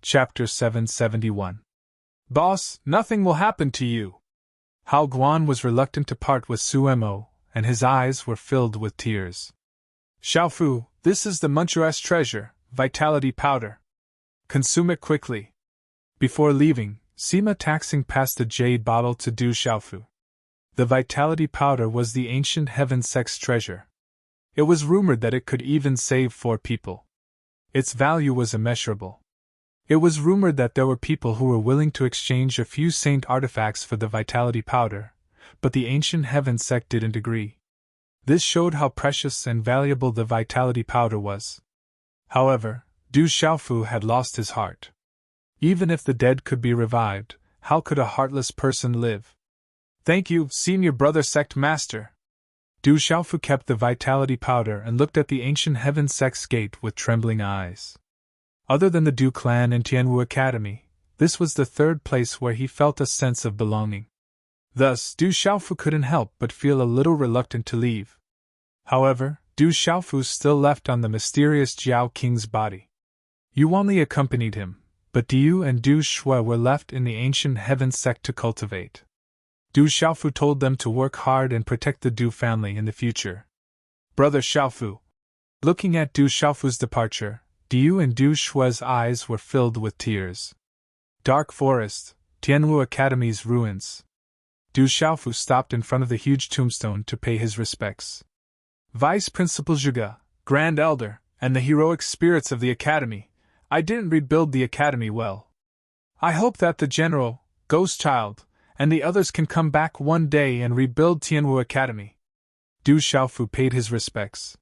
Chapter 771. Boss, nothing will happen to you. Hao Guan was reluctant to part with Suemo, and his eyes were filled with tears. Xiaofu, this is the Muncher's treasure, vitality powder. Consume it quickly. Before leaving, Sima Taxing passed the jade bottle to Du Xiaofu. The vitality powder was the ancient heaven sex treasure. It was rumored that it could even save 4 people. Its value was immeasurable. It was rumored that there were people who were willing to exchange a few saint artifacts for the vitality powder, but the ancient heaven sect didn't agree. This showed how precious and valuable the vitality powder was. However, Du Xiaofu had lost his heart. Even if the dead could be revived, how could a heartless person live? Thank you, senior brother sect master. Du Xiaofu kept the vitality powder and looked at the ancient heaven sect's gate with trembling eyes. Other than the Du clan and Tianwu Academy, this was the 3rd place where he felt a sense of belonging. Thus, Du Xiaofu couldn't help but feel a little reluctant to leave. However, Du Xiaofu still left on the mysterious Jiao King's body. Yu Wanli accompanied him, but Diu and Du Shui were left in the ancient heaven sect to cultivate. Du Xiaofu told them to work hard and protect the Du family in the future. Brother Xiaofu. Looking at Du Xiaofu's departure, Diu and Du Shui's eyes were filled with tears. Dark Forest, Tianwu Academy's ruins. Du Xiaofu stopped in front of the huge tombstone to pay his respects. Vice Principal Zhuge, Grand Elder, and the heroic spirits of the Academy, I didn't rebuild the Academy well. I hope that the General, Ghost Child, and the others can come back one day and rebuild Tianwu Academy. Du Xiaofu paid his respects.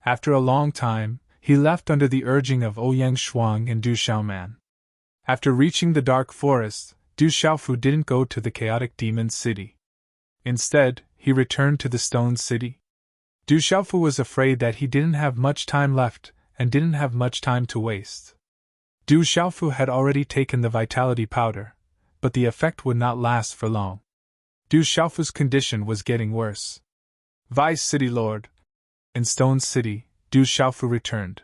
After a long time, he left under the urging of Ouyang Shuang and Du Xiaoman. After reaching the dark forest, Du Xiaofu didn't go to the chaotic demon city. Instead, he returned to the stone city. Du Xiaofu was afraid that he didn't have much time left and didn't have much time to waste. Du Xiaofu had already taken the vitality powder, but the effect would not last for long. Du Xiaofu's condition was getting worse. Vice City Lord. In Stone City, Du Xiaofu returned.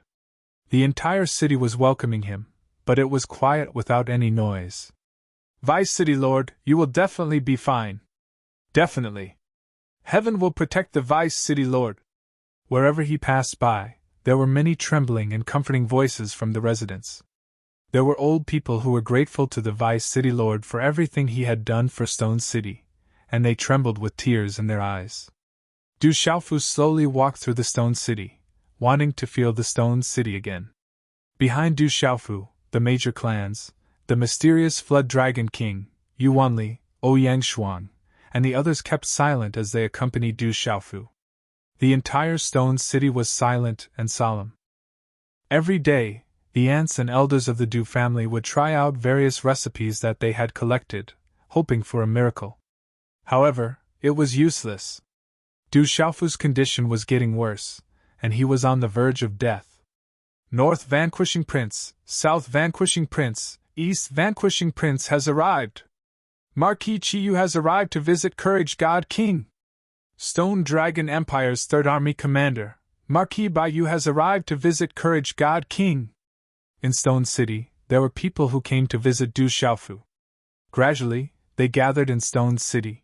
The entire city was welcoming him, but it was quiet without any noise. Vice City Lord, you will definitely be fine. Definitely. Heaven will protect the Vice City Lord. Wherever he passed by, there were many trembling and comforting voices from the residents. There were old people who were grateful to the Vice City Lord for everything he had done for Stone City, and they trembled with tears in their eyes. Du Xiaofu slowly walked through the Stone City, wanting to feel the Stone City again. Behind Du Xiaofu, the major clans, the mysterious Flood Dragon King, Yu Wanli, Ouyang Shuang, and the others kept silent as they accompanied Du Xiaofu. The entire Stone City was silent and solemn. Every day, the aunts and elders of the Du family would try out various recipes that they had collected, hoping for a miracle. However, it was useless. Du Xiaofu's condition was getting worse, and he was on the verge of death. North Vanquishing Prince, South Vanquishing Prince, East Vanquishing Prince has arrived. Marquis Chiyu has arrived to visit Courage God King. Stone Dragon Empire's 3rd Army Commander, Marquis Baiyu has arrived to visit Courage God King. In Stone City, there were people who came to visit Du Xiaofu. Gradually, they gathered in Stone City.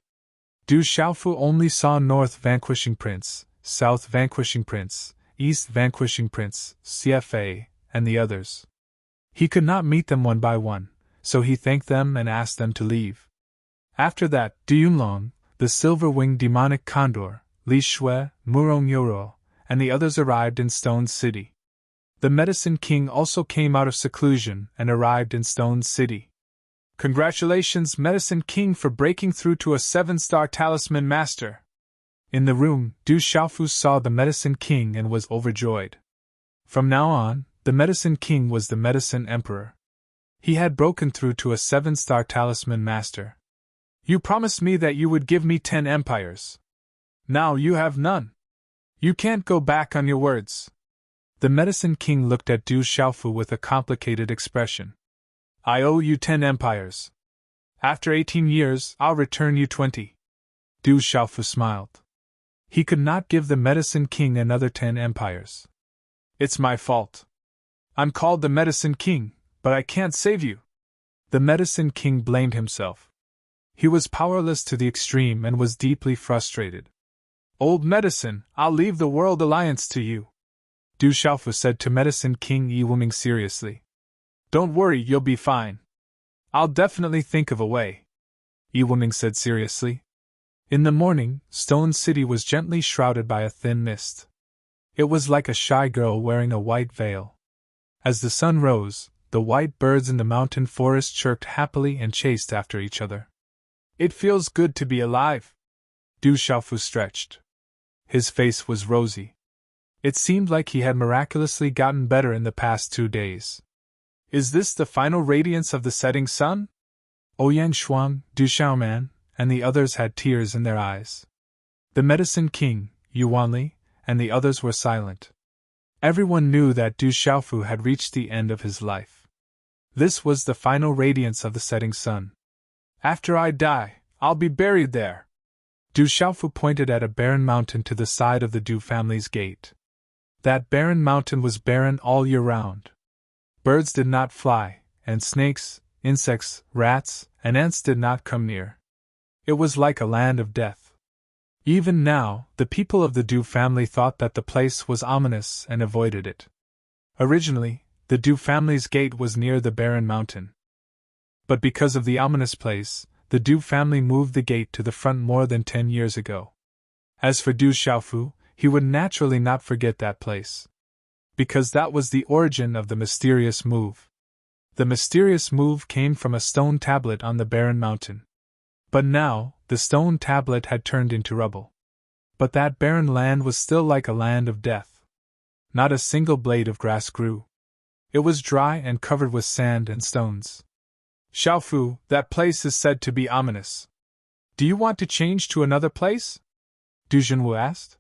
Du Xiaofu only saw North Vanquishing Prince, South Vanquishing Prince, East Vanquishing Prince, CFA, and the others. He could not meet them one by one, so he thanked them and asked them to leave. After that, Du Yunlong, the silver-winged demonic condor, Li Shui, Murong Yoro, and the others arrived in Stone City. The Medicine King also came out of seclusion and arrived in Stone City. Congratulations, Medicine King, for breaking through to a 7-star talisman master. In the room, Du Xiaofu saw the Medicine King and was overjoyed. From now on, the Medicine King was the Medicine Emperor. He had broken through to a 7-star talisman master. You promised me that you would give me 10 empires. Now you have none. You can't go back on your words. The Medicine King looked at Du Xiaofu with a complicated expression. I owe you 10 empires. After 18 years, I'll return you 20. Du Xiaofu smiled. He could not give the Medicine King another 10 empires. It's my fault. I'm called the Medicine King, But I can't save you. The Medicine King blamed himself. He was powerless to the extreme and was deeply frustrated. Old Medicine, I'll leave the World Alliance to you, Du Xiaofu said to Medicine King Yi Wuming seriously. Don't worry, you'll be fine. I'll definitely think of a way, Yi Wuming said seriously. In the morning, Stone City was gently shrouded by a thin mist. It was like a shy girl wearing a white veil. As the sun rose, the white birds in the mountain forest chirped happily and chased after each other. It feels good to be alive. Du Xiaofu stretched. His face was rosy. It seemed like he had miraculously gotten better in the past 2 days. Is this the final radiance of the setting sun? Ouyang Shuang, Du Xiaoman, and the others had tears in their eyes. The Medicine King, Yuanli, and the others were silent. Everyone knew that Du Xiaofu had reached the end of his life. This was the final radiance of the setting sun. After I die, I'll be buried there. Du Xiaofu pointed at a barren mountain to the side of the Du family's gate. That barren mountain was barren all year round. Birds did not fly, and snakes, insects, rats, and ants did not come near. It was like a land of death. Even now, the people of the Du family thought that the place was ominous and avoided it. Originally, the Du family's gate was near the barren mountain. But because of the ominous place, the Du family moved the gate to the front more than 10 years ago. As for Du Xiaofu, he would naturally not forget that place. Because that was the origin of the mysterious move. The mysterious move came from a stone tablet on the barren mountain. But now, the stone tablet had turned into rubble. But that barren land was still like a land of death. Not a single blade of grass grew. It was dry and covered with sand and stones. Xiaofu, that place is said to be ominous. Do you want to change to another place? Du Junwu asked.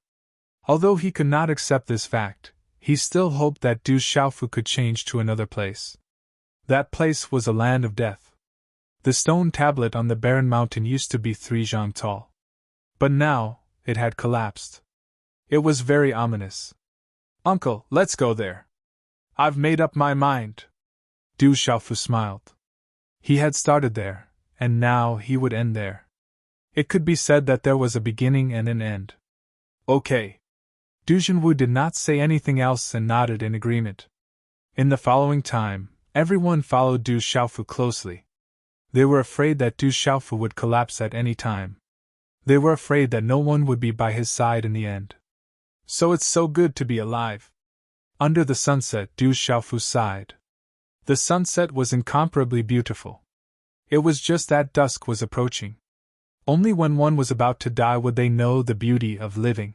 Although he could not accept this fact, he still hoped that Du Xiaofu could change to another place. That place was a land of death. The stone tablet on the barren mountain used to be 3 zhang tall. But now, it had collapsed. It was very ominous. Uncle, let's go there. I've made up my mind. Du Xiaofu smiled. He had started there, and now he would end there. It could be said that there was a beginning and an end. Okay. Du Junwu did not say anything else and nodded in agreement. In the following time, everyone followed Du Xiaofu closely. They were afraid that Du Xiaofu would collapse at any time. They were afraid that no one would be by his side in the end. So it's so good to be alive. Under the sunset, Du Xiaofu sighed. The sunset was incomparably beautiful. It was just that dusk was approaching. Only when one was about to die would they know the beauty of living.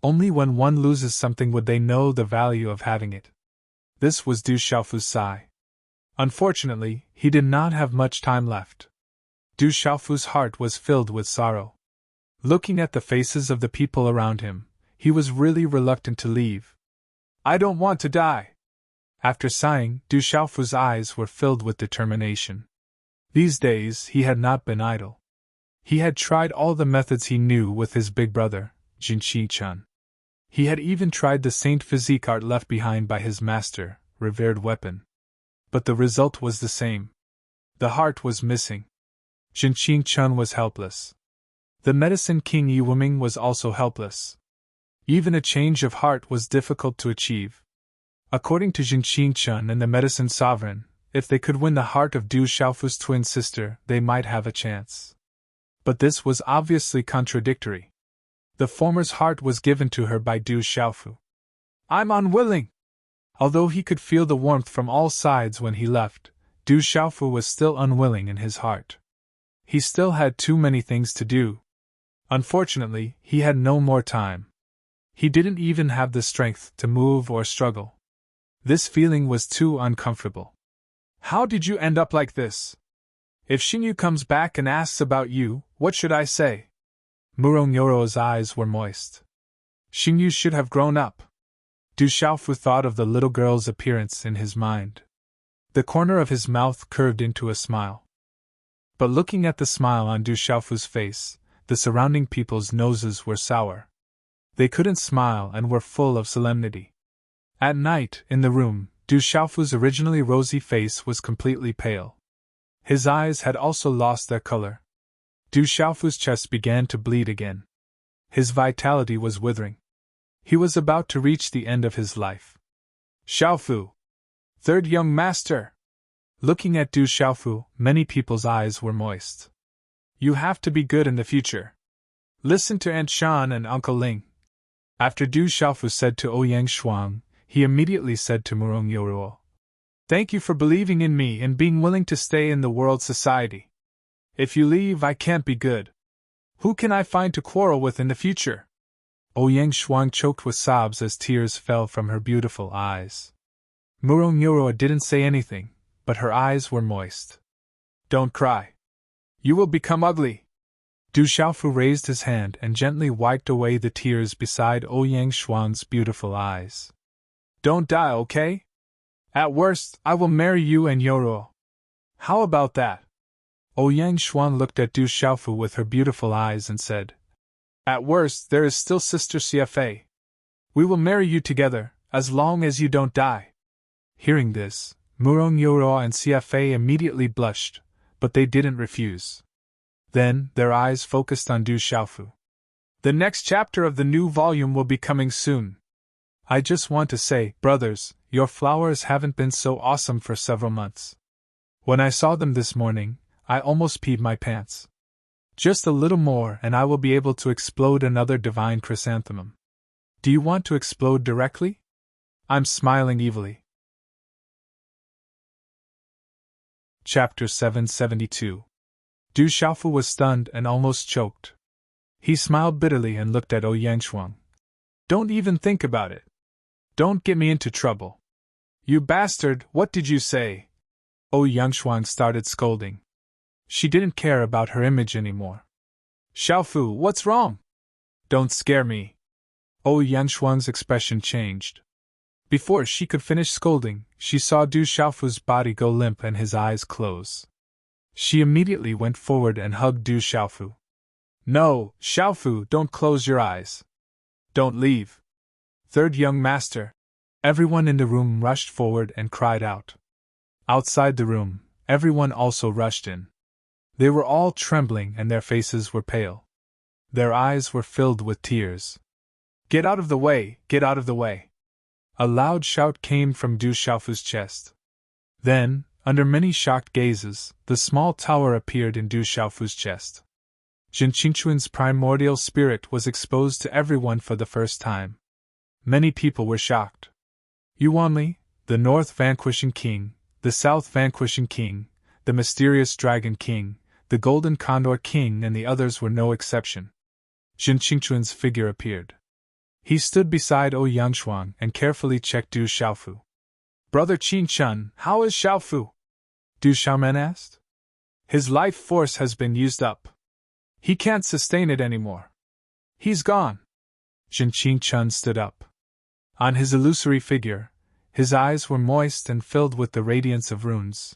Only when one loses something would they know the value of having it. This was Du Xiaofu's sigh. Unfortunately, he did not have much time left. Du Xiaofu's heart was filled with sorrow. Looking at the faces of the people around him, he was really reluctant to leave. I don't want to die. After sighing, Du Xiaofu's eyes were filled with determination. These days he had not been idle. He had tried all the methods he knew with his big brother, Jinqi-chun. He had even tried the Saint Physique art left behind by his master, revered weapon. But the result was the same. The heart was missing. Jinqi-chun was helpless. The Medicine King Yi Wuming was also helpless. Even a change of heart was difficult to achieve. According to Jinqi-chun and the Medicine Sovereign, if they could win the heart of Du Xiaofu's twin sister, they might have a chance. But this was obviously contradictory. The former's heart was given to her by Du Xiaofu. I'm unwilling! Although he could feel the warmth from all sides when he left, Du Xiaofu was still unwilling in his heart. He still had too many things to do. Unfortunately, he had no more time. He didn't even have the strength to move or struggle. This feeling was too uncomfortable. How did you end up like this? If Xingyu comes back and asks about you, what should I say? Murong Yoro's eyes were moist. Xingyu should have grown up. Du Xiaofu thought of the little girl's appearance in his mind. The corner of his mouth curved into a smile. But looking at the smile on Du Xiaofu's face, the surrounding people's noses were sour. They couldn't smile and were full of solemnity. At night, in the room, Du Xiaofu's originally rosy face was completely pale. His eyes had also lost their color. Du Xiaofu's chest began to bleed again. His vitality was withering. He was about to reach the end of his life. Xiaofu! Third young master! Looking at Du Xiaofu, many people's eyes were moist. You have to be good in the future. Listen to Aunt Shan and Uncle Ling. After Du Xiaofu said to Ouyang Shuang, he immediately said to Murong Yoruo, Thank you for believing in me and being willing to stay in the world society. If you leave, I can't be good. Who can I find to quarrel with in the future? Ouyang Shuang choked with sobs as tears fell from her beautiful eyes. Murong Yoruo didn't say anything, but her eyes were moist. Don't cry. You will become ugly. Du Xiaofu raised his hand and gently wiped away the tears beside Ouyang Shuang's beautiful eyes. Don't die, okay? At worst, I will marry you and Yoruo. How about that? Ouyang Shuang looked at Du Xiaofu with her beautiful eyes and said, At worst, there is still Sister CFA. We will marry you together, as long as you don't die. Hearing this, Murong Yoruo and CFA immediately blushed, but they didn't refuse. Then, their eyes focused on Du Xiaofu. The next chapter of the new volume will be coming soon. I just want to say, brothers, your flowers haven't been so awesome for several months. When I saw them this morning, I almost peed my pants. Just a little more and I will be able to explode another divine chrysanthemum. Do you want to explode directly? I'm smiling evilly. Chapter 772. Du Xiaofu was stunned and almost choked. He smiled bitterly and looked at Ouyang Shuang. Don't even think about it. Don't get me into trouble. You bastard, what did you say? Ouyang Shuang started scolding. She didn't care about her image anymore. Xiaofu, what's wrong? Don't scare me. Ouyang Shuang's expression changed. Before she could finish scolding, she saw Du Xiaofu's body go limp and his eyes close. She immediately went forward and hugged Du Xiaofu. No, Xiaofu, don't close your eyes. Don't leave. Third young master. Everyone in the room rushed forward and cried out. Outside the room, everyone also rushed in. They were all trembling and their faces were pale. Their eyes were filled with tears. Get out of the way, get out of the way. A loud shout came from Du Xiaofu's chest. Then, under many shocked gazes, the small tower appeared in Du Xiaofu's chest. Jin Qingquan's primordial spirit was exposed to everyone for the first time. Many people were shocked. Yuanli, the North Vanquishing King, the South Vanquishing King, the Mysterious Dragon King, the Golden Condor King and the others were no exception. Jin Qingquan's figure appeared. He stood beside Ouyang Shuang and carefully checked Du Xiaofu. Brother Qin Chun, how is Xiaofu? Du Xiaoman asked. His life force has been used up. He can't sustain it anymore. He's gone. Jin Qingchun stood up. On his illusory figure, his eyes were moist and filled with the radiance of runes.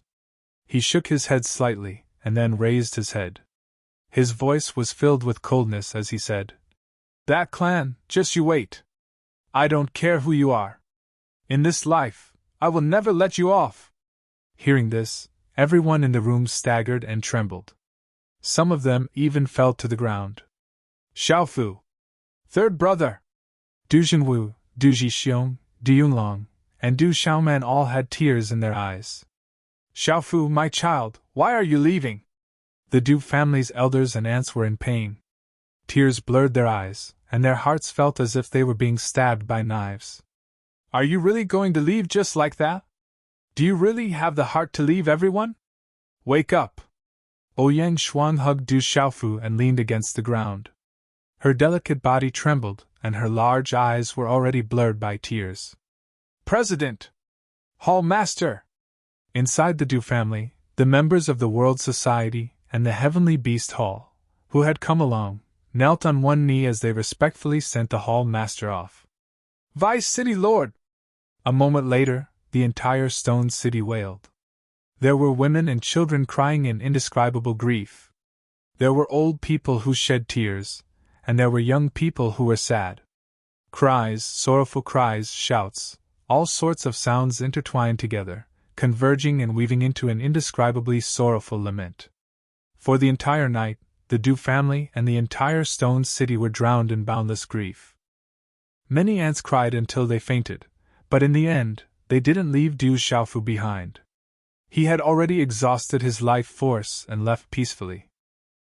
He shook his head slightly, and then raised his head. His voice was filled with coldness as he said, That clan, just you wait. I don't care who you are. In this life, I will never let you off. Hearing this, everyone in the room staggered and trembled. Some of them even fell to the ground. Xiaofu, third brother, Du Jinwu, Du Jixiong, Du Yunlong, and Du Xiaoman all had tears in their eyes. Xiaofu, my child, why are you leaving? The Du family's elders and aunts were in pain. Tears blurred their eyes, and their hearts felt as if they were being stabbed by knives. Are you really going to leave just like that? Do you really have the heart to leave everyone? Wake up! Ouyang Shuang hugged Du Xiaofu and leaned against the ground. Her delicate body trembled, and her large eyes were already blurred by tears. President! Hall Master! Inside the Du family, the members of the World Society and the Heavenly Beast Hall, who had come along, knelt on one knee as they respectfully sent the Hall Master off. Vice City Lord! A moment later, the entire stone city wailed. There were women and children crying in indescribable grief. There were old people who shed tears, and there were young people who were sad. Cries, sorrowful cries, shouts, all sorts of sounds intertwined together, converging and weaving into an indescribably sorrowful lament. For the entire night, the Du family and the entire stone city were drowned in boundless grief. Many ants cried until they fainted, but in the end, they didn't leave Du Xiaofu behind. He had already exhausted his life force and left peacefully.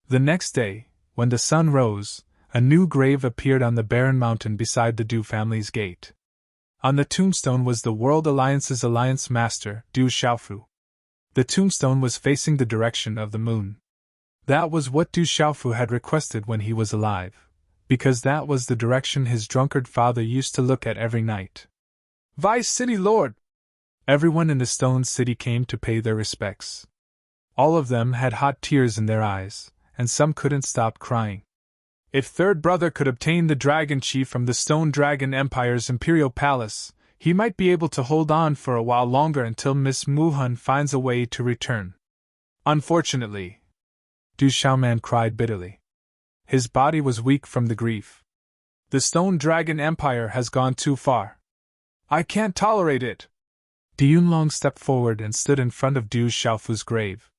The next day, when the sun rose, a new grave appeared on the barren mountain beside the Du family's gate. On the tombstone was the World Alliance's Alliance Master, Du Xiaofu. The tombstone was facing the direction of the moon. That was what Du Xiaofu had requested when he was alive, because that was the direction his drunkard father used to look at every night. Vice City Lord! Everyone in the stone city came to pay their respects. All of them had hot tears in their eyes, and some couldn't stop crying. If Third Brother could obtain the Dragon Chief from the Stone Dragon Empire's Imperial Palace, he might be able to hold on for a while longer until Miss Muhun finds a way to return. Unfortunately, Du Xiaoman cried bitterly. His body was weak from the grief. The Stone Dragon Empire has gone too far. I can't tolerate it. Du Yunlong stepped forward and stood in front of Du Xiaofu's grave.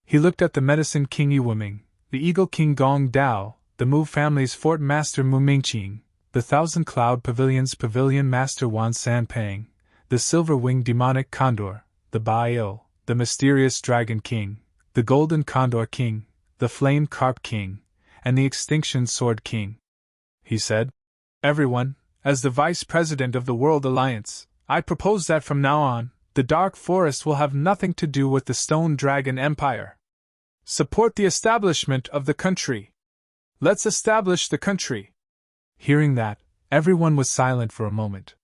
He looked at the Medicine King Yiwuming, the Eagle King Gong Dao, the Mu family's Fort Master Mu Mingqing, the Thousand Cloud Pavilion's Pavilion Master Wan Sanpang, the Silver-Winged Demonic Condor, the Bai-O, the Mysterious Dragon King, the Golden Condor King, the Flame Carp King, and the Extinction Sword King. He said, "Everyone, as the Vice President of the World Alliance, I propose that from now on, the Dark Forest will have nothing to do with the Stone Dragon Empire. Support the establishment of the country. Let's establish the country." Hearing that, everyone was silent for a moment.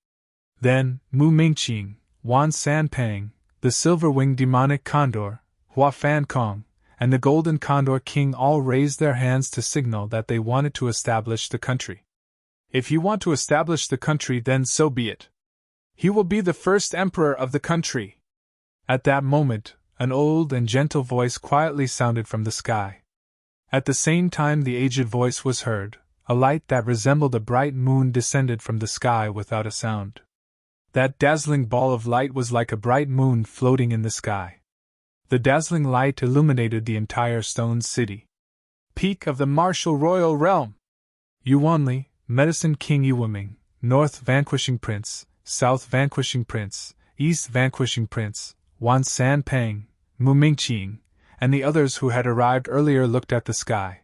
Then, Mu Mingqing, Wan Sanpang, the Silver-Winged Demonic Condor, Hua Fan Kong, and the Golden Condor King all raised their hands to signal that they wanted to establish the country. If you want to establish the country, then so be it. He will be the first emperor of the country. At that moment, an old and gentle voice quietly sounded from the sky. At the same time the aged voice was heard, a light that resembled a bright moon descended from the sky without a sound. That dazzling ball of light was like a bright moon floating in the sky. The dazzling light illuminated the entire stone city. Peak of the martial royal realm! Yuanli, Medicine King Yiwuming, North Vanquishing Prince, South Vanquishing Prince, East Vanquishing Prince, Wan Sanpang, Mu Mingqing, and the others who had arrived earlier looked at the sky.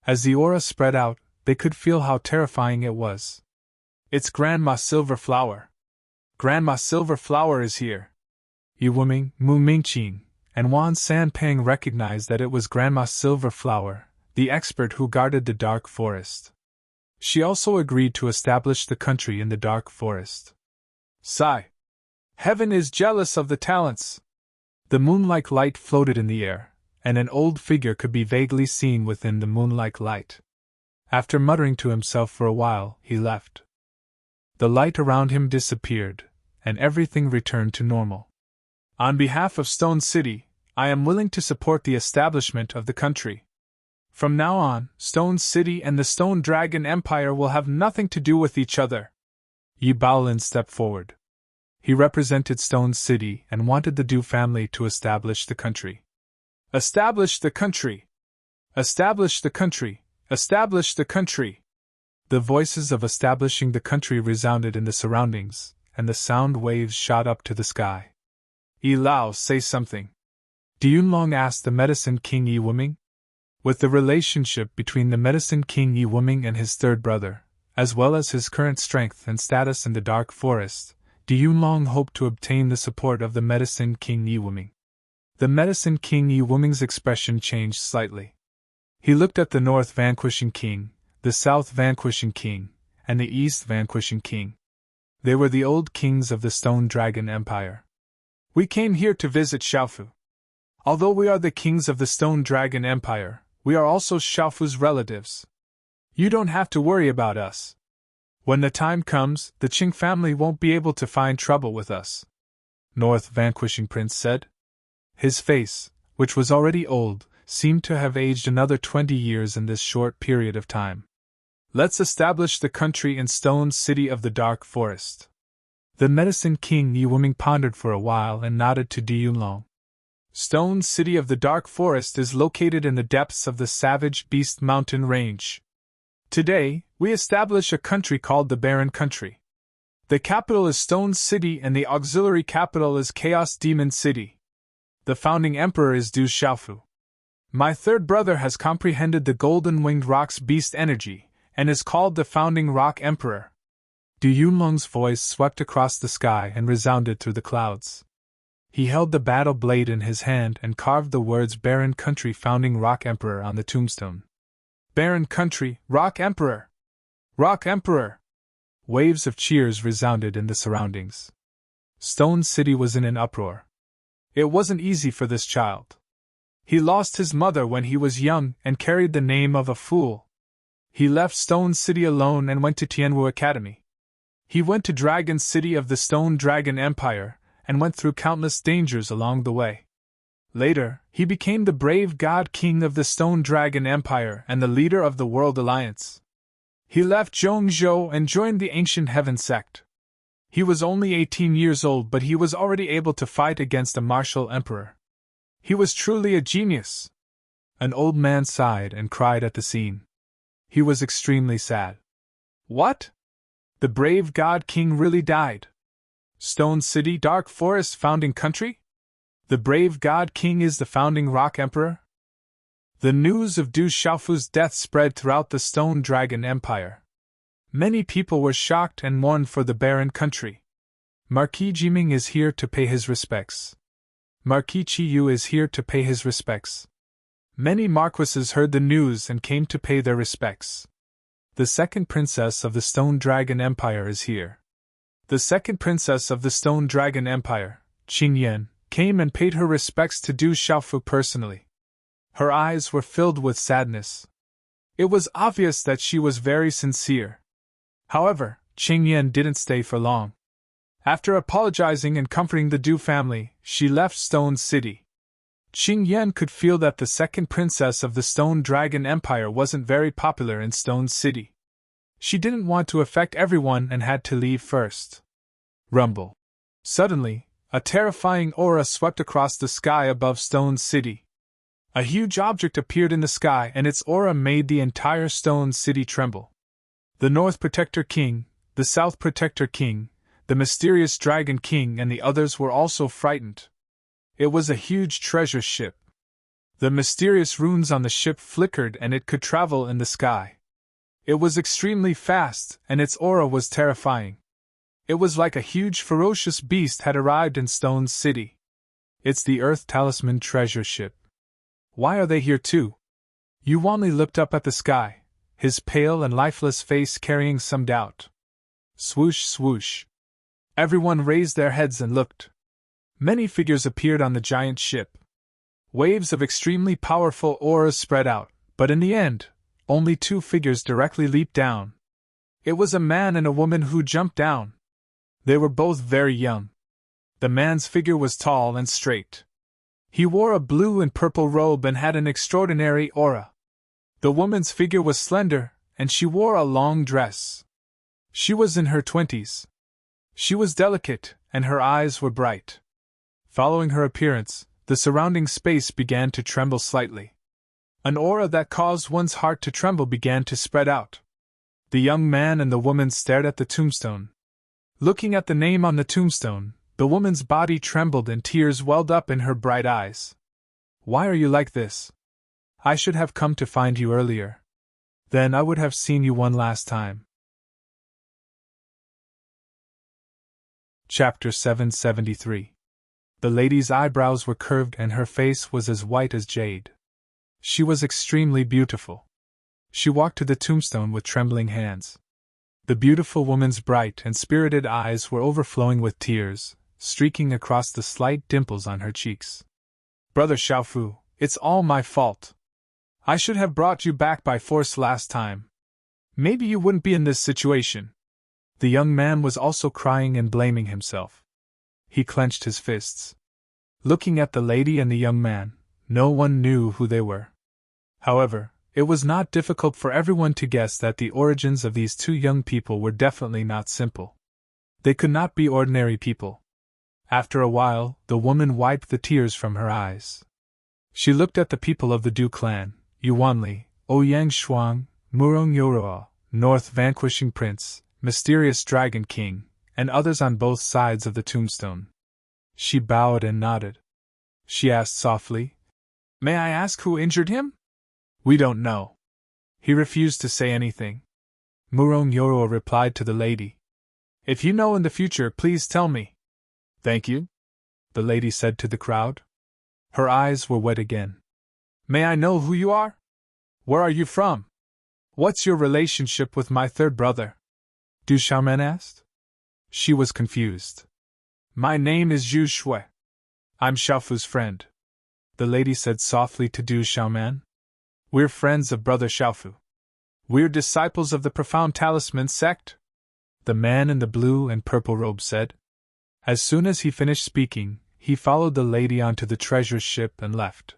As the aura spread out, they could feel how terrifying it was. "It's Grandma Silverflower. Grandma Silverflower is here." Yiwuming, Mu Mingqing, and Wan Sanpang recognized that it was Grandma Silverflower, the expert who guarded the Dark Forest. She also agreed to establish the country in the Dark Forest. Sigh. Heaven is jealous of the talents. The moon-like light floated in the air, and an old figure could be vaguely seen within the moon-like light. After muttering to himself for a while, he left. The light around him disappeared, and everything returned to normal. On behalf of Stone City, I am willing to support the establishment of the country. From now on, Stone City and the Stone Dragon Empire will have nothing to do with each other. Yi Baolin stepped forward. He represented Stone City and wanted the Du family to establish the country. Establish the country! Establish the country! Establish the country! The voices of establishing the country resounded in the surroundings, and the sound waves shot up to the sky. Yi Lao, say something. Du Yunlong asked the Medicine King Yiwuming. With the relationship between the Medicine King Yiwuming and his third brother, as well as his current strength and status in the Dark Forest, Du Yunlong hoped to obtain the support of the Medicine King Yiwuming. The Medicine King Yiwuming's expression changed slightly. He looked at the North Vanquishing King, the South Vanquishing King, and the East Vanquishing King. They were the old kings of the Stone Dragon Empire. We came here to visit Xiaofu. Although we are the kings of the Stone Dragon Empire, we are also Xiaofu's relatives. You don't have to worry about us. When the time comes, the Qing family won't be able to find trouble with us," North Vanquishing Prince said. His face, which was already old, seemed to have aged another 20 years in this short period of time. "Let's establish the country in Stone City of the Dark Forest." The Medicine King Yuming pondered for a while and nodded to Du Yunlong. Stone City of the Dark Forest is located in the depths of the Savage Beast Mountain Range. Today, we establish a country called the Barren Country. The capital is Stone City and the auxiliary capital is Chaos Demon City. The founding emperor is Du Xiaofu. My third brother has comprehended the golden-winged rock's beast energy, and is called the founding rock emperor. Du Yunlong's voice swept across the sky and resounded through the clouds. He held the battle blade in his hand and carved the words Barren Country Founding Rock Emperor on the tombstone. Barren Country, Rock Emperor! Rock Emperor! Waves of cheers resounded in the surroundings. Stone City was in an uproar. It wasn't easy for this child. He lost his mother when he was young and carried the name of a fool. He left Stone City alone and went to Tianwu Academy. He went to Dragon City of the Stone Dragon Empire, and went through countless dangers along the way. Later, he became the brave God King of the Stone Dragon Empire and the leader of the World Alliance. He left Zhongzhou and joined the Ancient Heaven sect. He was only 18 years old, but he was already able to fight against a martial emperor. He was truly a genius. An old man sighed and cried at the scene. He was extremely sad. What? The brave God King really died? Stone City, Dark Forest founding country? The brave God King is the founding rock emperor? The news of Du Xiaofu's death spread throughout the Stone Dragon Empire. Many people were shocked and mourned for the barren country. Marquis Jiming is here to pay his respects. Marquis Qiyu is here to pay his respects. Many marquises heard the news and came to pay their respects. The second princess of the Stone Dragon Empire is here. The second princess of the Stone Dragon Empire, Qing Yan, came and paid her respects to Du Xiaofu personally. Her eyes were filled with sadness. It was obvious that she was very sincere. However, Qing Yan didn't stay for long. After apologizing and comforting the Du family, she left Stone City. Qing Yan could feel that the second princess of the Stone Dragon Empire wasn't very popular in Stone City. She didn't want to affect everyone and had to leave first. Rumble. Suddenly, a terrifying aura swept across the sky above Stone City. A huge object appeared in the sky and its aura made the entire Stone City tremble. The North Protector King, the South Protector King, the mysterious Dragon King and the others were also frightened. It was a huge treasure ship. The mysterious runes on the ship flickered and it could travel in the sky. It was extremely fast and its aura was terrifying. It was like a huge ferocious beast had arrived in Stone City. It's the Earth Talisman treasure ship. Why are they here too? Yu Wanli looked up at the sky, his pale and lifeless face carrying some doubt. Swoosh, swoosh. Everyone raised their heads and looked. Many figures appeared on the giant ship. Waves of extremely powerful auras spread out, but in the end, only two figures directly leaped down. It was a man and a woman who jumped down. They were both very young. The man's figure was tall and straight. He wore a blue and purple robe and had an extraordinary aura. The woman's figure was slender, and she wore a long dress. She was in her 20s. She was delicate, and her eyes were bright. Following her appearance, the surrounding space began to tremble slightly. An aura that caused one's heart to tremble began to spread out. The young man and the woman stared at the tombstone. Looking at the name on the tombstone, the woman's body trembled and tears welled up in her bright eyes. Why are you like this? I should have come to find you earlier. Then I would have seen you one last time. Chapter 773. The lady's eyebrows were curved and her face was as white as jade. She was extremely beautiful. She walked to the tombstone with trembling hands. The beautiful woman's bright and spirited eyes were overflowing with tears, streaking across the slight dimples on her cheeks. Brother Xiaofu, it's all my fault. I should have brought you back by force last time. Maybe you wouldn't be in this situation. The young man was also crying and blaming himself. He clenched his fists. Looking at the lady and the young man, no one knew who they were. However, it was not difficult for everyone to guess that the origins of these two young people were definitely not simple. They could not be ordinary people. After a while, the woman wiped the tears from her eyes. She looked at the people of the Du clan, Yuanli, Ouyang Shuang, Murong Yoroa, North Vanquishing Prince, Mysterious Dragon King, and others on both sides of the tombstone. She bowed and nodded. She asked softly, "May I ask who injured him?" "We don't know." He refused to say anything. Murong Yoroa replied to the lady, "If you know in the future, please tell me." "Thank you," the lady said to the crowd. Her eyes were wet again. "May I know who you are? Where are you from? What's your relationship with my third brother?" Du Xiaoman asked. She was confused. "My name is Zhu Shui. I'm Xiaofu's friend," the lady said softly to Du Xiaoman. "We're friends of Brother Xiaofu. We're disciples of the Profound Talisman sect," the man in the blue and purple robe said. As soon as he finished speaking, he followed the lady onto the treasure ship and left.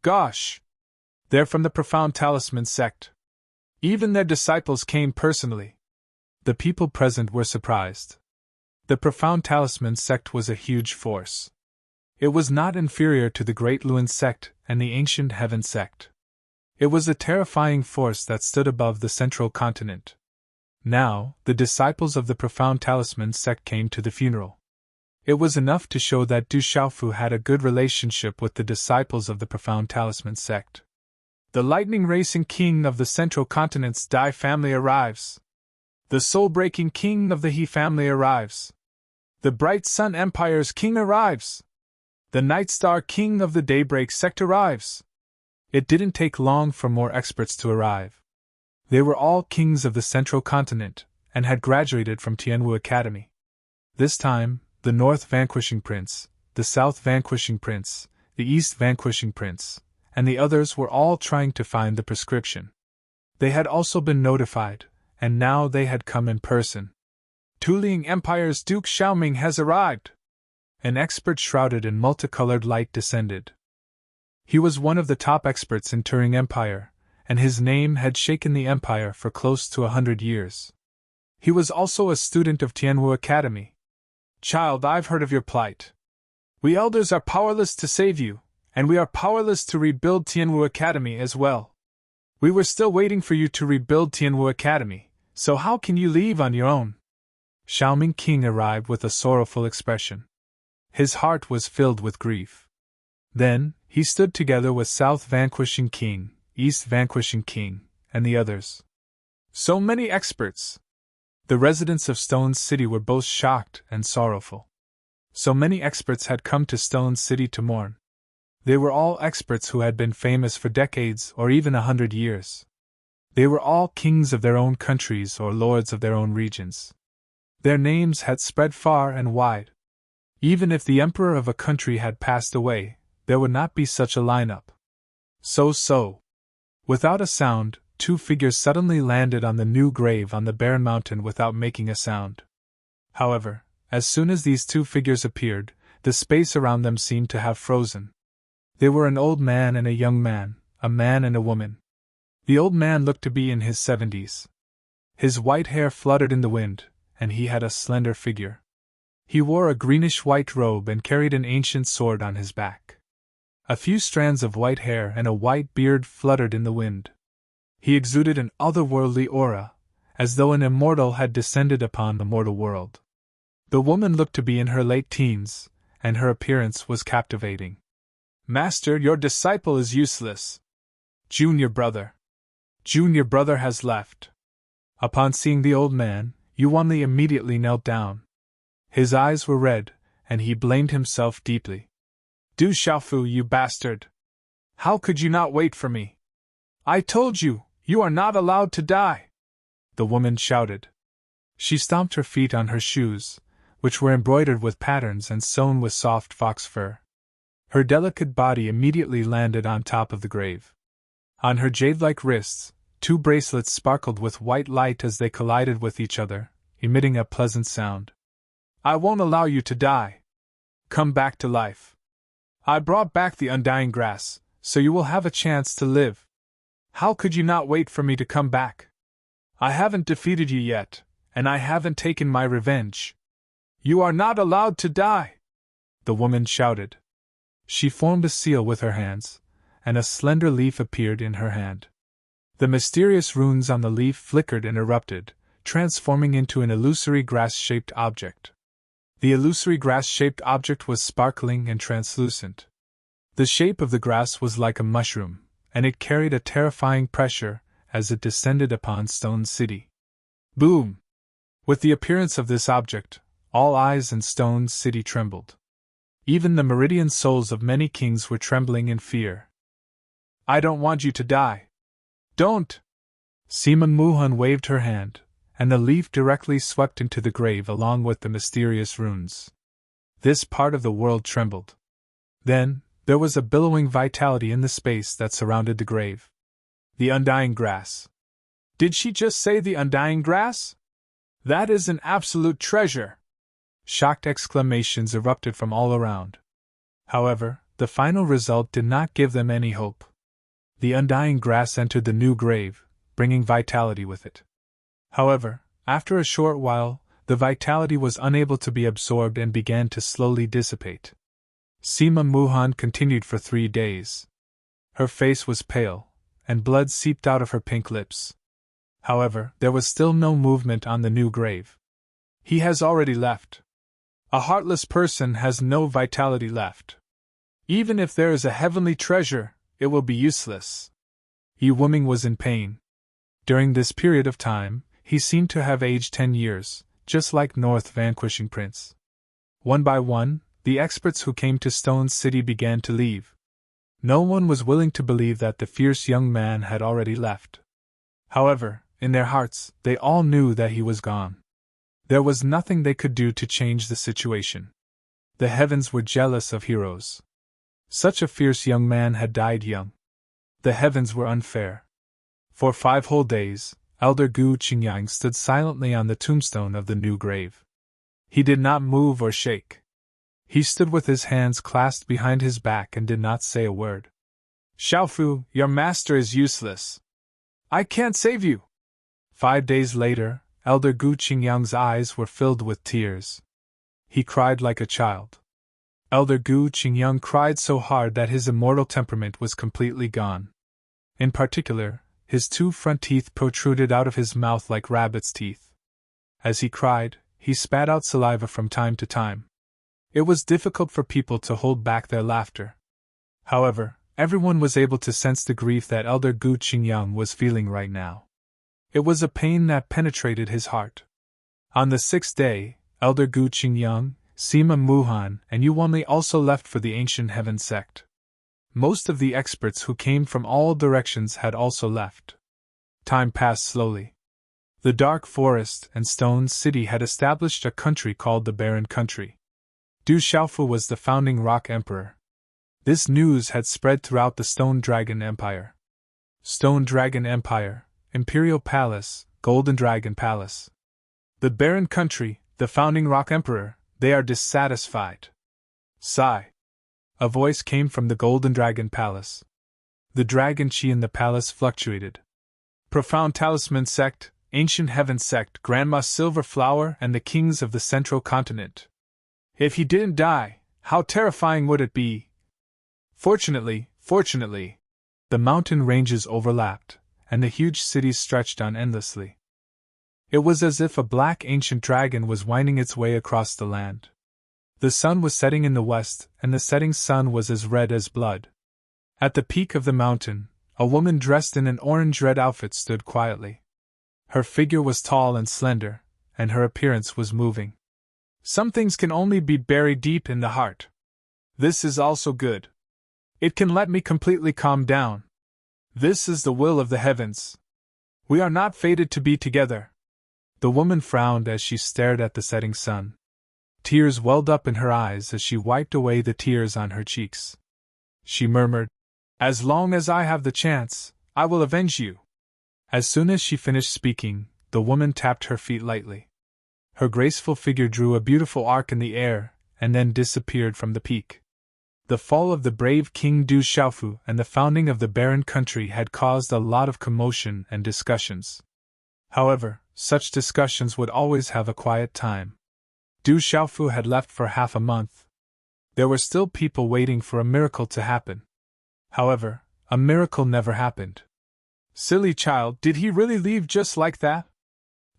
"Gosh! They're from the Profound Talisman sect. Even their disciples came personally." The people present were surprised. The Profound Talisman sect was a huge force. It was not inferior to the Great Luan sect and the Ancient Heaven sect. It was a terrifying force that stood above the central continent. Now, the disciples of the Profound Talisman sect came to the funeral. It was enough to show that Du Xiaofu had a good relationship with the disciples of the Profound Talisman sect. "The lightning racing king of the central continent's Dai family arrives. The soul-breaking king of the He family arrives. The bright sun empire's king arrives. The night star king of the daybreak sect arrives." It didn't take long for more experts to arrive. They were all kings of the central continent, and had graduated from Tianwu Academy. This time, the North Vanquishing Prince, the South Vanquishing Prince, the East Vanquishing Prince, and the others were all trying to find the prescription. They had also been notified, and now they had come in person. "Tuliang Empire's Duke Xiaoming has arrived!" An expert shrouded in multicolored light descended. He was one of the top experts in Turing Empire, and his name had shaken the empire for close to 100 years. He was also a student of Tianwu Academy. "Child, I've heard of your plight. We elders are powerless to save you, and we are powerless to rebuild Tianwu Academy as well. We were still waiting for you to rebuild Tianwu Academy, so how can you leave on your own?" Xiaoming King arrived with a sorrowful expression. His heart was filled with grief. Then, he stood together with South Vanquishing King, East Vanquishing King, and the others. So many experts! The residents of Stone City were both shocked and sorrowful. So many experts had come to Stone City to mourn. They were all experts who had been famous for decades or even 100 years. They were all kings of their own countries or lords of their own regions. Their names had spread far and wide. Even if the emperor of a country had passed away, there would not be such a lineup. So. Without a sound, two figures suddenly landed on the new grave on the barren mountain without making a sound. However, as soon as these two figures appeared, the space around them seemed to have frozen. They were an old man and a young man, a man and a woman. The old man looked to be in his 70s. His white hair fluttered in the wind, and he had a slender figure. He wore a greenish-white robe and carried an ancient sword on his back. A few strands of white hair and a white beard fluttered in the wind. He exuded an otherworldly aura, as though an immortal had descended upon the mortal world. The woman looked to be in her late teens, and her appearance was captivating. "Master, your disciple is useless. Junior brother has left." Upon seeing the old man, Yuanli immediately knelt down. His eyes were red, and he blamed himself deeply. "Du Xiaofu, you bastard! How could you not wait for me? I told you, you are not allowed to die!" the woman shouted. She stomped her feet on her shoes, which were embroidered with patterns and sewn with soft fox fur. Her delicate body immediately landed on top of the grave. On her jade-like wrists, two bracelets sparkled with white light as they collided with each other, emitting a pleasant sound. "I won't allow you to die. Come back to life. I brought back the undying grass, so you will have a chance to live. How could you not wait for me to come back? I haven't defeated you yet, and I haven't taken my revenge. You are not allowed to die! The woman shouted. She formed a seal with her hands, and a slender leaf appeared in her hand. The mysterious runes on the leaf flickered and erupted, transforming into an illusory grass-shaped object. The illusory grass-shaped object was sparkling and translucent. The shape of the grass was like a mushroom, and it carried a terrifying pressure as it descended upon Stone City. Boom! With the appearance of this object, all eyes in Stone City trembled. Even the meridian souls of many kings were trembling in fear. I don't want you to die. Don't! Sima Muhan waved her hand, and the leaf directly swept into the grave along with the mysterious runes. This part of the world trembled. Then, there was a billowing vitality in the space that surrounded the grave. The undying grass. Did she just say the undying grass? That is an absolute treasure! Shocked exclamations erupted from all around. However, the final result did not give them any hope. The undying grass entered the new grave, bringing vitality with it. However, after a short while, the vitality was unable to be absorbed and began to slowly dissipate. Sima Muhan continued for 3 days. Her face was pale, and blood seeped out of her pink lips. However, there was still no movement on the new grave. He has already left. A heartless person has no vitality left. Even if there is a heavenly treasure, it will be useless. Yi Wuming was in pain. During this period of time, he seemed to have aged 10 years, just like North Vanquishing Prince. One by one, the experts who came to Stone City began to leave. No one was willing to believe that the fierce young man had already left. However, in their hearts, they all knew that he was gone. There was nothing they could do to change the situation. The heavens were jealous of heroes. Such a fierce young man had died young. The heavens were unfair. For 5 whole days, Elder Gu Qingyang stood silently on the tombstone of the new grave. He did not move or shake. He stood with his hands clasped behind his back and did not say a word. Xiaofu, your master is useless. I can't save you. 5 days later, Elder Gu Qingyang's eyes were filled with tears. He cried like a child. Elder Gu Qingyang cried so hard that his immortal temperament was completely gone. In particular, his 2 front teeth protruded out of his mouth like rabbit's teeth. As he cried, he spat out saliva from time to time. It was difficult for people to hold back their laughter. However, everyone was able to sense the grief that Elder Gu Qingyang was feeling right now. It was a pain that penetrated his heart. On the 6th day, Elder Gu Qingyang, Sima Muhan, and Yi Wuming also left for the Ancient Heaven sect. Most of the experts who came from all directions had also left. Time passed slowly. The Dark Forest and Stone City had established a country called the Barren Country. Du Xiaofu was the founding Rock Emperor. This news had spread throughout the Stone Dragon Empire. Stone Dragon Empire, Imperial Palace, Golden Dragon Palace. The Barren Country, the founding Rock Emperor, they are dissatisfied. Sigh. A voice came from the Golden Dragon Palace. The dragon chi in the palace fluctuated. Profound Talisman Sect, Ancient Heaven Sect, Grandma Silverflower, and the kings of the Central Continent. If he didn't die, how terrifying would it be? Fortunately, the mountain ranges overlapped, and the huge cities stretched on endlessly. It was as if a black ancient dragon was winding its way across the land. The sun was setting in the west, and the setting sun was as red as blood. At the peak of the mountain, a woman dressed in an orange-red outfit stood quietly. Her figure was tall and slender, and her appearance was moving. Some things can only be buried deep in the heart. This is also good. It can let me completely calm down. This is the will of the heavens. We are not fated to be together. The woman frowned as she stared at the setting sun. Tears welled up in her eyes as she wiped away the tears on her cheeks. She murmured, "As long as I have the chance, I will avenge you." As soon as she finished speaking, the woman tapped her feet lightly. Her graceful figure drew a beautiful arc in the air, and then disappeared from the peak. The fall of the brave King Du Xiaofu and the founding of the Barren Country had caused a lot of commotion and discussions. However, such discussions would always have a quiet time. Du Xiaofu had left for half a month. There were still people waiting for a miracle to happen. However, a miracle never happened. Silly child, did he really leave just like that?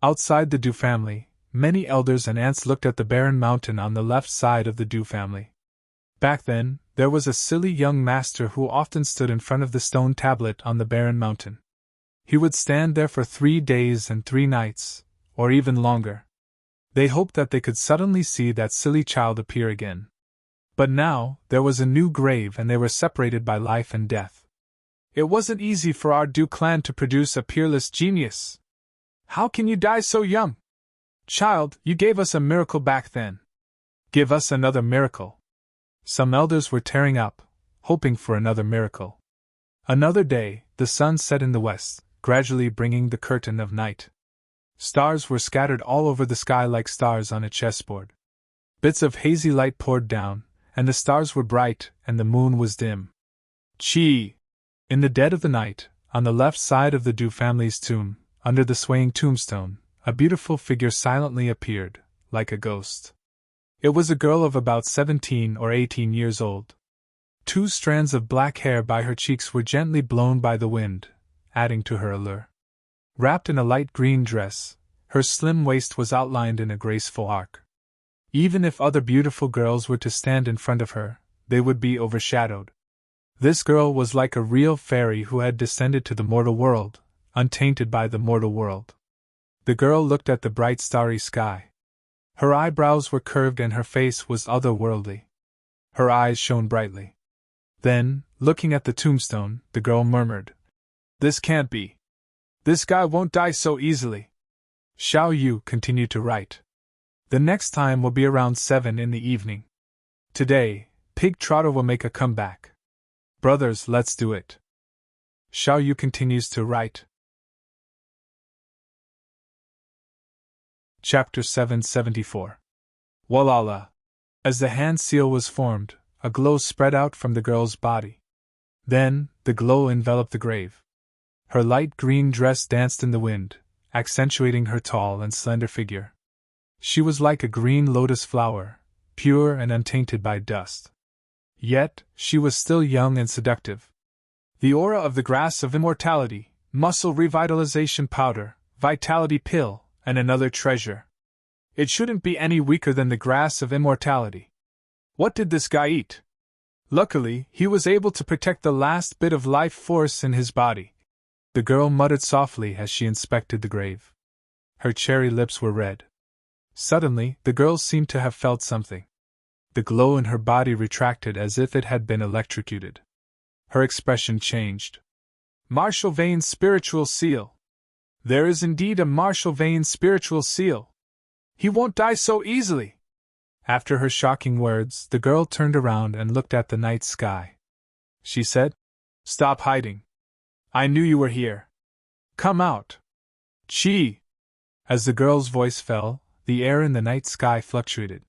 Outside the Du family, many elders and aunts looked at the barren mountain on the left side of the Du family. Back then, there was a silly young master who often stood in front of the stone tablet on the barren mountain. He would stand there for 3 days and 3 nights, or even longer. They hoped that they could suddenly see that silly child appear again. But now, there was a new grave and they were separated by life and death. It wasn't easy for our Du clan to produce a peerless genius. How can you die so young? Child, you gave us a miracle back then. Give us another miracle. Some elders were tearing up, hoping for another miracle. Another day, the sun set in the west, gradually bringing the curtain of night. Stars were scattered all over the sky like stars on a chessboard. Bits of hazy light poured down, and the stars were bright and the moon was dim. Chi! In the dead of the night, on the left side of the Du family's tomb, under the swaying tombstone, a beautiful figure silently appeared, like a ghost. It was a girl of about 17 or 18 years old. 2 strands of black hair by her cheeks were gently blown by the wind, adding to her allure. Wrapped in a light green dress, her slim waist was outlined in a graceful arc. Even if other beautiful girls were to stand in front of her, they would be overshadowed. This girl was like a real fairy who had descended to the mortal world, untainted by the mortal world. The girl looked at the bright starry sky. Her eyebrows were curved and her face was otherworldly. Her eyes shone brightly. Then, looking at the tombstone, the girl murmured, "This can't be. This guy won't die so easily." Xiao Yu continued to write. The next time will be around 7 in the evening. Today, Pig Trotter will make a comeback. Brothers, let's do it. Xiao Yu continues to write. Chapter 774. Walala. As the hand seal was formed, a glow spread out from the girl's body. Then, the glow enveloped the grave. Her light green dress danced in the wind, accentuating her tall and slender figure. She was like a green lotus flower, pure and untainted by dust. Yet, she was still young and seductive. The aura of the grass of immortality, muscle revitalization powder, vitality pill, and another treasure. It shouldn't be any weaker than the grass of immortality. What did this guy eat? Luckily, he was able to protect the last bit of life force in his body. The girl muttered softly as she inspected the grave. Her cherry lips were red. Suddenly, the girl seemed to have felt something. The glow in her body retracted as if it had been electrocuted. Her expression changed. Martial Vein Spiritual Seal. There is indeed a Martial Vein Spiritual Seal. He won't die so easily. After her shocking words, the girl turned around and looked at the night sky. She said, "Stop hiding. I knew you were here. Come out." Chi! As the girl's voice fell, the air in the night sky fluctuated.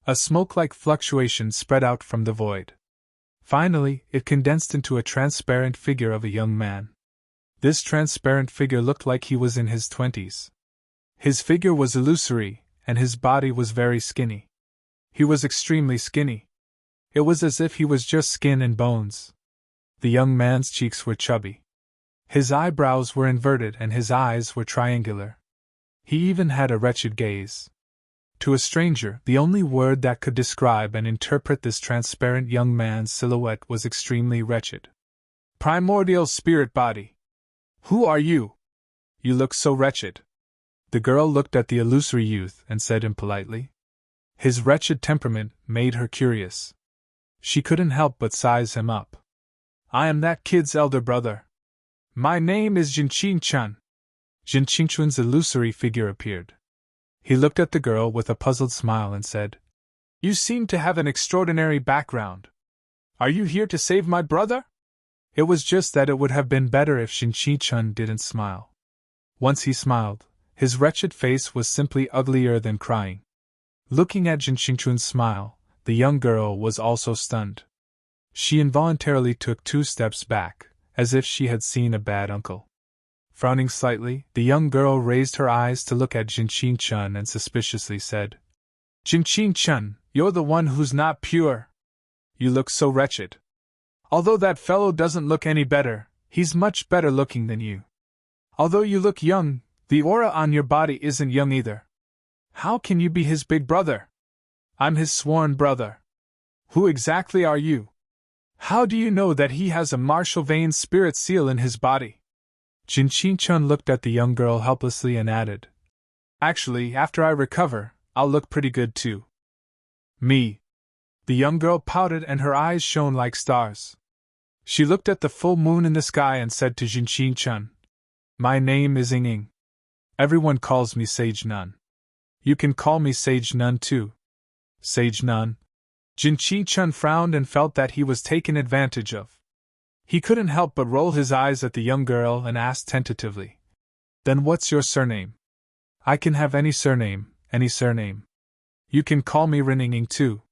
A smoke-like fluctuation spread out from the void. Finally, it condensed into a transparent figure of a young man. This transparent figure looked like he was in his 20s. His figure was illusory, and his body was very skinny. He was extremely skinny. It was as if he was just skin and bones. The young man's cheeks were chubby. His eyebrows were inverted and his eyes were triangular. He even had a wretched gaze. To a stranger, the only word that could describe and interpret this transparent young man's silhouette was extremely wretched. Primordial spirit body. Who are you? You look so wretched. The girl looked at the illusory youth and said impolitely. His wretched temperament made her curious. She couldn't help but size him up. I am that kid's elder brother. My name is Jinqing-chan. Jinqing-chan's illusory figure appeared. He looked at the girl with a puzzled smile and said, You seem to have an extraordinary background. Are you here to save my brother? It was just that it would have been better if Jinqing-chan didn't smile. Once he smiled, his wretched face was simply uglier than crying. Looking at Jinqing-chan's smile, the young girl was also stunned. She involuntarily took 2 steps back, as if she had seen a bad uncle. Frowning slightly, the young girl raised her eyes to look at Jinqing-chan and suspiciously said, Jinqing Chun, you're the one who's not pure. You look so wretched. Although that fellow doesn't look any better, he's much better looking than you. Although you look young, the aura on your body isn't young either. How can you be his big brother? I'm his sworn brother. Who exactly are you? How do you know that he has a martial vein spirit seal in his body? Jinqing Chun looked at the young girl helplessly and added, Actually, after I recover, I'll look pretty good too. Me. The young girl pouted and her eyes shone like stars. She looked at the full moon in the sky and said to Jinqing Chun, My name is Ying. Everyone calls me Sage Nun. You can call me Sage Nun too. Sage Nun? Jinqing Chun frowned and felt that he was taken advantage of. He couldn't help but roll his eyes at the young girl and asked tentatively, Then what's your surname? I can have any surname, any surname. You can call me Ren too.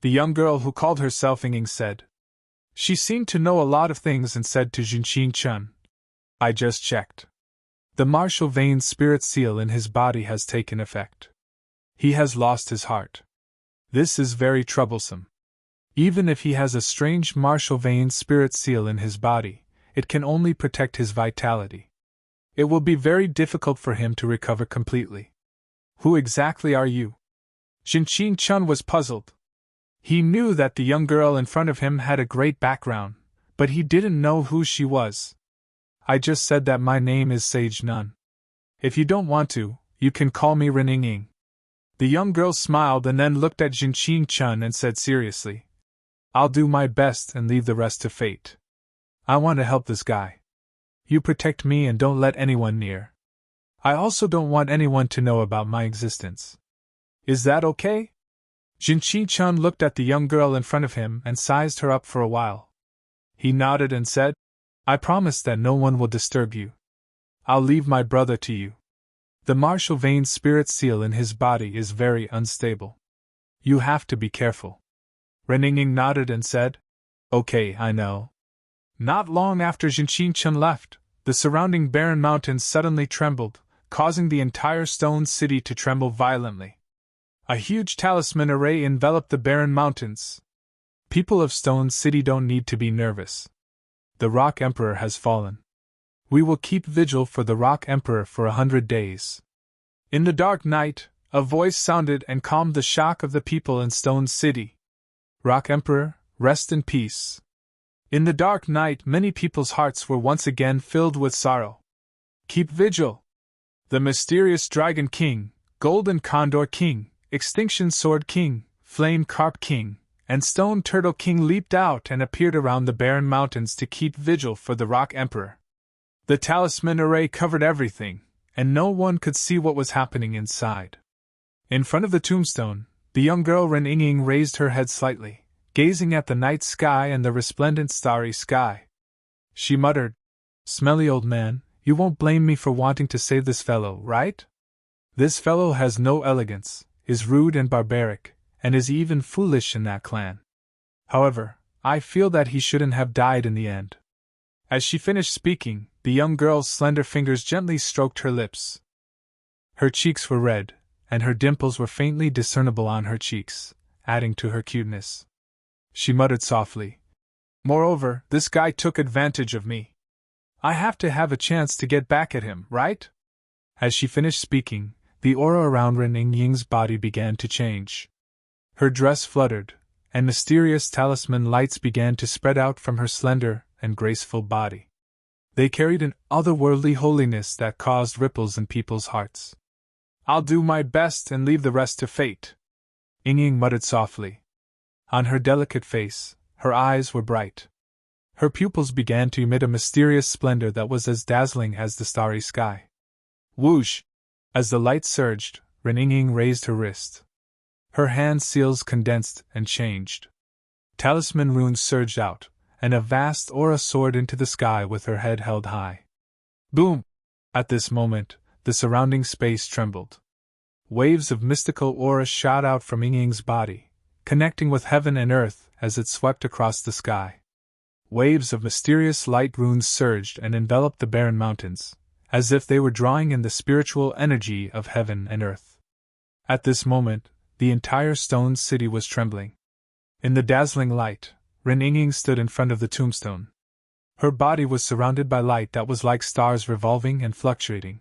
The young girl who called herself Ying said. She seemed to know a lot of things and said to Jinqing Chun, I just checked. The martial vein spirit seal in his body has taken effect. He has lost his heart. This is very troublesome. Even if he has a strange martial vein spirit seal in his body, it can only protect his vitality. It will be very difficult for him to recover completely. Who exactly are you? Jinqing Chun was puzzled. He knew that the young girl in front of him had a great background, but he didn't know who she was. I just said that my name is Sage Nun. If you don't want to, you can call me Ren Ying. The young girl smiled and then looked at Jinqing Chun and said seriously, I'll do my best and leave the rest to fate. I want to help this guy. You protect me and don't let anyone near. I also don't want anyone to know about my existence. Is that okay? Jinqing Chun looked at the young girl in front of him and sized her up for a while. He nodded and said, I promise that no one will disturb you. I'll leave my brother to you. The martial vein spirit seal in his body is very unstable. You have to be careful. Ren Ying nodded and said, Okay, I know. Not long after Jinqing Chun left, the surrounding barren mountains suddenly trembled, causing the entire stone city to tremble violently. A huge talisman array enveloped the barren mountains. People of Stone City don't need to be nervous. The Rock Emperor has fallen. We will keep vigil for the Rock Emperor for 100 days. In the dark night, a voice sounded and calmed the shock of the people in Stone City. Rock Emperor, rest in peace. In the dark night, many people's hearts were once again filled with sorrow. Keep vigil. The mysterious Dragon King, Golden Condor King, Extinction Sword King, Flame Carp King, and Stone Turtle King leaped out and appeared around the barren mountains to keep vigil for the Rock Emperor. The talisman array covered everything, and no one could see what was happening inside. In front of the tombstone, the young girl Ren Ying raised her head slightly, gazing at the night sky and the resplendent starry sky. She muttered, Smelly old man, you won't blame me for wanting to save this fellow, right? This fellow has no elegance, is rude and barbaric, and is even foolish in that clan. However, I feel that he shouldn't have died in the end. As she finished speaking, the young girl's slender fingers gently stroked her lips. Her cheeks were red, and her dimples were faintly discernible on her cheeks, adding to her cuteness. She muttered softly, Moreover, this guy took advantage of me. I have to have a chance to get back at him, right? As she finished speaking, the aura around Ren Ying's body began to change. Her dress fluttered, and mysterious talisman lights began to spread out from her slender and graceful body. They carried an otherworldly holiness that caused ripples in people's hearts. I'll do my best and leave the rest to fate, Ying muttered softly. On her delicate face, her eyes were bright. Her pupils began to emit a mysterious splendor that was as dazzling as the starry sky. Whoosh! As the light surged, Ren Ying raised her wrist. Her hand seals condensed and changed. Talisman runes surged out, and a vast aura soared into the sky with her head held high. Boom! At this moment, the surrounding space trembled. Waves of mystical aura shot out from Ying's body, connecting with heaven and earth as it swept across the sky. Waves of mysterious light runes surged and enveloped the barren mountains, as if they were drawing in the spiritual energy of heaven and earth. At this moment, The entire stone city was trembling. In the dazzling light, Ren Yingying stood in front of the tombstone. Her body was surrounded by light that was like stars revolving and fluctuating.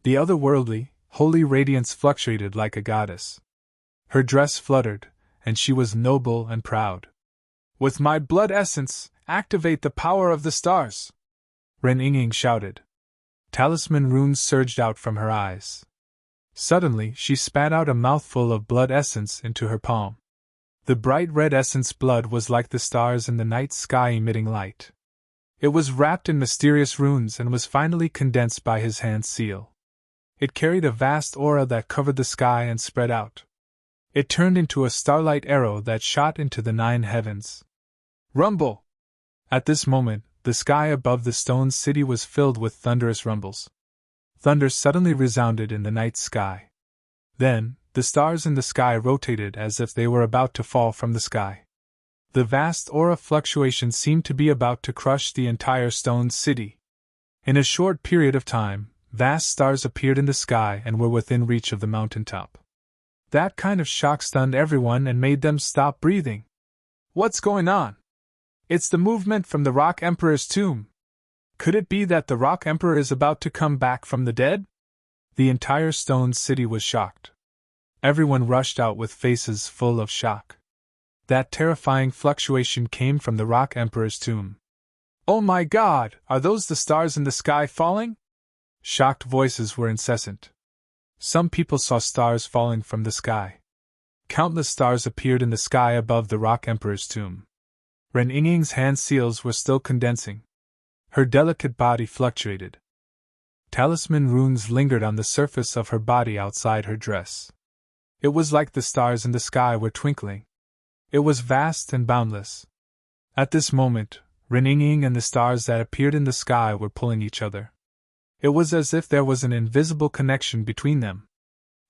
The otherworldly, holy radiance fluctuated like a goddess. Her dress fluttered, and she was noble and proud. "With my blood essence, activate the power of the stars!" Ren Yingying shouted. Talisman runes surged out from her eyes. Suddenly, she spat out a mouthful of blood essence into her palm. The bright red essence blood was like the stars in the night sky emitting light. It was wrapped in mysterious runes and was finally condensed by his hand seal. It carried a vast aura that covered the sky and spread out. It turned into a starlight arrow that shot into the 9 heavens. Rumble! At this moment, the sky above the stone city was filled with thunderous rumbles. Thunder suddenly resounded in the night sky. Then, the stars in the sky rotated as if they were about to fall from the sky. The vast aura fluctuation seemed to be about to crush the entire stone city. In a short period of time, vast stars appeared in the sky and were within reach of the mountaintop. That kind of shock stunned everyone and made them stop breathing. "What's going on?" "It's the movement from the Rock Emperor's tomb. Could it be that the Rock Emperor is about to come back from the dead?" The entire stone city was shocked. Everyone rushed out with faces full of shock. That terrifying fluctuation came from the Rock Emperor's tomb. "Oh my God, are those the stars in the sky falling?" Shocked voices were incessant. Some people saw stars falling from the sky. Countless stars appeared in the sky above the Rock Emperor's tomb. Ren Yingying's hand seals were still condensing. Her delicate body fluctuated. Talisman runes lingered on the surface of her body outside her dress. It was like the stars in the sky were twinkling. It was vast and boundless. At this moment, Ren Yingying and the stars that appeared in the sky were pulling each other. It was as if there was an invisible connection between them.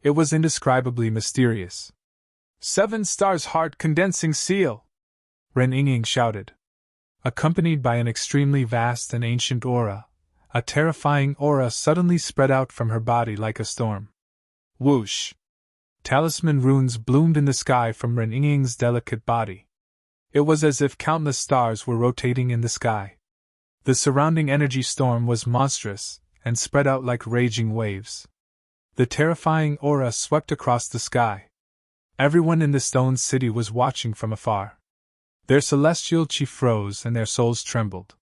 It was indescribably mysterious. 7 stars heart condensing seal! Ren Yingying shouted. Accompanied by an extremely vast and ancient aura, a terrifying aura suddenly spread out from her body like a storm. Whoosh! Talisman runes bloomed in the sky from Ren Yingying's delicate body. It was as if countless stars were rotating in the sky. The surrounding energy storm was monstrous and spread out like raging waves. The terrifying aura swept across the sky. Everyone in the stone city was watching from afar. Their celestial chi froze and their souls trembled.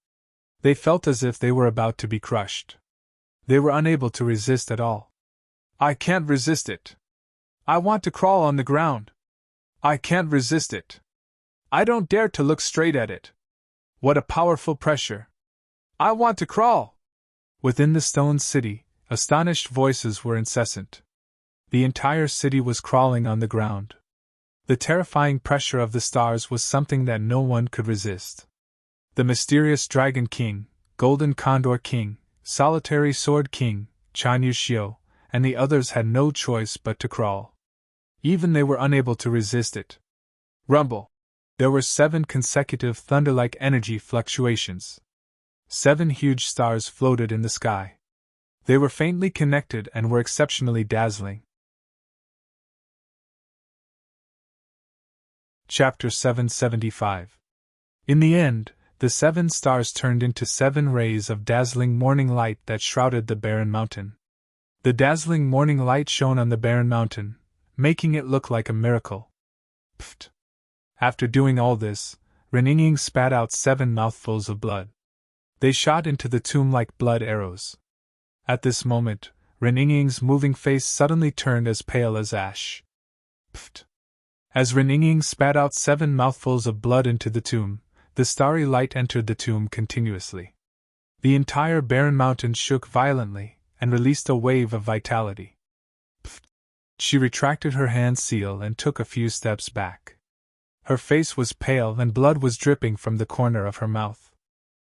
They felt as if they were about to be crushed. They were unable to resist at all. "I can't resist it. I want to crawl on the ground. I can't resist it. I don't dare to look straight at it. What a powerful pressure. I want to crawl." Within the stone city, astonished voices were incessant. The entire city was crawling on the ground. The terrifying pressure of the stars was something that no one could resist. The mysterious Dragon King, Golden Condor King, Solitary Sword King, Chan Yuxiu, and the others had no choice but to crawl. Even they were unable to resist it. Rumble! There were 7 consecutive thunder-like energy fluctuations. 7 huge stars floated in the sky. They were faintly connected and were exceptionally dazzling. Chapter 775. In the end, the 7 stars turned into 7 rays of dazzling morning light that shrouded the barren mountain. The dazzling morning light shone on the barren mountain, making it look like a miracle. Pfft! After doing all this, Ren Yingying spat out 7 mouthfuls of blood. They shot into the tomb like blood arrows. At this moment, Ren Yingying's moving face suddenly turned as pale as ash. Pfft! As Ren Yingying spat out 7 mouthfuls of blood into the tomb, the starry light entered the tomb continuously. The entire barren mountain shook violently and released a wave of vitality. Pfft! She retracted her hand seal and took a few steps back. Her face was pale and blood was dripping from the corner of her mouth.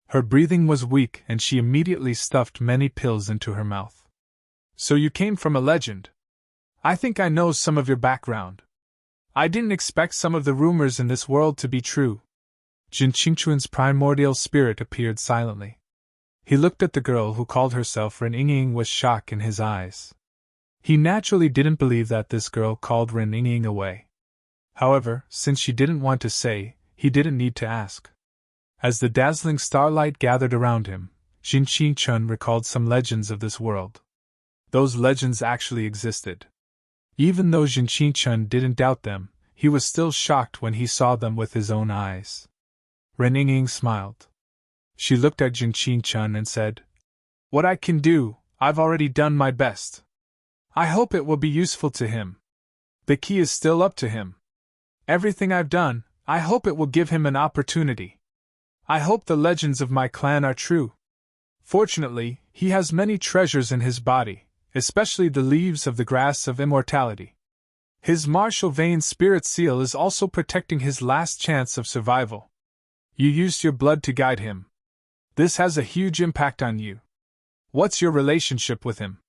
Her breathing was weak and she immediately stuffed many pills into her mouth. "So you came from a legend. I think I know some of your background. I didn't expect some of the rumors in this world to be true." Jin Qingquan's primordial spirit appeared silently. He looked at the girl who called herself Ren Yingying with shock in his eyes. He naturally didn't believe that this girl called Ren Ying away. However, since she didn't want to say, he didn't need to ask. As the dazzling starlight gathered around him, Jin Qi-chun recalled some legends of this world. Those legends actually existed. Even though Jin Qi-chun didn't doubt them, he was still shocked when he saw them with his own eyes. Ren Ying smiled. She looked at Jin Qi-chun and said, "What I can do, I've already done my best. I hope it will be useful to him. The key is still up to him. Everything I've done, I hope it will give him an opportunity. I hope the legends of my clan are true. Fortunately, he has many treasures in his body, especially the leaves of the grass of immortality. His martial vein spirit seal is also protecting his last chance of survival. You used your blood to guide him. This has a huge impact on you. What's your relationship with him?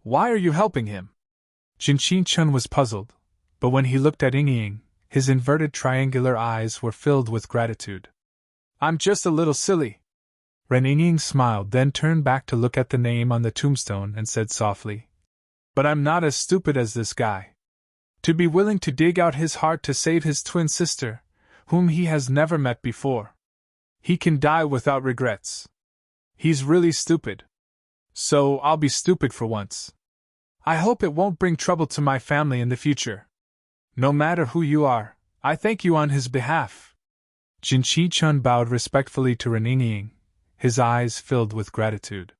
Why are you helping him?" Jin Qi-chun was puzzled, but when he looked at Ying, his inverted triangular eyes were filled with gratitude. "I'm just a little silly." Ren Ying smiled, then turned back to look at the name on the tombstone and said softly, "But I'm not as stupid as this guy. To be willing to dig out his heart to save his twin sister, whom he has never met before. He can die without regrets. He's really stupid. So I'll be stupid for once. I hope it won't bring trouble to my family in the future. No matter who you are, I thank you on his behalf." Jin Qi-chun bowed respectfully to Ren Ying, his eyes filled with gratitude.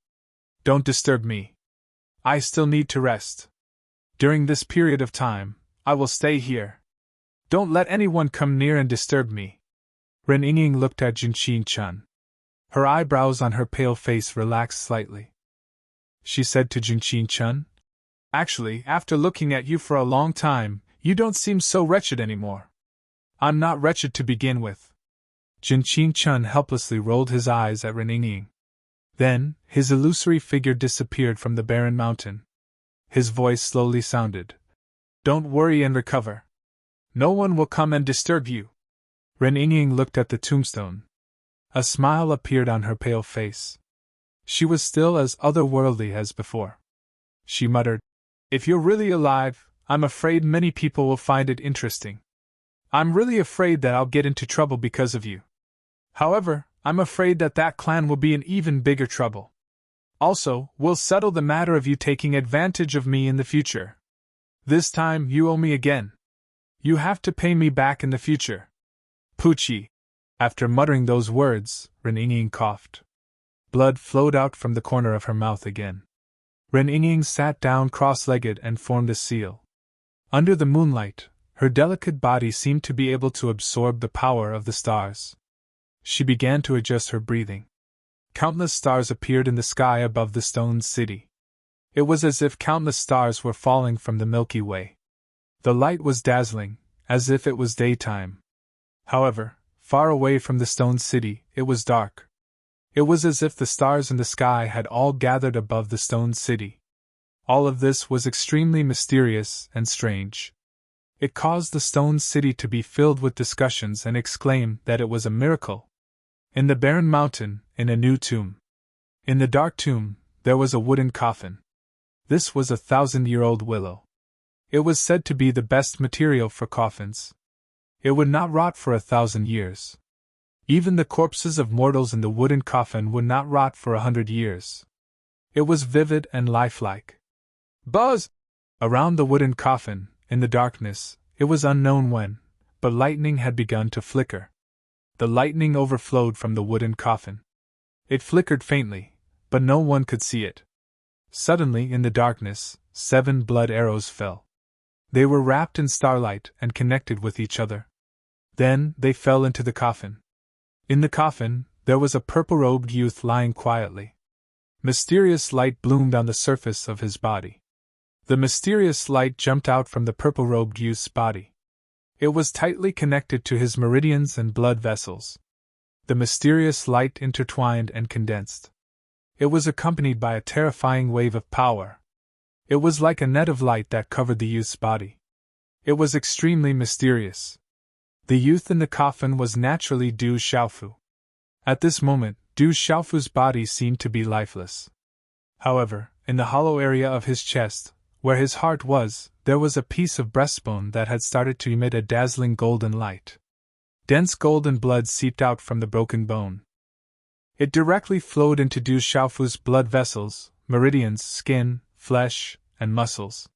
"Don't disturb me. I still need to rest. During this period of time, I will stay here. Don't let anyone come near and disturb me." Ren Ying looked at Jin Qi-chun. Her eyebrows on her pale face relaxed slightly. She said to Jin Qi-chun, "Actually, after looking at you for a long time, you don't seem so wretched anymore." "I'm not wretched to begin with." Jin Qi-chun helplessly rolled his eyes at Ren Ying. Then, his illusory figure disappeared from the barren mountain. His voice slowly sounded, "Don't worry and recover. No one will come and disturb you." Ren Ying looked at the tombstone. A smile appeared on her pale face. She was still as otherworldly as before. She muttered, "If you're really alive, I'm afraid many people will find it interesting. I'm really afraid that I'll get into trouble because of you. However, I'm afraid that clan will be in even bigger trouble. Also, we'll settle the matter of you taking advantage of me in the future. This time, you owe me again. You have to pay me back in the future." "Poochie." After muttering those words, Ren Ying coughed. Blood flowed out from the corner of her mouth again. Ren Ying sat down cross-legged and formed a seal. Under the moonlight, her delicate body seemed to be able to absorb the power of the stars. She began to adjust her breathing. Countless stars appeared in the sky above the stone city. It was as if countless stars were falling from the Milky Way. The light was dazzling, as if it was daytime. However, far away from the stone city, it was dark. It was as if the stars in the sky had all gathered above the stone city. All of this was extremely mysterious and strange. It caused the stone city to be filled with discussions and exclaim that it was a miracle. In the barren mountain, in a new tomb. In the dark tomb, there was a wooden coffin. This was a 1,000-year-old willow. It was said to be the best material for coffins. It would not rot for 1,000 years. Even the corpses of mortals in the wooden coffin would not rot for 100 years. It was vivid and lifelike. Buzz! Around the wooden coffin, in the darkness, it was unknown when, but lightning had begun to flicker. The lightning overflowed from the wooden coffin. It flickered faintly, but no one could see it. Suddenly, in the darkness, 7 blood arrows fell. They were wrapped in starlight and connected with each other. Then, they fell into the coffin. In the coffin, there was a purple-robed youth lying quietly. Mysterious light bloomed on the surface of his body. The mysterious light jumped out from the purple-robed youth's body. It was tightly connected to his meridians and blood vessels. The mysterious light intertwined and condensed. It was accompanied by a terrifying wave of power. It was like a net of light that covered the youth's body. It was extremely mysterious. The youth in the coffin was naturally Du Xiaofu. At this moment, Du Xiaofu's body seemed to be lifeless. However, in the hollow area of his chest, where his heart was, there was a piece of breastbone that had started to emit a dazzling golden light. Dense golden blood seeped out from the broken bone. It directly flowed into Du Xiaofu's blood vessels, meridians, skin, flesh, and muscles.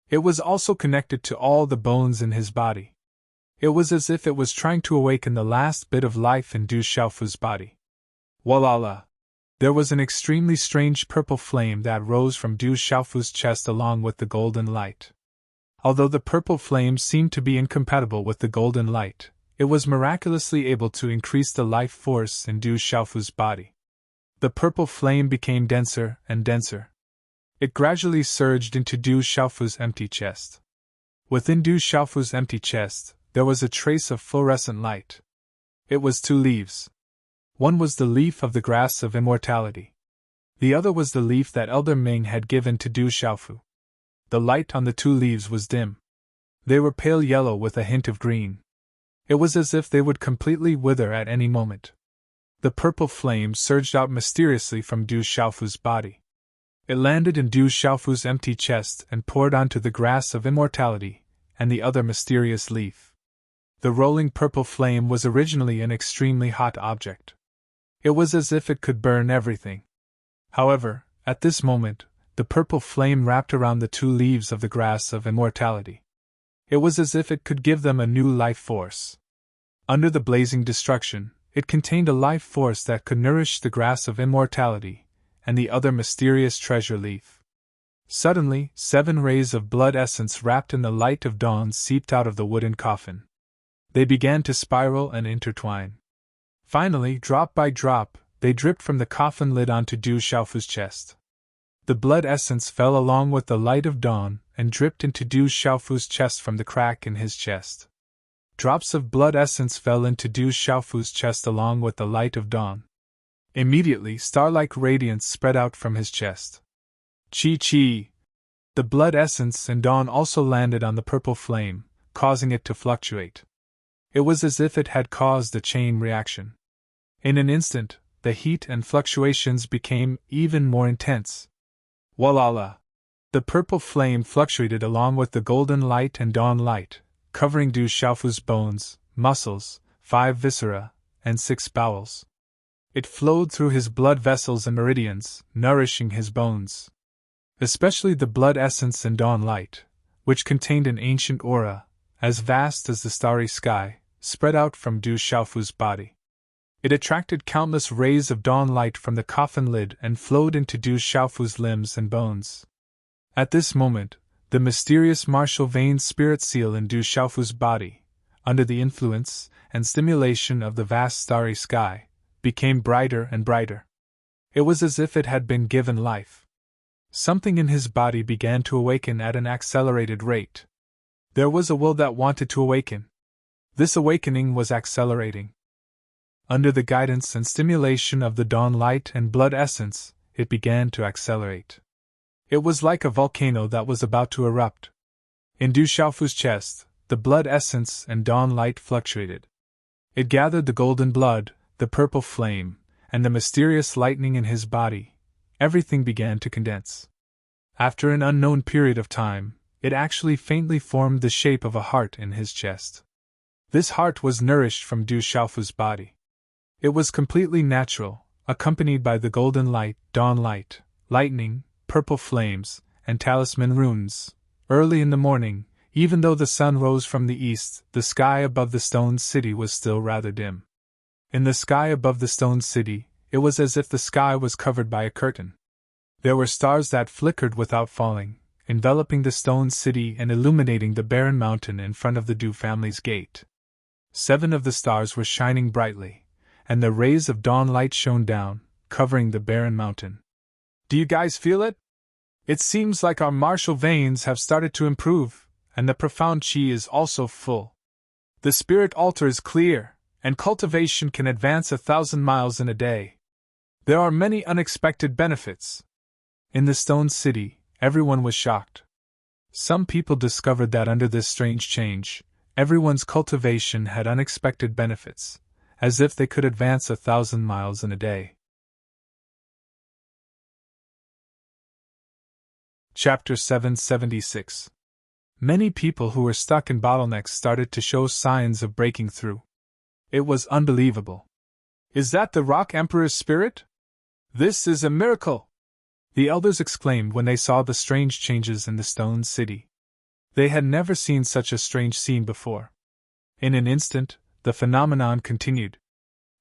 It was also connected to all the bones in his body. It was as if it was trying to awaken the last bit of life in Du Xiaofu's body. Walala! There was an extremely strange purple flame that rose from Du Xiaofu's chest along with the golden light. Although the purple flame seemed to be incompatible with the golden light, it was miraculously able to increase the life force in Du Xiaofu's body. The purple flame became denser and denser. It gradually surged into Du Xiaofu's empty chest. Within Du Xiaofu's empty chest, there was a trace of fluorescent light. It was 2 leaves. One was the leaf of the grass of immortality. The other was the leaf that Elder Ming had given to Du Xiaofu. The light on the 2 leaves was dim. They were pale yellow with a hint of green. It was as if they would completely wither at any moment. The purple flame surged out mysteriously from Du Xiaofu's body. It landed in Du Xiaofu's empty chest and poured onto the grass of immortality and the other mysterious leaf. The rolling purple flame was originally an extremely hot object. It was as if it could burn everything. However, at this moment, the purple flame wrapped around the 2 leaves of the grass of immortality. It was as if it could give them a new life force. Under the blazing destruction, it contained a life force that could nourish the grass of immortality and the other mysterious treasure leaf. Suddenly, 7 rays of blood essence wrapped in the light of dawn seeped out of the wooden coffin. They began to spiral and intertwine. Finally, drop by drop, they dripped from the coffin lid onto Du Xiaofu's chest. The blood essence fell along with the light of dawn and dripped into Du Xiaofu's chest from the crack in his chest. Drops of blood essence fell into Du Xiaofu's chest along with the light of dawn. Immediately, star-like radiance spread out from his chest. Chi-chi! The blood essence and dawn also landed on the purple flame, causing it to fluctuate. It was as if it had caused a chain reaction. In an instant, the heat and fluctuations became even more intense. Walala! The purple flame fluctuated along with the golden light and dawn light, covering Du Xiaofu's bones, muscles, 5 viscera, and 6 bowels. It flowed through his blood vessels and meridians, nourishing his bones. Especially the blood essence and dawn light, which contained an ancient aura, as vast as the starry sky, spread out from Du Xiaofu's body. It attracted countless rays of dawn light from the coffin lid and flowed into Du Xiaofu's limbs and bones. At this moment, the mysterious martial vein spirit seal in Du Xiaofu's body, under the influence and stimulation of the vast starry sky, became brighter and brighter. It was as if it had been given life. Something in his body began to awaken at an accelerated rate. There was a will that wanted to awaken. This awakening was accelerating. Under the guidance and stimulation of the dawn light and blood essence, it began to accelerate. It was like a volcano that was about to erupt. In Du Xiaofu's chest, the blood essence and dawn light fluctuated. It gathered the golden blood, the purple flame, and the mysterious lightning in his body. Everything began to condense. After an unknown period of time, it actually faintly formed the shape of a heart in his chest. This heart was nourished from Du Xiaofu's body. It was completely natural, accompanied by the golden light, dawn light, lightning, purple flames, and talisman runes. Early in the morning, even though the sun rose from the east, the sky above the stone city was still rather dim. In the sky above the stone city, it was as if the sky was covered by a curtain. There were stars that flickered without falling, enveloping the stone city and illuminating the barren mountain in front of the Du family's gate. 7 of the stars were shining brightly, and the rays of dawn light shone down, covering the barren mountain. Do you guys feel it? It seems like our martial veins have started to improve, and the profound chi is also full. The spirit altar is clear, and cultivation can advance 1,000 miles in a day. There are many unexpected benefits. In the stone city, everyone was shocked. Some people discovered that under this strange change, everyone's cultivation had unexpected benefits, as if they could advance 1,000 miles in a day. Chapter 776. Many people who were stuck in bottlenecks started to show signs of breaking through. It was unbelievable. Is that the Rock Emperor's spirit? This is a miracle! The elders exclaimed when they saw the strange changes in the stone city. They had never seen such a strange scene before. In an instant, the phenomenon continued.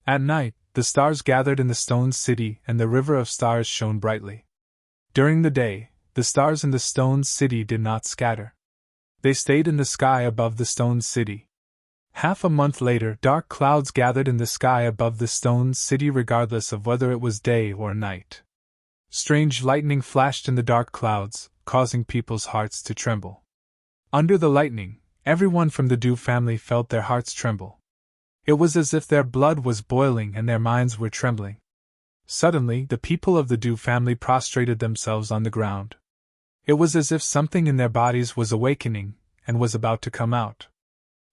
At night, the stars gathered in the stone city and the river of stars shone brightly. During the day, the stars in the stone city did not scatter. They stayed in the sky above the stone city. Half a month later, dark clouds gathered in the sky above the stone city regardless of whether it was day or night. Strange lightning flashed in the dark clouds, causing people's hearts to tremble. Under the lightning, everyone from the Dew family felt their hearts tremble. It was as if their blood was boiling and their minds were trembling. Suddenly, the people of the Dew family prostrated themselves on the ground. It was as if something in their bodies was awakening and was about to come out.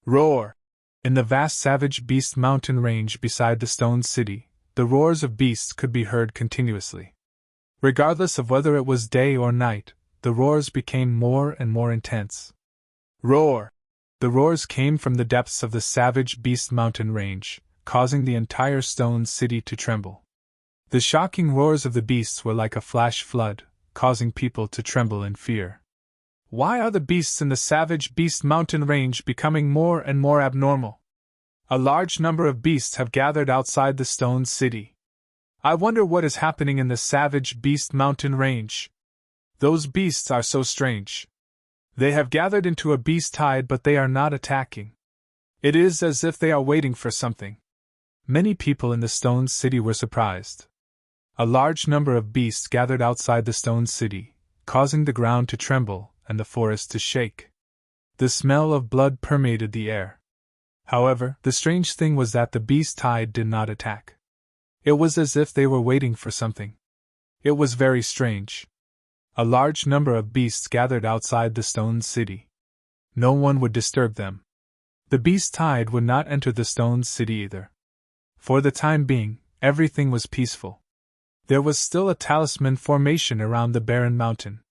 Roar! In the vast savage beast mountain range beside the stone city, the roars of beasts could be heard continuously. Regardless of whether it was day or night, the roars became more and more intense. Roar! The roars came from the depths of the savage beast mountain range, causing the entire stone city to tremble. The shocking roars of the beasts were like a flash flood, causing people to tremble in fear. Why are the beasts in the savage beast mountain range becoming more and more abnormal? A large number of beasts have gathered outside the stone city. I wonder what is happening in the savage beast mountain range. Those beasts are so strange. They have gathered into a beast tide, but they are not attacking. It is as if they are waiting for something. Many people in the stone city were surprised. A large number of beasts gathered outside the stone city, causing the ground to tremble and the forest to shake. The smell of blood permeated the air. However, the strange thing was that the beast tide did not attack. It was as if they were waiting for something. It was very strange. A large number of beasts gathered outside the stone city. No one would disturb them. The beast tide would not enter the stone city either. For the time being, everything was peaceful. There was still a talisman formation around the barren mountain.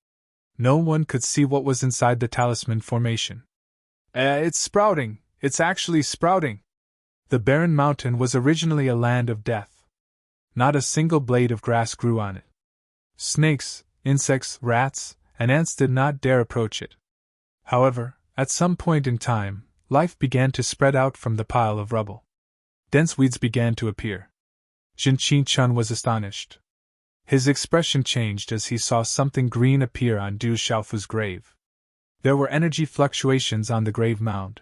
No one could see what was inside the talisman formation. It's sprouting. It's actually sprouting. The barren mountain was originally a land of death. Not a single blade of grass grew on it. Snakes, insects, rats, and ants did not dare approach it. However, at some point in time, life began to spread out from the pile of rubble. Dense weeds began to appear. Jin Qingchun was astonished. His expression changed as he saw something green appear on Du Xiaofu's grave. There were energy fluctuations on the grave mound.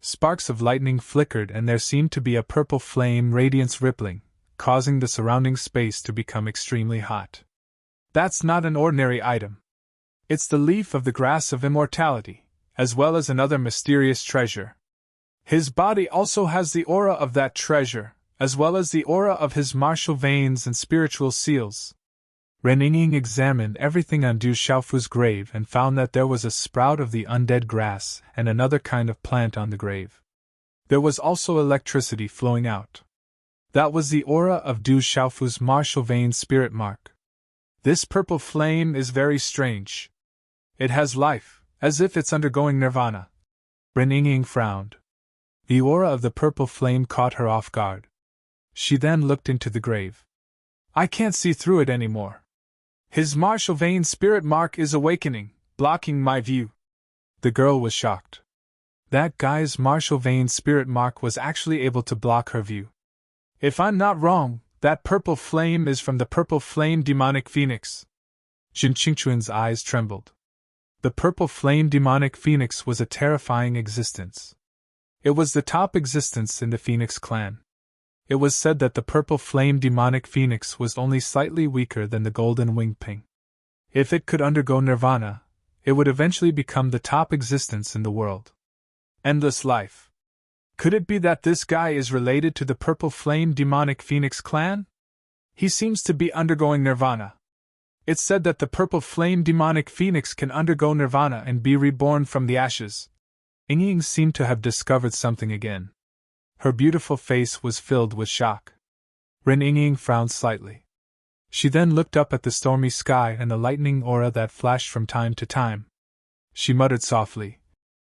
Sparks of lightning flickered and there seemed to be a purple flame radiance rippling, causing the surrounding space to become extremely hot. That's not an ordinary item. It's the leaf of the grass of immortality, as well as another mysterious treasure. His body also has the aura of that treasure, as well as the aura of his martial veins and spiritual seals. Ren Yingying examined everything on Du Xiaofu's grave and found that there was a sprout of the undead grass and another kind of plant on the grave. There was also electricity flowing out. That was the aura of Du Xiaofu's martial vein spirit mark. This purple flame is very strange. It has life, as if it's undergoing nirvana. Ren Yingying frowned. The aura of the purple flame caught her off guard. She then looked into the grave. I can't see through it anymore. His martial vein spirit mark is awakening, blocking my view. The girl was shocked. That guy's martial vein spirit mark was actually able to block her view. If I'm not wrong, that purple flame is from the purple flame demonic phoenix. Jin Qingchun's eyes trembled. The purple flame demonic phoenix was a terrifying existence. It was the top existence in the Phoenix clan. It was said that the purple flame demonic phoenix was only slightly weaker than the golden winged ping. If it could undergo nirvana, it would eventually become the top existence in the world. Endless life. Could it be that this guy is related to the purple flame demonic phoenix clan? He seems to be undergoing nirvana. It's said that the purple flame demonic phoenix can undergo nirvana and be reborn from the ashes. Yingying seemed to have discovered something again. Her beautiful face was filled with shock. Ren Yingying frowned slightly. She then looked up at the stormy sky and the lightning aura that flashed from time to time. She muttered softly,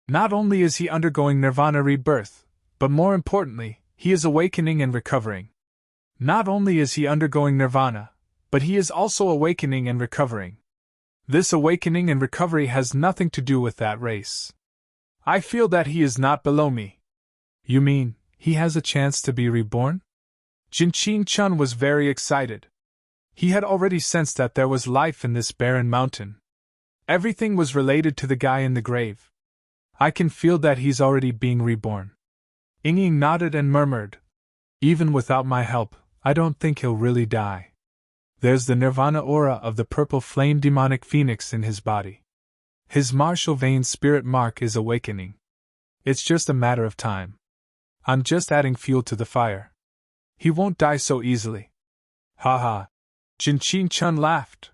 "Not only is he undergoing nirvana rebirth, but more importantly, he is awakening and recovering. Not only is he undergoing nirvana, but he is also awakening and recovering. This awakening and recovery has nothing to do with that race. I feel that he is not below me." "You mean, he has a chance to be reborn?" Jinqing Chun was very excited. He had already sensed that there was life in this barren mountain. Everything was related to the guy in the grave. "I can feel that he's already being reborn." Ying nodded and murmured, "Even without my help, I don't think he'll really die. There's the nirvana aura of the purple flame demonic phoenix in his body. His martial vein spirit mark is awakening. It's just a matter of time. I'm just adding fuel to the fire. He won't die so easily." "Ha ha!" Jinqing Chun laughed.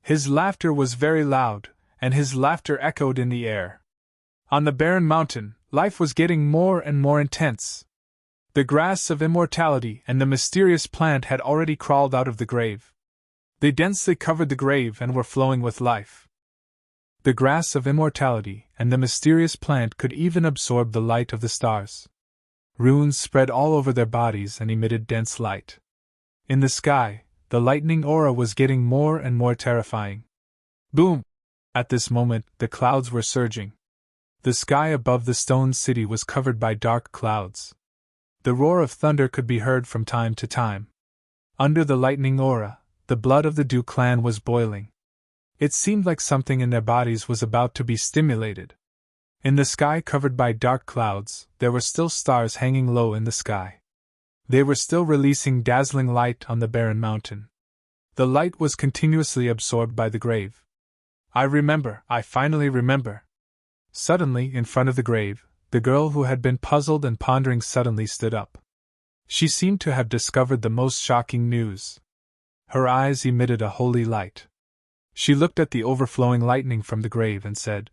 His laughter was very loud, and his laughter echoed in the air. On the barren mountain, life was getting more and more intense. The grass of immortality and the mysterious plant had already crawled out of the grave. They densely covered the grave and were flowing with life. The grass of immortality and the mysterious plant could even absorb the light of the stars. Runes spread all over their bodies and emitted dense light. In the sky, the lightning aura was getting more and more terrifying. Boom! At this moment, the clouds were surging. The sky above the stone city was covered by dark clouds. The roar of thunder could be heard from time to time. Under the lightning aura, the blood of the Du clan was boiling. It seemed like something in their bodies was about to be stimulated. In the sky covered by dark clouds, there were still stars hanging low in the sky. They were still releasing dazzling light on the barren mountain. The light was continuously absorbed by the grave. I finally remember. Suddenly, in front of the grave, the girl who had been puzzled and pondering suddenly stood up. She seemed to have discovered the most shocking news. Her eyes emitted a holy light. She looked at the overflowing lightning from the grave and said,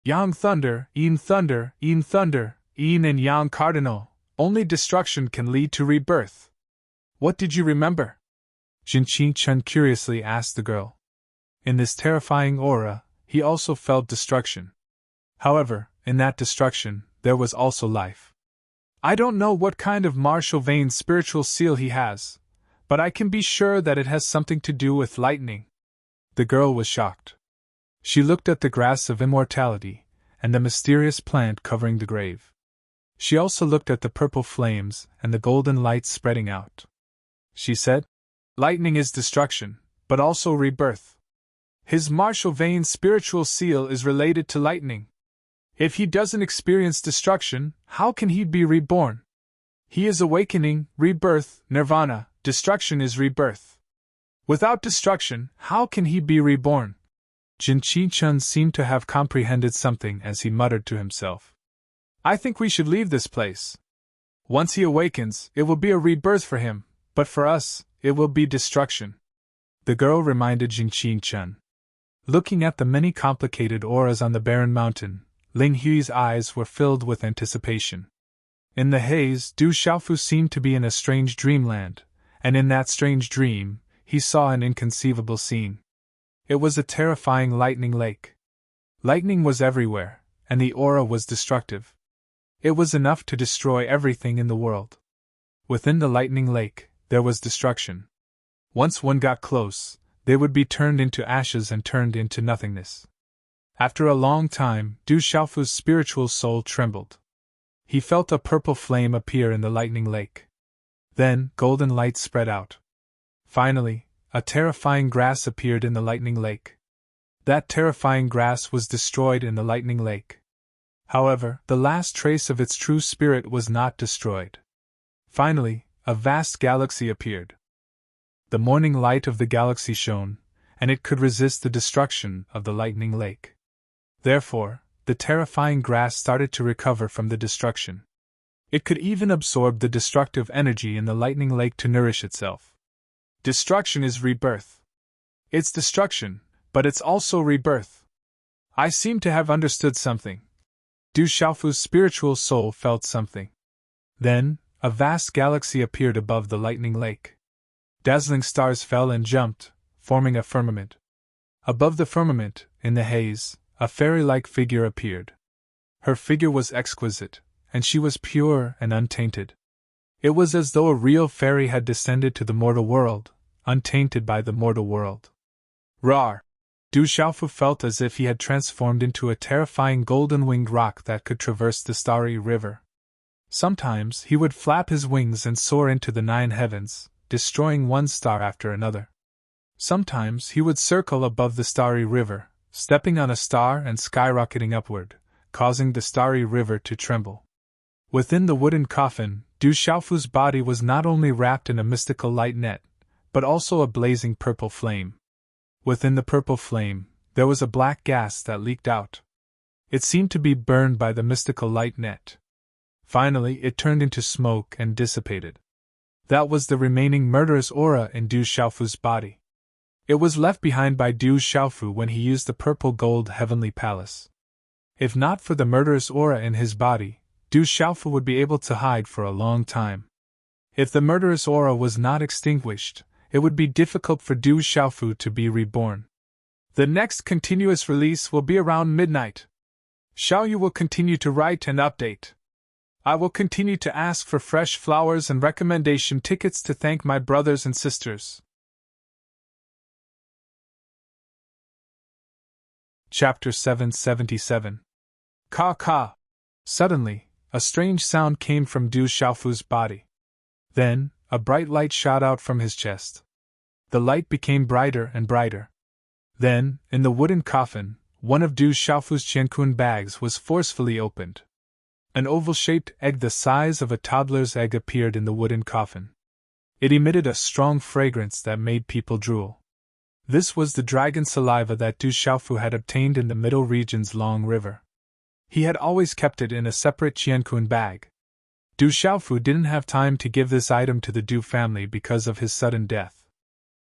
"Yang thunder, Yin thunder, Yin thunder, Yin and Yang cardinal. Only destruction can lead to rebirth." "What did you remember?" Jinqing Chun curiously asked the girl. In this terrifying aura, he also felt destruction. However, in that destruction, there was also life. "I don't know what kind of martial vein spiritual seal he has, but I can be sure that it has something to do with lightning." The girl was shocked. She looked at the grass of immortality and the mysterious plant covering the grave. She also looked at the purple flames and the golden light spreading out. She said, "Lightning is destruction, but also rebirth. His martial vein spiritual seal is related to lightning. If he doesn't experience destruction, how can he be reborn? He is awakening, rebirth, nirvana, destruction is rebirth. Without destruction, how can he be reborn?" Jinqing Chun seemed to have comprehended something as he muttered to himself, "I think we should leave this place. Once he awakens, it will be a rebirth for him, but for us, it will be destruction." The girl reminded Jinqing Chun. Looking at the many complicated auras on the barren mountain, Ling Hui's eyes were filled with anticipation. In the haze, Du Xiaofu seemed to be in a strange dreamland, and in that strange dream, he saw an inconceivable scene. It was a terrifying lightning lake. Lightning was everywhere, and the aura was destructive. It was enough to destroy everything in the world. Within the lightning lake, there was destruction. Once one got close, they would be turned into ashes and turned into nothingness. After a long time, Du Xiaofu's spiritual soul trembled. He felt a purple flame appear in the lightning lake. Then, golden light spread out. Finally, a terrifying grass appeared in the lightning lake. That terrifying grass was destroyed in the lightning lake. However, the last trace of its true spirit was not destroyed. Finally, a vast galaxy appeared. The morning light of the galaxy shone, and it could resist the destruction of the lightning lake. Therefore, the terrifying grass started to recover from the destruction. It could even absorb the destructive energy in the lightning lake to nourish itself. Destruction is rebirth. It's destruction, but it's also rebirth. I seem to have understood something. Du Xiaofu's spiritual soul felt something. Then, a vast galaxy appeared above the lightning lake. Dazzling stars fell and jumped, forming a firmament. Above the firmament, in the haze, a fairy-like figure appeared. Her figure was exquisite, and she was pure and untainted. It was as though a real fairy had descended to the mortal world, untainted by the mortal world. Rar! Du Xiaofu felt as if he had transformed into a terrifying golden-winged rock that could traverse the starry river. Sometimes he would flap his wings and soar into the 9 heavens, destroying one star after another. Sometimes he would circle above the starry river, stepping on a star and skyrocketing upward, causing the starry river to tremble. Within the wooden coffin, Du Xiaofu's body was not only wrapped in a mystical light net, but also a blazing purple flame. Within the purple flame, there was a black gas that leaked out. It seemed to be burned by the mystical light net. Finally, it turned into smoke and dissipated. That was the remaining murderous aura in Du Xiaofu's body. It was left behind by Du Xiaofu when he used the purple gold heavenly palace. If not for the murderous aura in his body, Du Xiaofu would be able to hide for a long time. If the murderous aura was not extinguished, it would be difficult for Du Xiaofu to be reborn. The next continuous release will be around midnight. Xiaoyu will continue to write and update. I will continue to ask for fresh flowers and recommendation tickets to thank my brothers and sisters. Chapter 777. Ka ka! Suddenly, a strange sound came from Du Xiaofu's body. Then, a bright light shot out from his chest. The light became brighter and brighter. Then, in the wooden coffin, one of Du Xiaofu's qiankun bags was forcefully opened. An oval-shaped egg the size of a toddler's egg appeared in the wooden coffin. It emitted a strong fragrance that made people drool. This was the dragon saliva that Du Xiaofu had obtained in the Middle Region's Long River. He had always kept it in a separate qiankun bag. Du Xiaofu didn't have time to give this item to the Du family because of his sudden death.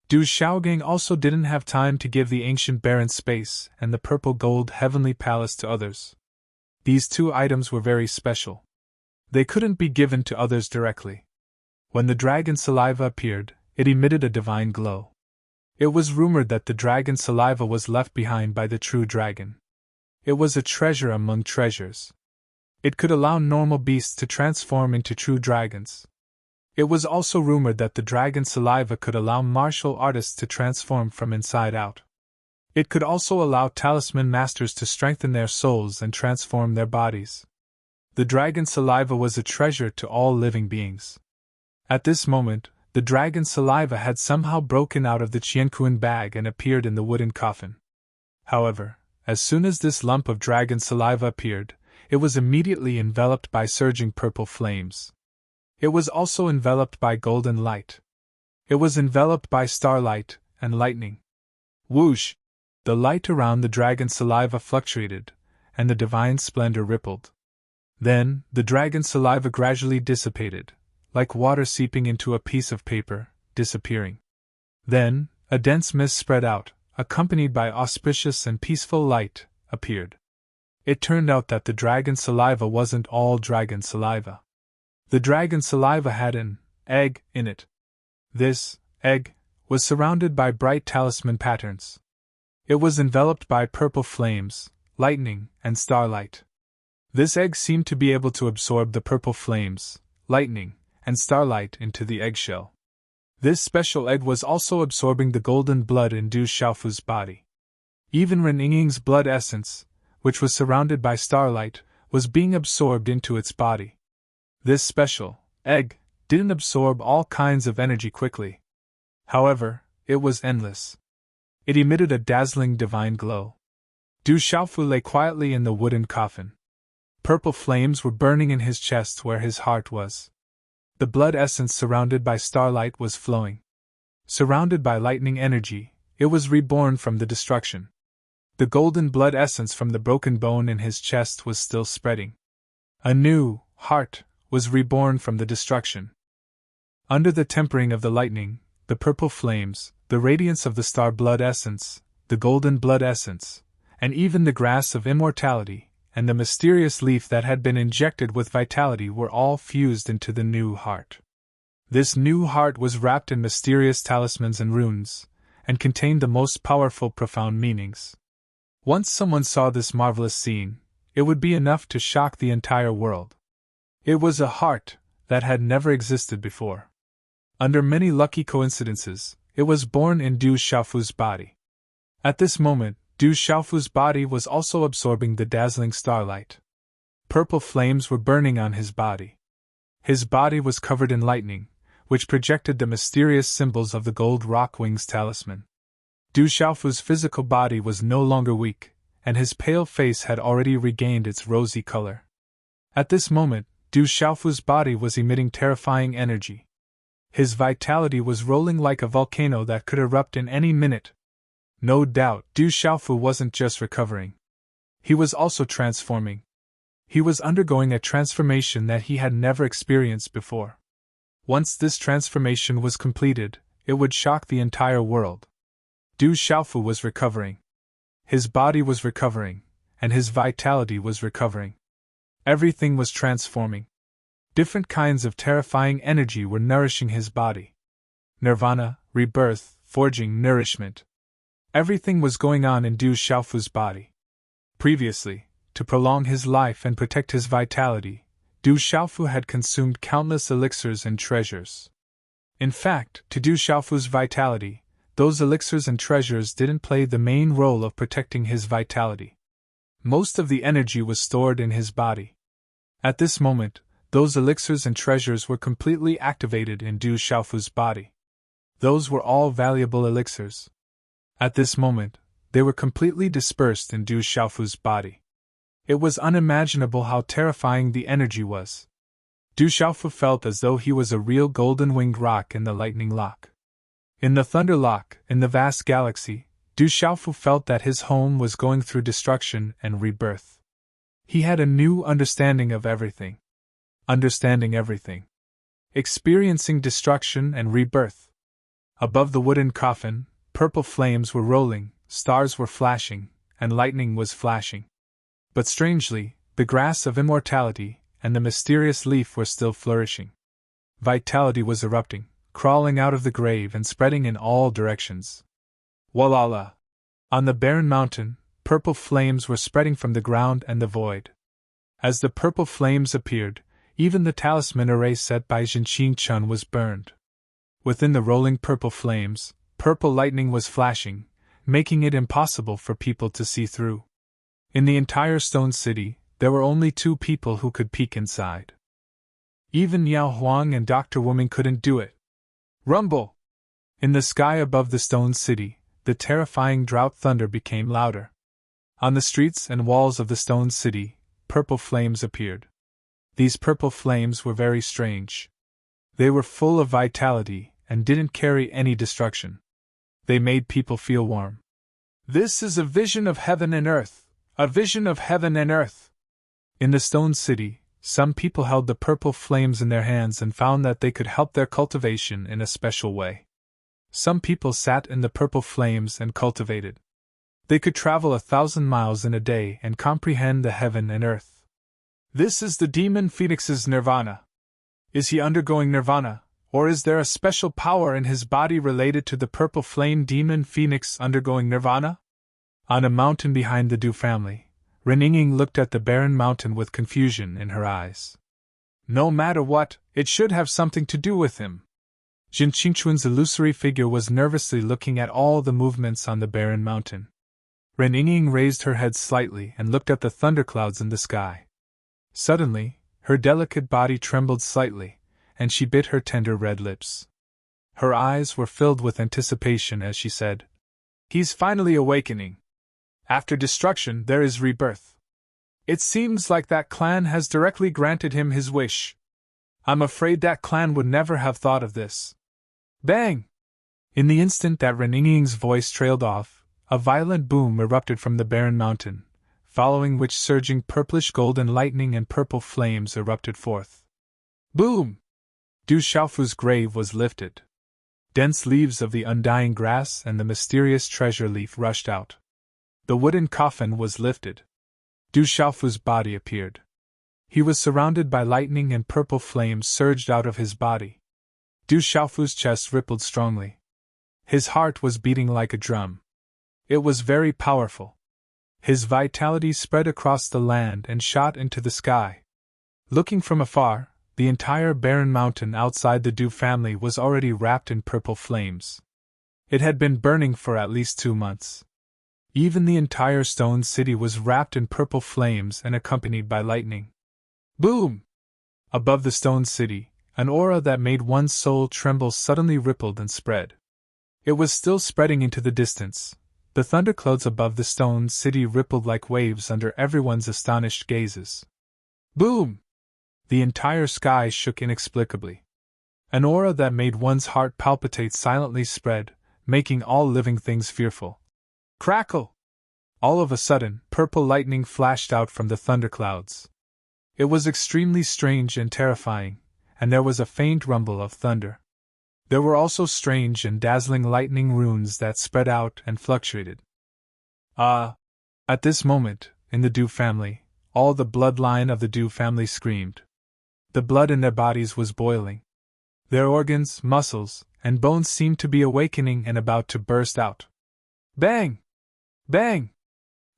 Du Xiaogang also didn't have time to give the ancient barren space and the purple gold heavenly palace to others. These 2 items were very special. They couldn't be given to others directly. When the dragon saliva appeared, it emitted a divine glow. It was rumored that the dragon saliva was left behind by the true dragon. It was a treasure among treasures. It could allow normal beasts to transform into true dragons. It was also rumored that the dragon saliva could allow martial artists to transform from inside out. It could also allow talisman masters to strengthen their souls and transform their bodies. The dragon saliva was a treasure to all living beings. At this moment, the dragon saliva had somehow broken out of the qiankun bag and appeared in the wooden coffin. However, as soon as this lump of dragon saliva appeared, it was immediately enveloped by surging purple flames. It was also enveloped by golden light. It was enveloped by starlight and lightning. Whoosh! The light around the dragon saliva fluctuated, and the divine splendor rippled. Then, the dragon saliva gradually dissipated, like water seeping into a piece of paper, disappearing. Then, a dense mist spread out, accompanied by auspicious and peaceful light, appeared. It turned out that the dragon saliva wasn't all dragon saliva. The dragon saliva had an egg in it. This egg was surrounded by bright talisman patterns. It was enveloped by purple flames, lightning, and starlight. This egg seemed to be able to absorb the purple flames, lightning, and starlight into the eggshell. This special egg was also absorbing the golden blood in Du Xiaofu's body. Even Ren Yingying's blood essence, which was surrounded by starlight, was being absorbed into its body. This special egg didn't absorb all kinds of energy quickly. However, it was endless. It emitted a dazzling divine glow. Du Xiaofu lay quietly in the wooden coffin. Purple flames were burning in his chest where his heart was. The blood essence surrounded by starlight was flowing. Surrounded by lightning energy, it was reborn from the destruction. The golden blood essence from the broken bone in his chest was still spreading. A new heart was reborn from the destruction. Under the tempering of the lightning, the purple flames, the radiance of the star blood essence, the golden blood essence, and even the grass of immortality, and the mysterious leaf that had been injected with vitality were all fused into the new heart. This new heart was wrapped in mysterious talismans and runes, and contained the most powerful, profound meanings. Once someone saw this marvelous scene, it would be enough to shock the entire world. It was a heart that had never existed before. Under many lucky coincidences, it was born in Du Xiaofu's body. At this moment, Du Xiaofu's body was also absorbing the dazzling starlight. Purple flames were burning on his body. His body was covered in lightning, which projected the mysterious symbols of the gold rock wings talisman. Du Xiaofu's physical body was no longer weak, and his pale face had already regained its rosy color. At this moment, Du Xiaofu's body was emitting terrifying energy. His vitality was rolling like a volcano that could erupt in any minute. No doubt, Du Xiaofu wasn't just recovering. He was also transforming. He was undergoing a transformation that he had never experienced before. Once this transformation was completed, it would shock the entire world. Du Xiaofu was recovering. His body was recovering, and his vitality was recovering. Everything was transforming. Different kinds of terrifying energy were nourishing his body. Nirvana, rebirth, forging, nourishment. Everything was going on in Du Xiaofu's body. Previously, to prolong his life and protect his vitality, Du Xiaofu had consumed countless elixirs and treasures. In fact, to Du Xiaofu's vitality, those elixirs and treasures didn't play the main role of protecting his vitality. Most of the energy was stored in his body. At this moment, those elixirs and treasures were completely activated in Du Xiaofu's body. Those were all valuable elixirs. At this moment, they were completely dispersed in Du Xiaofu's body. It was unimaginable how terrifying the energy was. Du Xiaofu felt as though he was a real golden-winged rock in the lightning lock. In the thunder lock, in the vast galaxy, Du Xiaofu felt that his home was going through destruction and rebirth. He had a new understanding of everything. Understanding everything. Experiencing destruction and rebirth. Above the wooden coffin, purple flames were rolling, stars were flashing, and lightning was flashing. But strangely, the grass of immortality and the mysterious leaf were still flourishing. Vitality was erupting, crawling out of the grave and spreading in all directions. Walala! On the barren mountain, purple flames were spreading from the ground and the void. As the purple flames appeared, even the talisman array set by Jinqing Chun was burned. Within the rolling purple flames, purple lightning was flashing, making it impossible for people to see through. In the entire stone city, there were only 2 people who could peek inside. Even Yao Huang and Dr. Woman couldn't do it. Rumble! In the sky above the stone city, the terrifying drought thunder became louder. On the streets and walls of the stone city, purple flames appeared. These purple flames were very strange. They were full of vitality and didn't carry any destruction. They made people feel warm. This is a vision of heaven and earth, a vision of heaven and earth. In the stone city, some people held the purple flames in their hands and found that they could help their cultivation in a special way. Some people sat in the purple flames and cultivated. They could travel 1,000 miles in a day and comprehend the heaven and earth. This is the demon phoenix's nirvana. Is he undergoing nirvana, or is there a special power in his body related to the purple flame demon phoenix undergoing nirvana? On a mountain behind the Du family, Reninging looked at the barren mountain with confusion in her eyes. No matter what, it should have something to do with him. Jin Qingchun's illusory figure was nervously looking at all the movements on the barren mountain. Reninging raised her head slightly and looked at the thunderclouds in the sky. Suddenly, her delicate body trembled slightly, and she bit her tender red lips. Her eyes were filled with anticipation as she said, "He's finally awakening. After destruction there is rebirth. It seems like that clan has directly granted him his wish. I'm afraid that clan would never have thought of this." Bang! In the instant that Reninging's voice trailed off, a violent boom erupted from the barren mountain, following which surging purplish golden lightning and purple flames erupted forth. Boom! Du Xiaofu's grave was lifted. Dense leaves of the undying grass and the mysterious treasure leaf rushed out. The wooden coffin was lifted. Du Xiaofu's body appeared. He was surrounded by lightning and purple flames surged out of his body. Du Xiaofu's chest rippled strongly. His heart was beating like a drum. It was very powerful. His vitality spread across the land and shot into the sky. Looking from afar, the entire barren mountain outside the Du family was already wrapped in purple flames. It had been burning for at least 2 months. Even the entire stone city was wrapped in purple flames and accompanied by lightning. Boom! Above the stone city, an aura that made one's soul tremble suddenly rippled and spread. It was still spreading into the distance. The thunderclouds above the stone city rippled like waves under everyone's astonished gazes. Boom! The entire sky shook inexplicably. An aura that made one's heart palpitate silently spread, making all living things fearful. Crackle! All of a sudden, purple lightning flashed out from the thunderclouds. It was extremely strange and terrifying, and there was a faint rumble of thunder. There were also strange and dazzling lightning runes that spread out and fluctuated. At this moment, in the Du family, all the bloodline of the Du family screamed. The blood in their bodies was boiling. Their organs, muscles, and bones seemed to be awakening and about to burst out. Bang! Bang!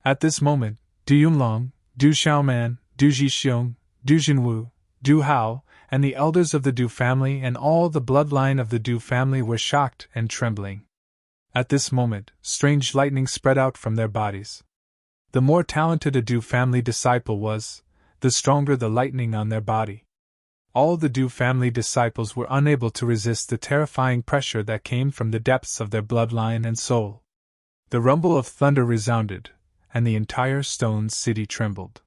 At this moment, Du Yunlong, Du Xiaoman, Du Jixiong, Du Jinwu, Du Hao, and the elders of the Du family and all the bloodline of the Du family were shocked and trembling. At this moment, strange lightning spread out from their bodies. The more talented a Du family disciple was, the stronger the lightning on their body. All the Du family disciples were unable to resist the terrifying pressure that came from the depths of their bloodline and soul. The rumble of thunder resounded, and the entire stone city trembled.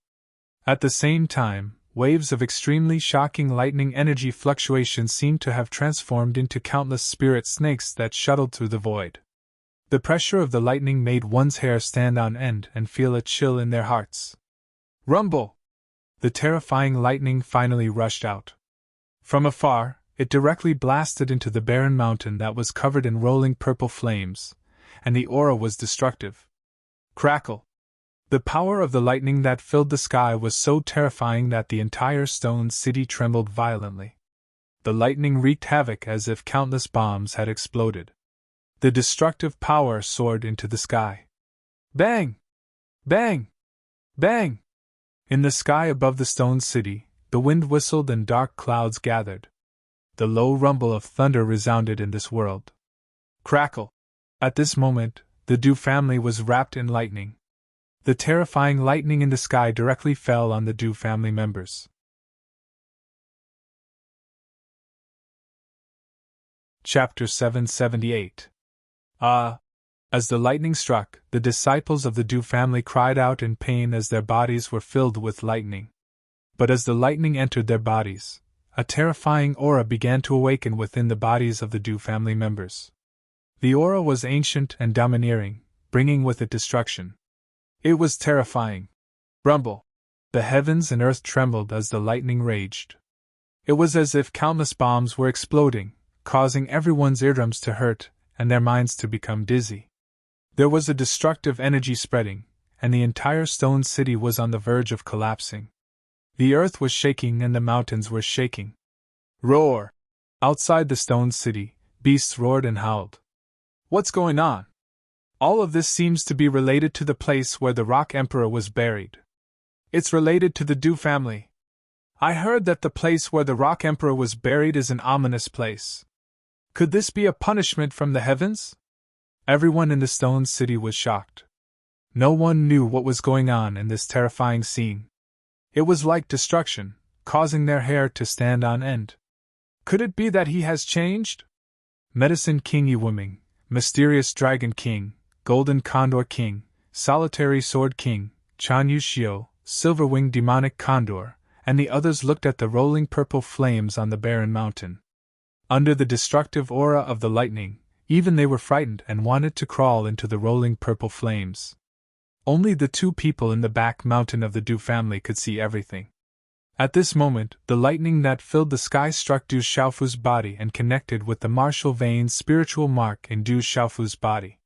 At the same time, waves of extremely shocking lightning energy fluctuations seemed to have transformed into countless spirit snakes that shuttled through the void. The pressure of the lightning made one's hair stand on end and feel a chill in their hearts. Rumble! The terrifying lightning finally rushed out. From afar, it directly blasted into the barren mountain that was covered in rolling purple flames, and the aura was destructive. Crackle! The power of the lightning that filled the sky was so terrifying that the entire stone city trembled violently. The lightning wreaked havoc as if countless bombs had exploded. The destructive power soared into the sky. Bang! Bang! Bang! In the sky above the stone city, the wind whistled and dark clouds gathered. The low rumble of thunder resounded in this world. Crackle! At this moment, the Du family was wrapped in lightning. The terrifying lightning in the sky directly fell on the Du family members. Chapter 778. As the lightning struck, the disciples of the Du family cried out in pain as their bodies were filled with lightning. But as the lightning entered their bodies, a terrifying aura began to awaken within the bodies of the Du family members. The aura was ancient and domineering, bringing with it destruction. It was terrifying. Rumble! The heavens and earth trembled as the lightning raged. It was as if countless bombs were exploding, causing everyone's eardrums to hurt and their minds to become dizzy. There was a destructive energy spreading, and the entire stone city was on the verge of collapsing. The earth was shaking and the mountains were shaking. Roar! Outside the stone city, beasts roared and howled. What's going on? All of this seems to be related to the place where the Rock Emperor was buried. It's related to the Du family. I heard that the place where the Rock Emperor was buried is an ominous place. Could this be a punishment from the heavens? Everyone in the stone city was shocked. No one knew what was going on in this terrifying scene. It was like destruction, causing their hair to stand on end. Could it be that he has changed? Medicine King Yiwuming, Mysterious Dragon King, Golden Condor King, Solitary Sword King, Chan Yushio, Silver-Winged Demonic Condor, and the others looked at the rolling purple flames on the barren mountain. Under the destructive aura of the lightning, even they were frightened and wanted to crawl into the rolling purple flames. Only the 2 people in the back mountain of the Du family could see everything. At this moment, the lightning that filled the sky struck Du Xiaofu's body and connected with the martial veins spiritual mark in Du Xiaofu's body.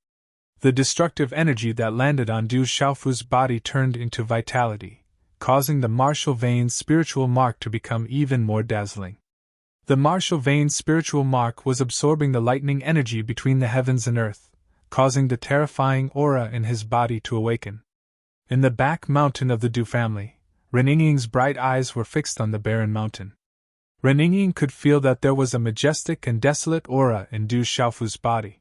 The destructive energy that landed on Du Xiaofu's body turned into vitality, causing the martial veins spiritual mark to become even more dazzling. The martial vein spiritual mark was absorbing the lightning energy between the heavens and earth, causing the terrifying aura in his body to awaken. In the back mountain of the Du family, Reninging's bright eyes were fixed on the barren mountain. Reninging could feel that there was a majestic and desolate aura in Du Xiaofu's body.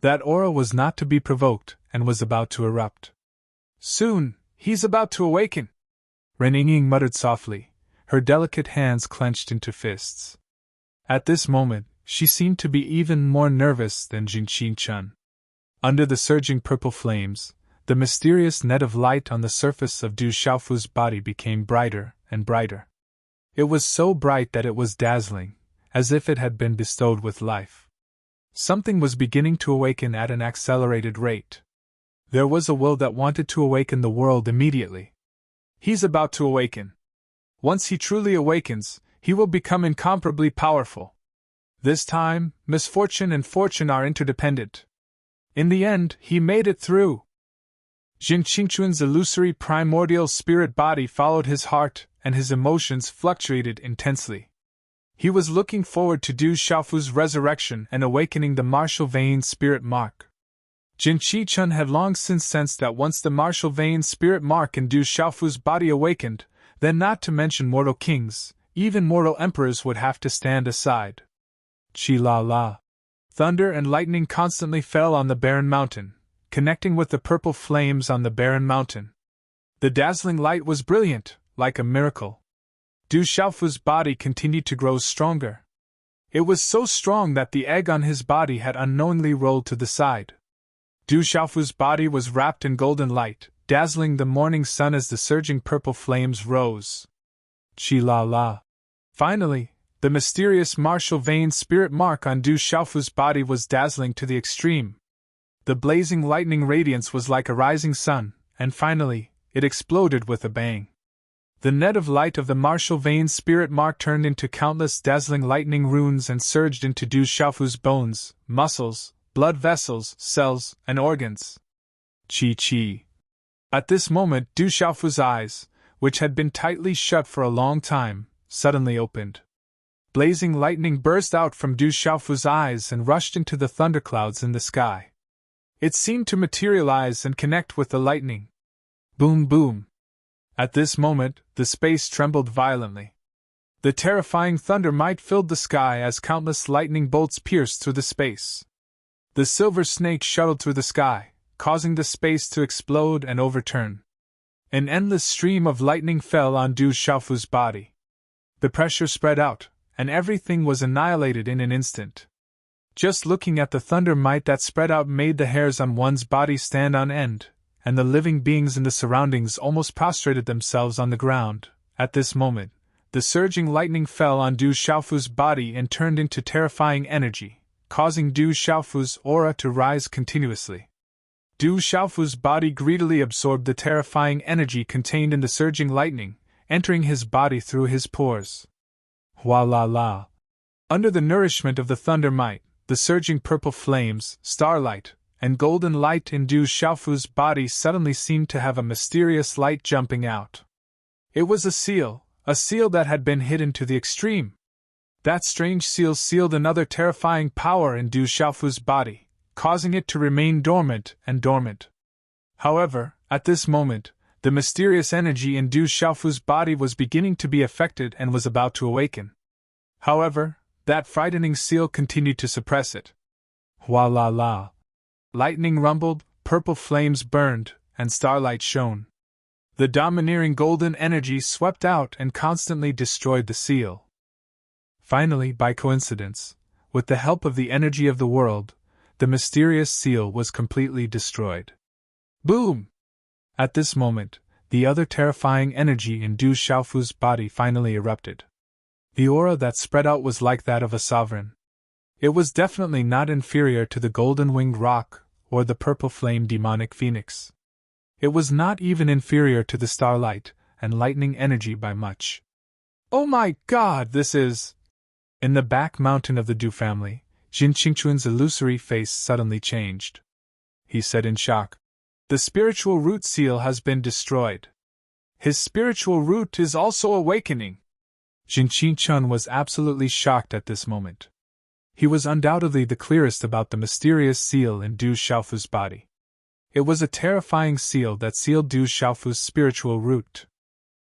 That aura was not to be provoked and was about to erupt. Soon, he's about to awaken, Reninging muttered softly, her delicate hands clenched into fists. At this moment, she seemed to be even more nervous than Jinqing-chun. Under the surging purple flames, the mysterious net of light on the surface of Du Xiaofu's body became brighter and brighter. It was so bright that it was dazzling, as if it had been bestowed with life. Something was beginning to awaken at an accelerated rate. There was a will that wanted to awaken the world immediately. He's about to awaken. Once he truly awakens, he will become incomparably powerful. This time, misfortune and fortune are interdependent. In the end, he made it through. Jin Qingchun's illusory primordial spirit body followed his heart, and his emotions fluctuated intensely. He was looking forward to Du Xiaofu's resurrection and awakening the martial vein spirit mark. Jin Qichun had long since sensed that once the martial vein spirit mark in Du Xiaofu's body awakened, then not to mention mortal kings, even mortal emperors would have to stand aside. Chi-la-la. Thunder and lightning constantly fell on the barren mountain, connecting with the purple flames on the barren mountain. The dazzling light was brilliant, like a miracle. Du Xiaofu's body continued to grow stronger. It was so strong that the egg on his body had unknowingly rolled to the side. Du Xiaofu's body was wrapped in golden light, dazzling the morning sun as the surging purple flames rose. Chi-la-la. Finally, the mysterious martial vein spirit mark on Du Xiaofu's body was dazzling to the extreme. The blazing lightning radiance was like a rising sun, and finally, it exploded with a bang. The net of light of the martial vein spirit mark turned into countless dazzling lightning runes and surged into Du Xiaofu's bones, muscles, blood vessels, cells, and organs. Chi-chi. At this moment, Du Xiaofu's eyes, which had been tightly shut for a long time, suddenly opened. Blazing lightning burst out from Du Xiaofu's eyes and rushed into the thunderclouds in the sky. It seemed to materialize and connect with the lightning. Boom, boom. At this moment, the space trembled violently. The terrifying thunder might filled the sky as countless lightning bolts pierced through the space. The silver snake shuttled through the sky, causing the space to explode and overturn. An endless stream of lightning fell on Du Xiaofu's body. The pressure spread out, and everything was annihilated in an instant. Just looking at the thunder might that spread out made the hairs on one's body stand on end, and the living beings in the surroundings almost prostrated themselves on the ground. At this moment, the surging lightning fell on Du Xiaofu's body and turned into terrifying energy, causing Du Xiaofu's aura to rise continuously. Du Xiaofu's body greedily absorbed the terrifying energy contained in the surging lightning, entering his body through his pores. Hua-la-la. Under the nourishment of the thunder might, the surging purple flames, starlight, and golden light in Du Xiaofu's body suddenly seemed to have a mysterious light jumping out. It was a seal that had been hidden to the extreme. That strange seal sealed another terrifying power in Du Xiaofu's body, causing it to remain dormant and dormant. However, at this moment, the mysterious energy in Du Xiaofu's body was beginning to be affected and was about to awaken. However, that frightening seal continued to suppress it. Hua-la-la. Lightning rumbled, purple flames burned, and starlight shone. The domineering golden energy swept out and constantly destroyed the seal. Finally, by coincidence, with the help of the energy of the world, the mysterious seal was completely destroyed. Boom! At this moment, the other terrifying energy in Du Xiaofu's body finally erupted. The aura that spread out was like that of a sovereign. It was definitely not inferior to the golden-winged roc or the purple-flame demonic phoenix. It was not even inferior to the starlight and lightning energy by much. Oh my God, this is... In the back mountain of the Du family, Jin Qingchun's illusory face suddenly changed. He said in shock, "The spiritual root seal has been destroyed. His spiritual root is also awakening." Jinqi-chun was absolutely shocked at this moment. He was undoubtedly the clearest about the mysterious seal in Du Xiaofu's body. It was a terrifying seal that sealed Du Xiaofu's spiritual root.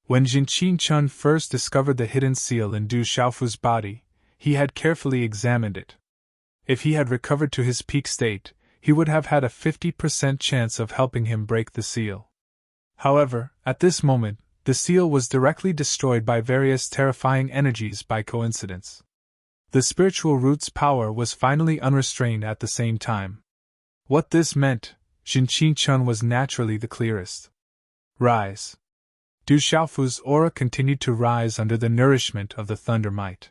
When Jinqi-chun first discovered the hidden seal in Du Xiaofu's body, he had carefully examined it. If he had recovered to his peak state, he would have had a 50% chance of helping him break the seal. However, at this moment, the seal was directly destroyed by various terrifying energies by coincidence. The spiritual root's power was finally unrestrained at the same time. What this meant, Jinqi-chun was naturally the clearest. Rise. Du Xiaofu's aura continued to rise under the nourishment of the thunder might.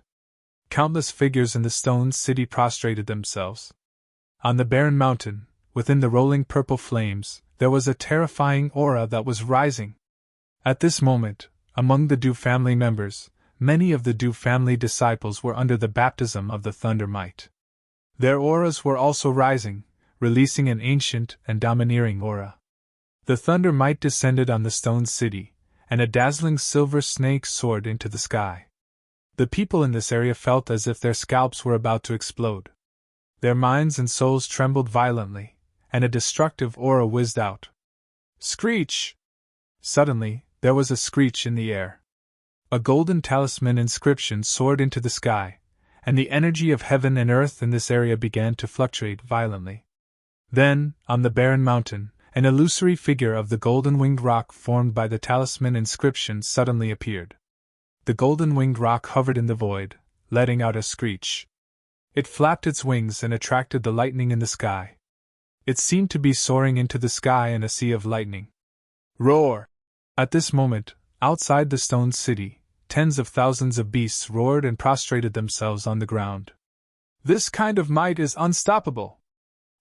Countless figures in the stone city prostrated themselves. On the barren mountain, within the rolling purple flames, there was a terrifying aura that was rising. At this moment, among the Du family members, many of the Du family disciples were under the baptism of the thunder might. Their auras were also rising, releasing an ancient and domineering aura. The thunder might descended on the stone city, and a dazzling silver snake soared into the sky. The people in this area felt as if their scalps were about to explode. Their minds and souls trembled violently, and a destructive aura whizzed out. Screech! Suddenly, there was a screech in the air. A golden talisman inscription soared into the sky, and the energy of heaven and earth in this area began to fluctuate violently. Then, on the barren mountain, an illusory figure of the golden-winged rock formed by the talisman inscription suddenly appeared. The golden-winged rock hovered in the void, letting out a screech. It flapped its wings and attracted the lightning in the sky. It seemed to be soaring into the sky in a sea of lightning. Roar! At this moment, outside the stone city, tens of thousands of beasts roared and prostrated themselves on the ground. This kind of might is unstoppable!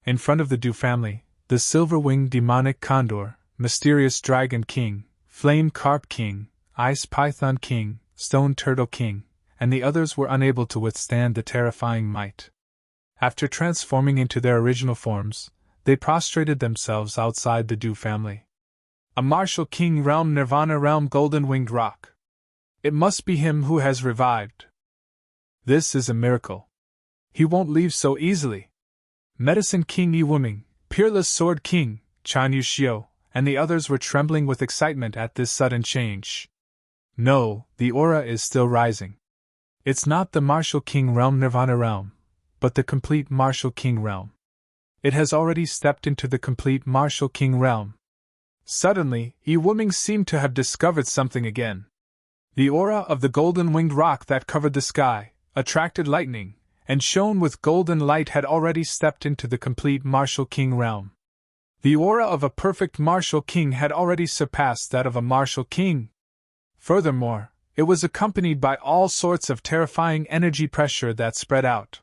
In front of the Du family, the silver-winged demonic condor, mysterious dragon king, flame carp king, ice python king, stone turtle king, and the others were unable to withstand the terrifying might. After transforming into their original forms, they prostrated themselves outside the Du family. A martial king realm Nirvana realm golden-winged rock. It must be him who has revived. This is a miracle. He won't leave so easily. Medicine King Yi Wuming, Peerless Sword King, Chan Yu Xiu, and the others were trembling with excitement at this sudden change. No, the aura is still rising. It's not the Martial King realm Nirvana realm, but the complete Martial King realm. It has already stepped into the complete Martial King realm. Suddenly, Yi Wuming seemed to have discovered something again. The aura of the golden-winged rock that covered the sky, attracted lightning, and shone with golden light had already stepped into the complete Martial King realm. The aura of a perfect Martial King had already surpassed that of a Martial King. Furthermore, it was accompanied by all sorts of terrifying energy pressure that spread out.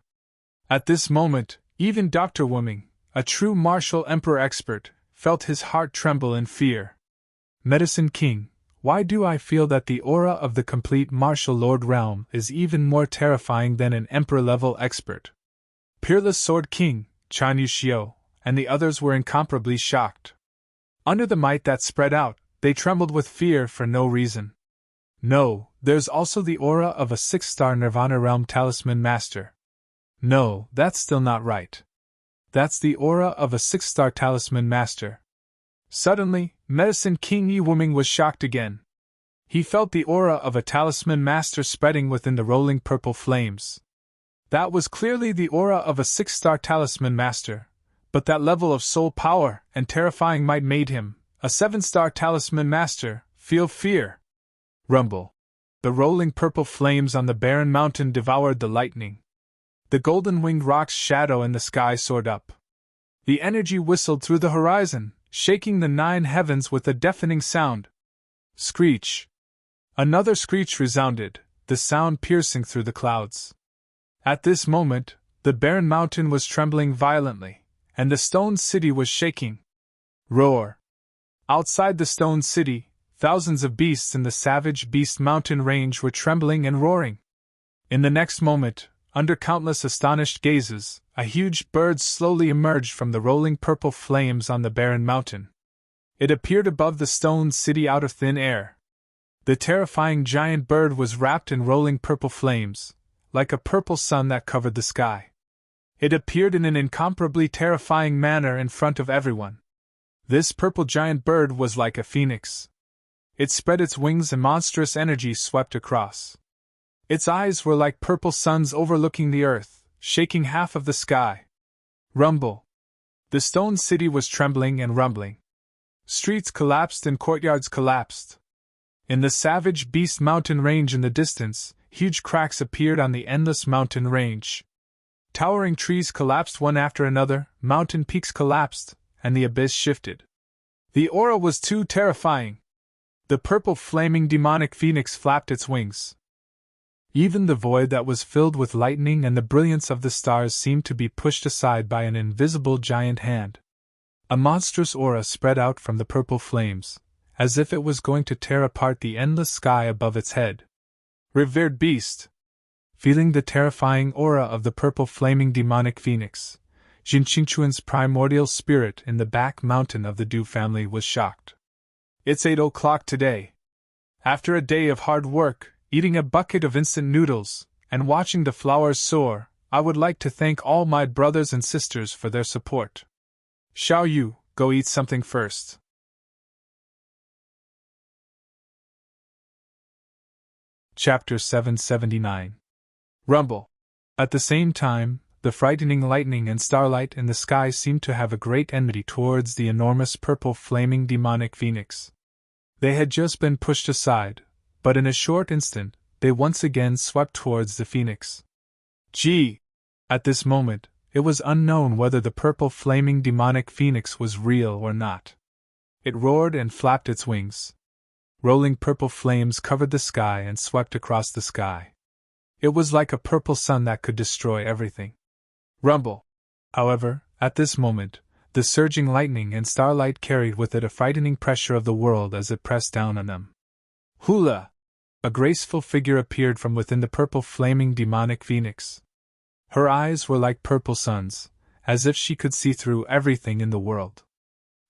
At this moment, even Dr. Wuming, a true martial emperor expert, felt his heart tremble in fear. Medicine King, why do I feel that the aura of the complete martial lord realm is even more terrifying than an emperor-level expert? Peerless Sword King, Chan Yu Xiu, and the others were incomparably shocked. Under the might that spread out, they trembled with fear for no reason. No, there's also the aura of a 6-star Nirvana realm talisman master. No, that's still not right. That's the aura of a 6-star talisman master. Suddenly, Medicine King Yi Wuming was shocked again. He felt the aura of a talisman master spreading within the rolling purple flames. That was clearly the aura of a 6-star talisman master, but that level of soul power and terrifying might made him, a 7-star talisman master, feel fear. Rumble. The rolling purple flames on the barren mountain devoured the lightning. The golden-winged rock's shadow in the sky soared up. The energy whistled through the horizon, shaking the 9 heavens with a deafening sound. Screech. Another screech resounded, the sound piercing through the clouds. At this moment, the barren mountain was trembling violently, and the stone city was shaking. Roar. Outside the stone city, thousands of beasts in the savage beast mountain range were trembling and roaring. In the next moment, under countless astonished gazes, a huge bird slowly emerged from the rolling purple flames on the barren mountain. It appeared above the stone city out of thin air. The terrifying giant bird was wrapped in rolling purple flames, like a purple sun that covered the sky. It appeared in an incomparably terrifying manner in front of everyone. This purple giant bird was like a phoenix. It spread its wings and monstrous energy swept across. Its eyes were like purple suns overlooking the earth, shaking half of the sky. Rumble. The stone city was trembling and rumbling. Streets collapsed and courtyards collapsed. In the savage beast mountain range in the distance, huge cracks appeared on the endless mountain range. Towering trees collapsed one after another, mountain peaks collapsed, and the abyss shifted. The aura was too terrifying. The purple flaming demonic phoenix flapped its wings. Even the void that was filled with lightning and the brilliance of the stars seemed to be pushed aside by an invisible giant hand. A monstrous aura spread out from the purple flames, as if it was going to tear apart the endless sky above its head. Revered beast! Feeling the terrifying aura of the purple flaming demonic phoenix, Jin Qingquan's primordial spirit in the back mountain of the Du family was shocked. It's 8 o'clock today. After a day of hard work, eating a bucket of instant noodles, and watching the flowers soar, I would like to thank all my brothers and sisters for their support. Xiao Yu, go eat something first. Chapter 779. Rumble. At the same time, the frightening lightning and starlight in the sky seemed to have a great enmity towards the enormous purple flaming demonic phoenix. They had just been pushed aside, but in a short instant, they once again swept towards the phoenix. Gee! At this moment, it was unknown whether the purple flaming demonic phoenix was real or not. It roared and flapped its wings. Rolling purple flames covered the sky and swept across the sky. It was like a purple sun that could destroy everything. Rumble! However, at this moment, the surging lightning and starlight carried with it a frightening pressure of the world as it pressed down on them. Hula! A graceful figure appeared from within the purple flaming demonic phoenix. Her eyes were like purple suns, as if she could see through everything in the world.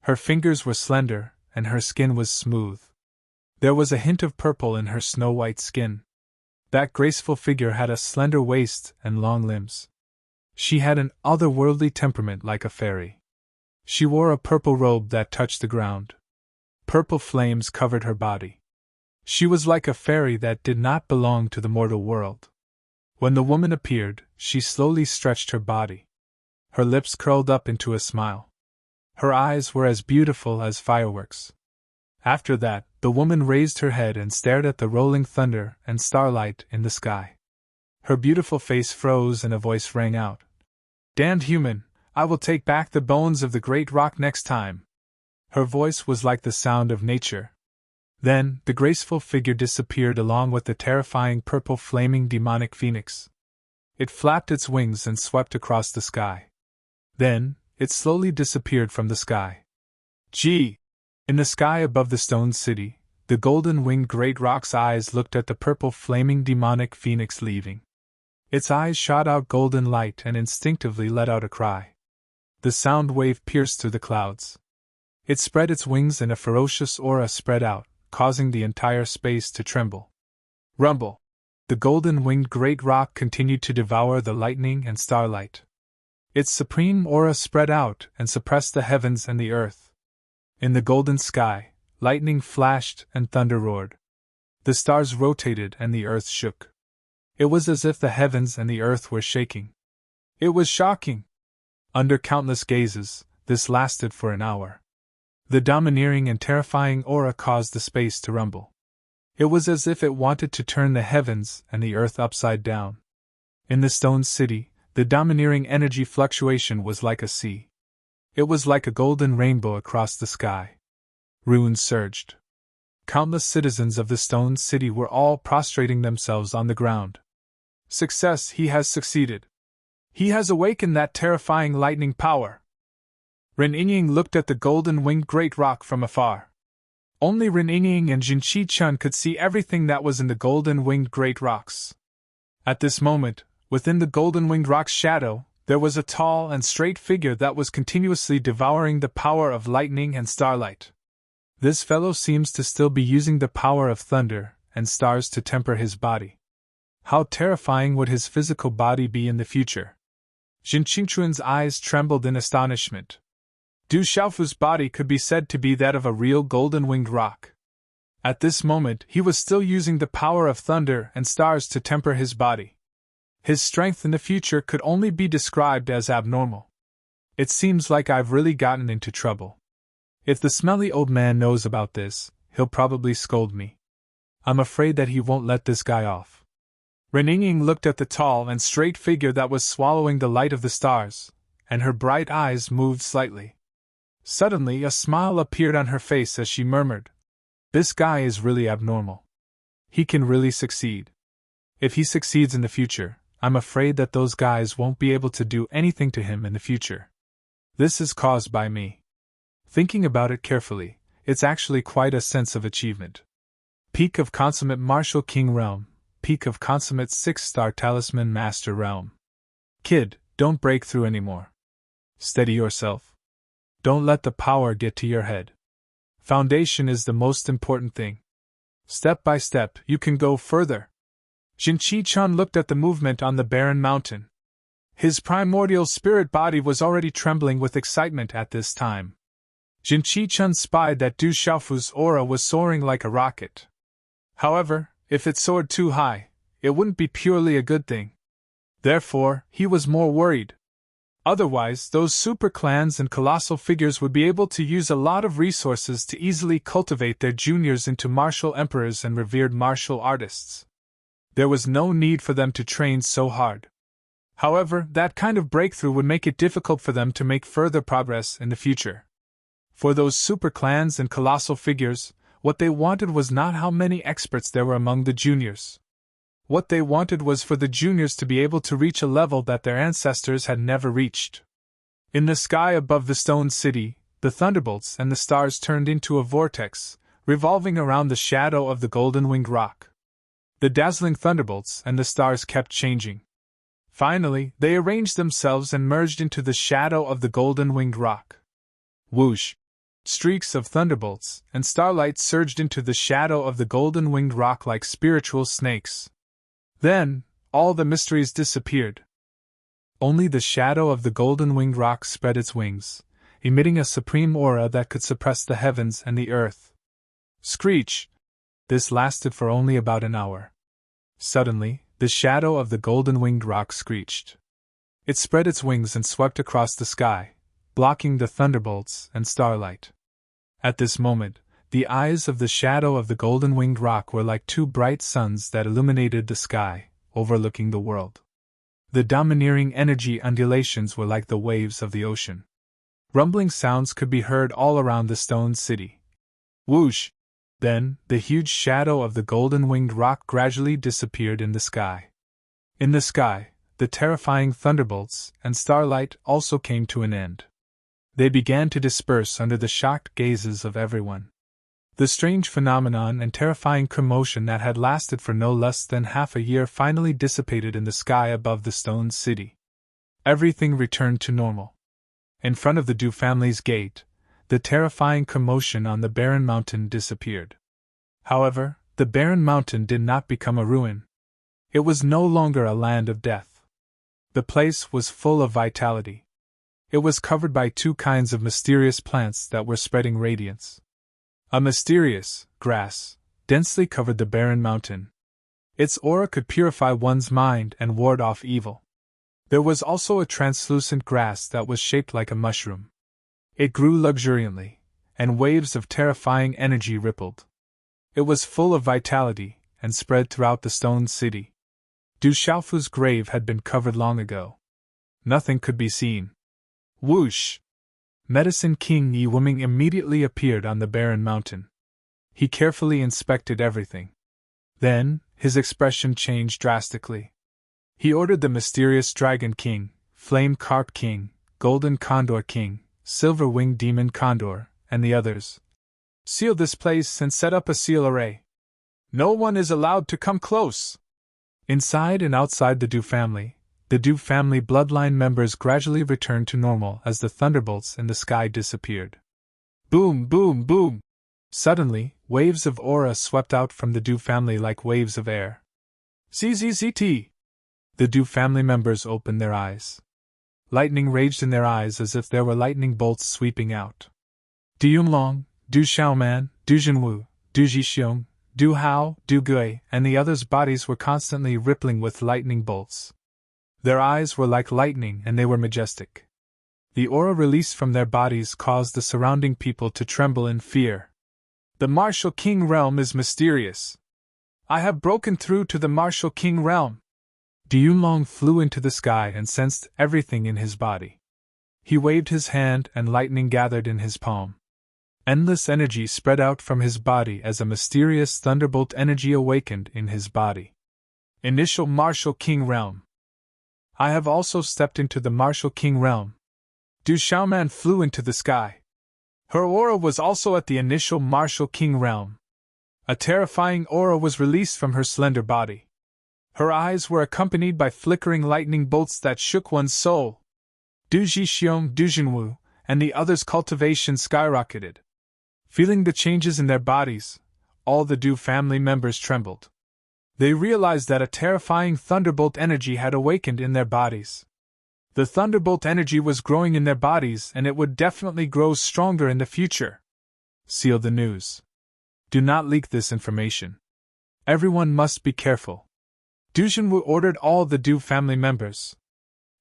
Her fingers were slender, and her skin was smooth. There was a hint of purple in her snow-white skin. That graceful figure had a slender waist and long limbs. She had an otherworldly temperament like a fairy. She wore a purple robe that touched the ground. Purple flames covered her body. She was like a fairy that did not belong to the mortal world. When the woman appeared, she slowly stretched her body. Her lips curled up into a smile. Her eyes were as beautiful as fireworks. After that, the woman raised her head and stared at the rolling thunder and starlight in the sky. Her beautiful face froze and a voice rang out. Damned human, I will take back the bones of the great rock next time. Her voice was like the sound of nature. Then, the graceful figure disappeared along with the terrifying purple flaming demonic phoenix. It flapped its wings and swept across the sky. Then, it slowly disappeared from the sky. Gee! In the sky above the stone city, the golden-winged great rock's eyes looked at the purple flaming demonic phoenix leaving. Its eyes shot out golden light and instinctively let out a cry. The sound wave pierced through the clouds. It spread its wings and a ferocious aura spread out, causing the entire space to tremble. Rumble! The golden-winged great rock continued to devour the lightning and starlight. Its supreme aura spread out and suppressed the heavens and the earth. In the golden sky, lightning flashed and thunder roared. The stars rotated and the earth shook. It was as if the heavens and the earth were shaking. It was shocking. Under countless gazes, this lasted for an hour. The domineering and terrifying aura caused the space to rumble. It was as if it wanted to turn the heavens and the earth upside down. In the stone city, the domineering energy fluctuation was like a sea. It was like a golden rainbow across the sky. Ruins surged. Countless citizens of the stone city were all prostrating themselves on the ground. Success, he has succeeded. He has awakened that terrifying lightning power. Ren Yingying looked at the golden-winged great rock from afar. Only Ren Yingying and Jin Qi-chun could see everything that was in the golden-winged great rocks. At this moment, within the golden-winged rock's shadow, there was a tall and straight figure that was continuously devouring the power of lightning and starlight. This fellow seems to still be using the power of thunder and stars to temper his body. How terrifying would his physical body be in the future? Jin Qingchuan's eyes trembled in astonishment. Du Xiaofu's body could be said to be that of a real golden-winged rock. At this moment, he was still using the power of thunder and stars to temper his body. His strength in the future could only be described as abnormal. It seems like I've really gotten into trouble. If the smelly old man knows about this, he'll probably scold me. I'm afraid that he won't let this guy off. Ren Yingying looked at the tall and straight figure that was swallowing the light of the stars, and her bright eyes moved slightly. Suddenly, a smile appeared on her face as she murmured, "This guy is really abnormal. He can really succeed. If he succeeds in the future, I'm afraid that those guys won't be able to do anything to him in the future. This is caused by me." Thinking about it carefully, it's actually quite a sense of achievement. Peak of Consummate Martial King Realm, Peak of Consummate 6-Star Talisman Master Realm. Kid, don't break through anymore. Steady yourself. Don't let the power get to your head. Foundation is the most important thing. Step by step, you can go further. Jin Qi-chan looked at the movement on the barren mountain. His primordial spirit body was already trembling with excitement at this time. Jin Qi-chan spied that Du Xiaofu's aura was soaring like a rocket. However, if it soared too high, it wouldn't be purely a good thing. Therefore, he was more worried. Otherwise, those super clans and colossal figures would be able to use a lot of resources to easily cultivate their juniors into martial emperors and revered martial artists. There was no need for them to train so hard. However, that kind of breakthrough would make it difficult for them to make further progress in the future. For those super clans and colossal figures, what they wanted was not how many experts there were among the juniors. What they wanted was for the juniors to be able to reach a level that their ancestors had never reached. In the sky above the stone city, the thunderbolts and the stars turned into a vortex, revolving around the shadow of the golden-winged rock. The dazzling thunderbolts and the stars kept changing. Finally, they arranged themselves and merged into the shadow of the golden-winged rock. Whoosh! Streaks of thunderbolts and starlight surged into the shadow of the golden-winged rock like spiritual snakes. Then, all the mysteries disappeared. Only the shadow of the golden-winged rock spread its wings, emitting a supreme aura that could suppress the heavens and the earth. Screech! This lasted for only about an hour. Suddenly, the shadow of the golden-winged rock screeched. It spread its wings and swept across the sky, blocking the thunderbolts and starlight. At this moment, the eyes of the shadow of the golden-winged rock were like two bright suns that illuminated the sky, overlooking the world. The domineering energy undulations were like the waves of the ocean. Rumbling sounds could be heard all around the stone city. Whoosh! Then, the huge shadow of the golden-winged rock gradually disappeared in the sky. In the sky, the terrifying thunderbolts and starlight also came to an end. They began to disperse under the shocked gazes of everyone. The strange phenomenon and terrifying commotion that had lasted for no less than half a year finally dissipated in the sky above the stone city. Everything returned to normal. In front of the Du family's gate, the terrifying commotion on the barren mountain disappeared. However, the barren mountain did not become a ruin. It was no longer a land of death. The place was full of vitality. It was covered by two kinds of mysterious plants that were spreading radiance. A mysterious grass densely covered the barren mountain. Its aura could purify one's mind and ward off evil. There was also a translucent grass that was shaped like a mushroom. It grew luxuriantly, and waves of terrifying energy rippled. It was full of vitality and spread throughout the stone city. Du Xiaofu's grave had been covered long ago. Nothing could be seen. Whoosh! Medicine King Yi Wuming immediately appeared on the barren mountain. He carefully inspected everything. Then, his expression changed drastically. He ordered the mysterious Dragon King, Flame Carp King, Golden Condor King, Silver Winged Demon Condor, and the others. Seal this place and set up a seal array. No one is allowed to come close. Inside and outside the Du family bloodline members gradually returned to normal as the thunderbolts in the sky disappeared. Boom, boom, boom! Suddenly, waves of aura swept out from the Du family like waves of air. ZZZT! The Du family members opened their eyes. Lightning raged in their eyes as if there were lightning bolts sweeping out. Du Yunlong, Du Xiaoman, Du Jinwu, Du Jixiong, Du Hao, Du Gui, and the others' bodies were constantly rippling with lightning bolts. Their eyes were like lightning and they were majestic. The aura released from their bodies caused the surrounding people to tremble in fear. The Martial King realm is mysterious. I have broken through to the Martial King realm. Du Yunlong flew into the sky and sensed everything in his body. He waved his hand and lightning gathered in his palm. Endless energy spread out from his body as a mysterious thunderbolt energy awakened in his body. Initial Martial King realm. I have also stepped into the Martial King realm. Du Xiaoman flew into the sky. Her aura was also at the initial Martial King realm. A terrifying aura was released from her slender body. Her eyes were accompanied by flickering lightning bolts that shook one's soul. Du Jixiong, Du Jinwu, and the others' cultivation skyrocketed. Feeling the changes in their bodies, all the Du family members trembled. They realized that a terrifying thunderbolt energy had awakened in their bodies. The thunderbolt energy was growing in their bodies and it would definitely grow stronger in the future. Seal the news. Do not leak this information. Everyone must be careful. Du Jinwu ordered all the Du family members.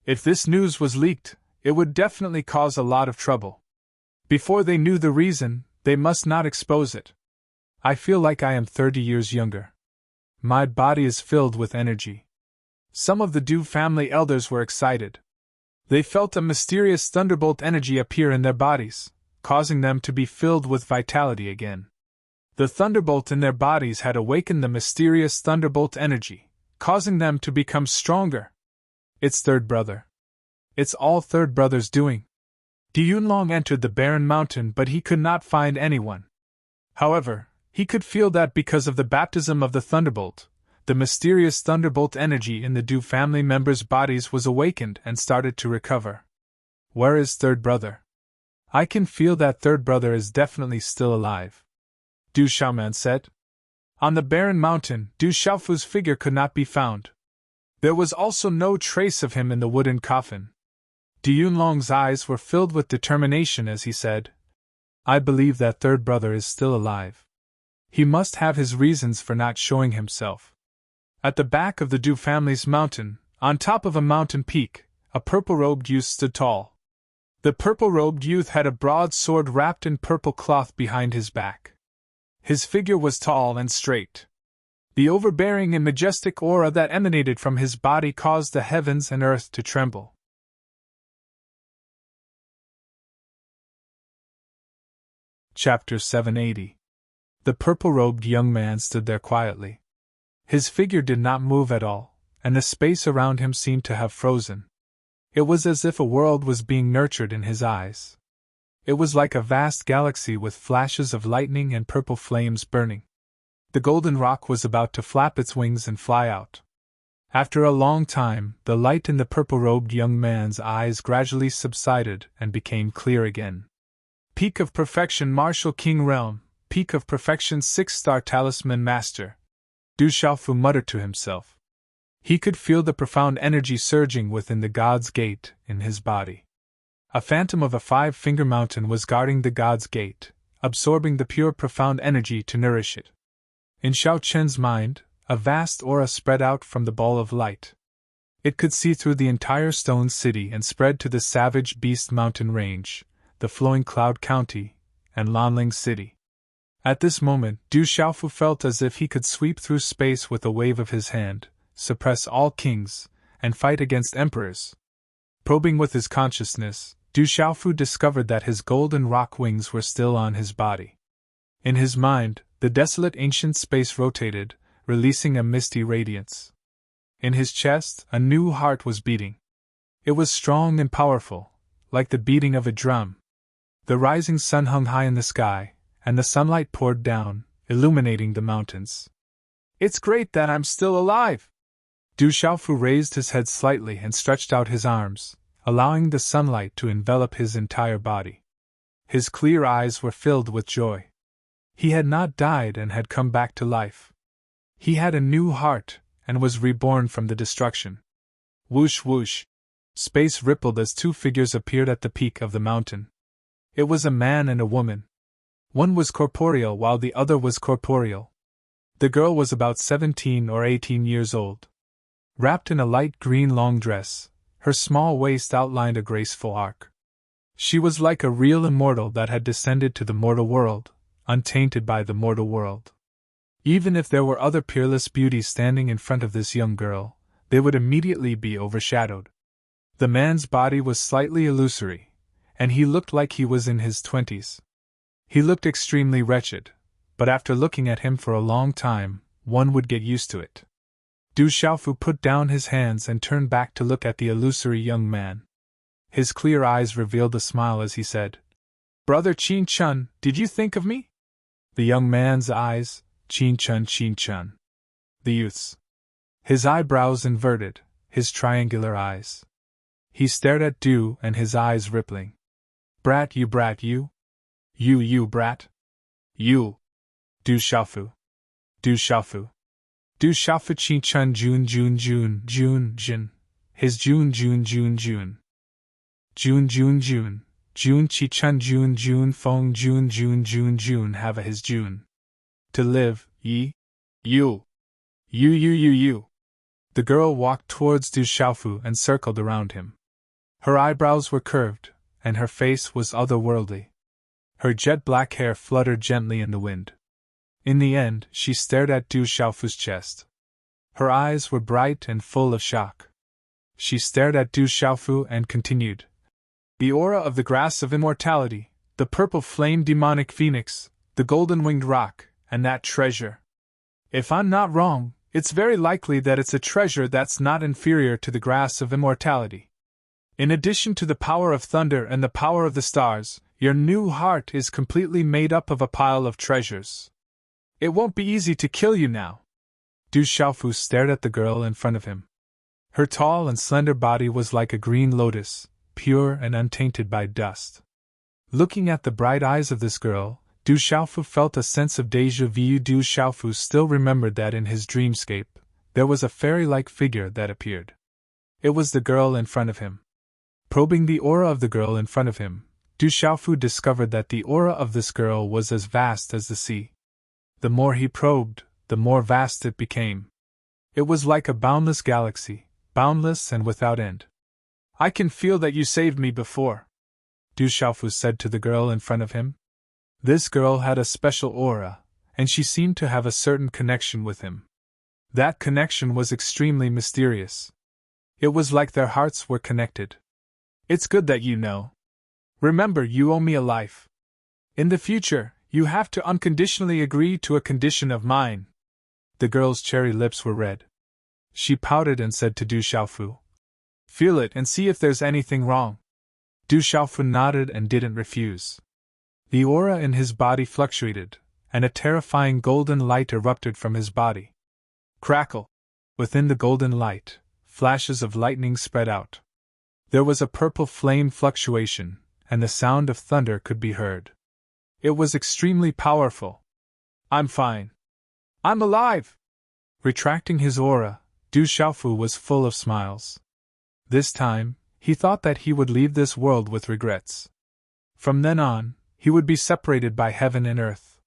If this news was leaked, it would definitely cause a lot of trouble. Before they knew the reason, they must not expose it. I feel like I am 30 years younger. My body is filled with energy. Some of the Du family elders were excited. They felt a mysterious thunderbolt energy appear in their bodies, causing them to be filled with vitality again. The thunderbolt in their bodies had awakened the mysterious thunderbolt energy, causing them to become stronger. It's third brother. It's all third brother's doing. Du Yunlong entered the barren mountain, but he could not find anyone. However, he could feel that because of the baptism of the thunderbolt, the mysterious thunderbolt energy in the Du family members' bodies was awakened and started to recover. Where is third brother? I can feel that third brother is definitely still alive. Du Xiaoman said. On the barren mountain, Du Xiaofu's figure could not be found. There was also no trace of him in the wooden coffin. Du Yunlong's eyes were filled with determination as he said, I believe that third brother is still alive. He must have his reasons for not showing himself. At the back of the Du family's mountain, on top of a mountain peak, a purple-robed youth stood tall. The purple-robed youth had a broad sword wrapped in purple cloth behind his back. His figure was tall and straight. The overbearing and majestic aura that emanated from his body caused the heavens and earth to tremble. Chapter 780. The purple-robed young man stood there quietly. His figure did not move at all, and the space around him seemed to have frozen. It was as if a world was being nurtured in his eyes. It was like a vast galaxy with flashes of lightning and purple flames burning. The golden rock was about to flap its wings and fly out. After a long time, the light in the purple-robed young man's eyes gradually subsided and became clear again. Peak of Perfection Martial King Realm, Peak of Perfection 6-star Talisman Master. Du Xiaofu muttered to himself. He could feel the profound energy surging within the God's Gate in his body. A phantom of a 5-finger mountain was guarding the God's Gate, absorbing the pure profound energy to nourish it. In Xiao Chen's mind, a vast aura spread out from the ball of light. It could see through the entire stone city and spread to the Savage Beast Mountain Range, the Flowing Cloud County, and Lanling City. At this moment, Du Xiaofu felt as if he could sweep through space with a wave of his hand, suppress all kings, and fight against emperors. Probing with his consciousness, Du Xiaofu discovered that his golden rock wings were still on his body. In his mind, the desolate ancient space rotated, releasing a misty radiance. In his chest, a new heart was beating. It was strong and powerful, like the beating of a drum. The rising sun hung high in the sky, and the sunlight poured down, illuminating the mountains. It's great that I'm still alive! Du Xiaofu raised his head slightly and stretched out his arms, allowing the sunlight to envelop his entire body. His clear eyes were filled with joy. He had not died and had come back to life. He had a new heart, and was reborn from the destruction. Whoosh whoosh! Space rippled as two figures appeared at the peak of the mountain. It was a man and a woman. One was corporeal while the other was corporeal. The girl was about 17 or 18 years old. Wrapped in a light green long dress, her small waist outlined a graceful arc. She was like a real immortal that had descended to the mortal world, untainted by the mortal world. Even if there were other peerless beauties standing in front of this young girl, they would immediately be overshadowed. The man's body was slightly illusory, and he looked like he was in his 20s. He looked extremely wretched, but after looking at him for a long time, one would get used to it. Du Xiaofu put down his hands and turned back to look at the illusory young man. His clear eyes revealed a smile as he said, "Brother Qin Chun, did you think of me?" The young man's eyes, Qin Chun. The youth's. His eyebrows inverted, his triangular eyes. He stared at Du and his eyes rippling. Brat you. You brat. You. Du Xiaofu. Du Xiaofu. Du Xiaofu Qin Chun Jun. His Jun. Jun Qi Chun Jun Feng Jun have a his Jun. To live, ye. You. The girl walked towards Du Xiaofu and circled around him. Her eyebrows were curved, and her face was otherworldly. Her jet-black hair fluttered gently in the wind. In the end, she stared at Du Xiaofu's chest. Her eyes were bright and full of shock. She stared at Du Xiaofu and continued. The aura of the grass of immortality, the purple flame demonic phoenix, the golden-winged rock, and that treasure. If I'm not wrong, it's very likely that it's a treasure that's not inferior to the grass of immortality. In addition to the power of thunder and the power of the stars, your new heart is completely made up of a pile of treasures. It won't be easy to kill you now. Du Xiaofu stared at the girl in front of him. Her tall and slender body was like a green lotus, pure and untainted by dust. Looking at the bright eyes of this girl, Du Xiaofu felt a sense of déjà vu. Du Xiaofu still remembered that in his dreamscape, there was a fairy-like figure that appeared. It was the girl in front of him. Probing the aura of the girl in front of him, Du Xiaofu discovered that the aura of this girl was as vast as the sea. The more he probed, the more vast it became. It was like a boundless galaxy, boundless and without end. I can feel that you saved me before, Du Xiaofu said to the girl in front of him. This girl had a special aura, and she seemed to have a certain connection with him. That connection was extremely mysterious. It was like their hearts were connected. It's good that you know. Remember, you owe me a life. In the future, you have to unconditionally agree to a condition of mine. The girl's cherry lips were red. She pouted and said to Du Xiaofu, "Feel it and see if there's anything wrong." Du Xiaofu nodded and didn't refuse. The aura in his body fluctuated, and a terrifying golden light erupted from his body. Crackle! Within the golden light, flashes of lightning spread out. There was a purple flame fluctuation, and the sound of thunder could be heard. It was extremely powerful. I'm fine. I'm alive! Retracting his aura, Du Xiaofu was full of smiles. This time, he thought that he would leave this world with regrets. From then on, he would be separated by heaven and earth.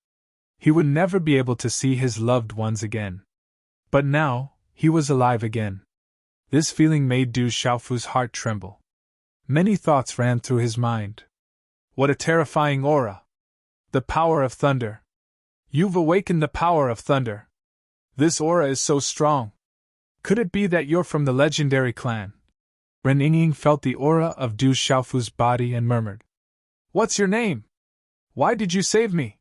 He would never be able to see his loved ones again. But now, he was alive again. This feeling made Du Xiaofu's heart tremble. Many thoughts ran through his mind. What a terrifying aura! The power of thunder. You've awakened the power of thunder. This aura is so strong. Could it be that you're from the legendary clan? Ren Yingying felt the aura of Du Xiaofu's body and murmured. What's your name? Why did you save me?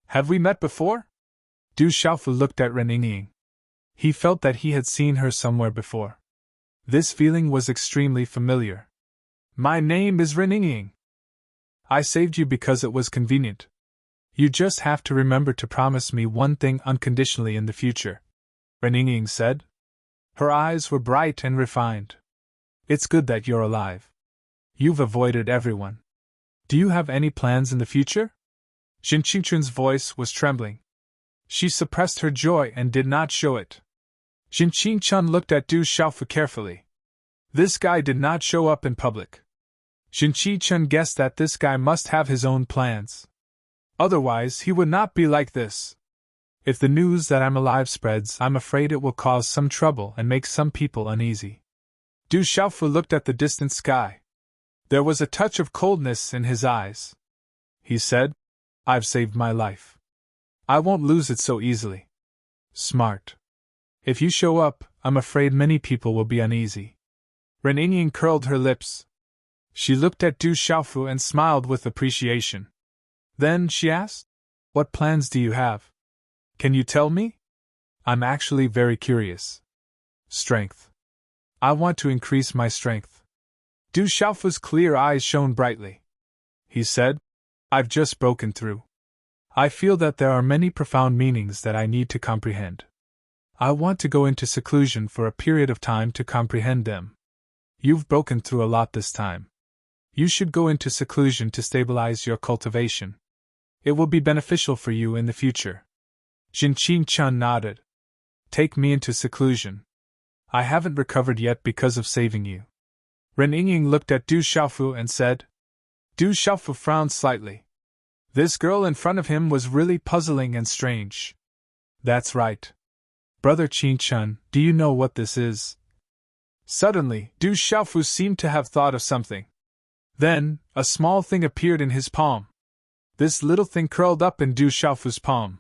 Have we met before? Du Xiaofu looked at Ren Yingying. He felt that he had seen her somewhere before. This feeling was extremely familiar. My name is Ren Yingying. I saved you because it was convenient. You just have to remember to promise me one thing unconditionally in the future, Ren Yingying said. Her eyes were bright and refined. It's good that you're alive. You've avoided everyone. Do you have any plans in the future? Jin Qingchun's voice was trembling. She suppressed her joy and did not show it. Jin Qingchun looked at Du Xiaofu carefully. This guy did not show up in public. Jin Qingchun guessed that this guy must have his own plans. Otherwise, he would not be like this. If the news that I'm alive spreads, I'm afraid it will cause some trouble and make some people uneasy. Du Xiaofu looked at the distant sky. There was a touch of coldness in his eyes. He said, I've saved my life. I won't lose it so easily. Smart. If you show up, I'm afraid many people will be uneasy. Ren Yingying curled her lips. She looked at Du Xiaofu and smiled with appreciation. Then she asked, What plans do you have? Can you tell me? I'm actually very curious. Strength. I want to increase my strength. Du Xiaofu's clear eyes shone brightly. He said, I've just broken through. I feel that there are many profound meanings that I need to comprehend. I want to go into seclusion for a period of time to comprehend them. You've broken through a lot this time. You should go into seclusion to stabilize your cultivation. It will be beneficial for you in the future. Jin Qingchun nodded. Take me into seclusion. I haven't recovered yet because of saving you. Ren Yingying looked at Du Xiaofu and said. Du Xiaofu frowned slightly. This girl in front of him was really puzzling and strange. That's right. Brother Qingchun, do you know what this is? Suddenly, Du Xiaofu seemed to have thought of something. Then, a small thing appeared in his palm. This little thing curled up in Du Xiaofu's palm.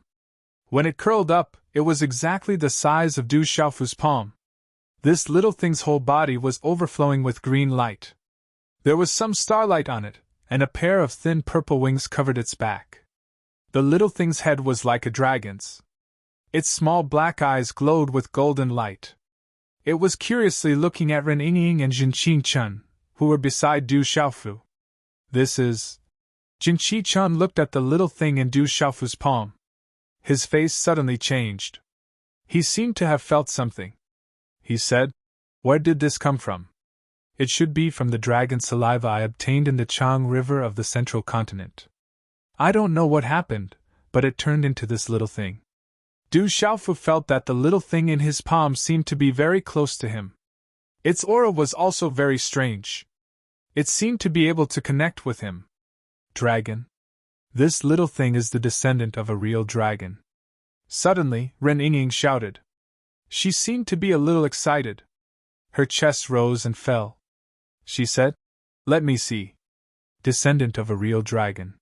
When it curled up, it was exactly the size of Du Xiaofu's palm. This little thing's whole body was overflowing with green light. There was some starlight on it, and a pair of thin purple wings covered its back. The little thing's head was like a dragon's. Its small black eyes glowed with golden light. It was curiously looking at Ren Yingying and Jin Qingchun, who were beside Du Xiaofu. This is... Jin Qingchun looked at the little thing in Du Xiaofu's palm. His face suddenly changed. He seemed to have felt something. He said, Where did this come from? It should be from the dragon saliva I obtained in the Chang River of the central continent. I don't know what happened, but it turned into this little thing. Du Xiaofu felt that the little thing in his palm seemed to be very close to him. Its aura was also very strange. It seemed to be able to connect with him. Dragon. This little thing is the descendant of a real dragon. Suddenly, Ren Yingying shouted. She seemed to be a little excited. Her chest rose and fell. She said, Let me see. Descendant of a real dragon.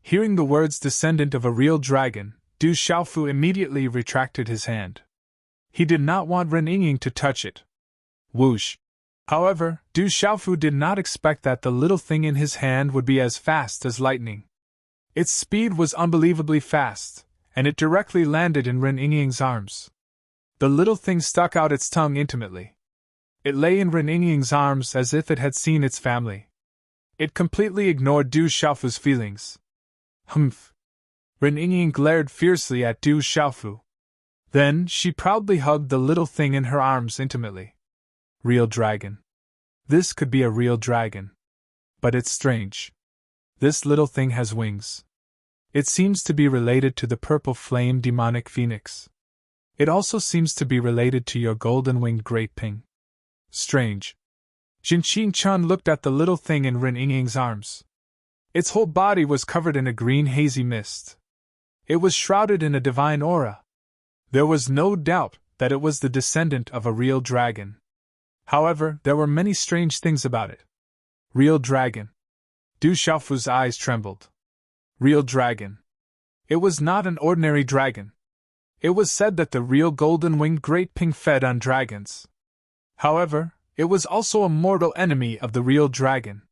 Hearing the words descendant of a real dragon, Du Xiaofu immediately retracted his hand. He did not want Ren Yingying to touch it. Whoosh! However, Du Xiaofu did not expect that the little thing in his hand would be as fast as lightning. Its speed was unbelievably fast, and it directly landed in Ren Yingying's arms. The little thing stuck out its tongue intimately. It lay in Ren Yingying's arms as if it had seen its family. It completely ignored Du Xiaofu's feelings. Humph! Ren Yingying glared fiercely at Du Xiaofu. Then she proudly hugged the little thing in her arms intimately. Real dragon. This could be a real dragon. But it's strange. This little thing has wings. It seems to be related to the purple flame demonic phoenix. It also seems to be related to your golden-winged great ping. Strange. Jin Qingchun looked at the little thing in Ren Yingying's arms. Its whole body was covered in a green hazy mist. It was shrouded in a divine aura. There was no doubt that it was the descendant of a real dragon. However, there were many strange things about it. Real dragon. Du Xiaofu's eyes trembled. Real dragon. It was not an ordinary dragon. It was said that the real golden-winged great ping fed on dragons. However, it was also a mortal enemy of the real dragon.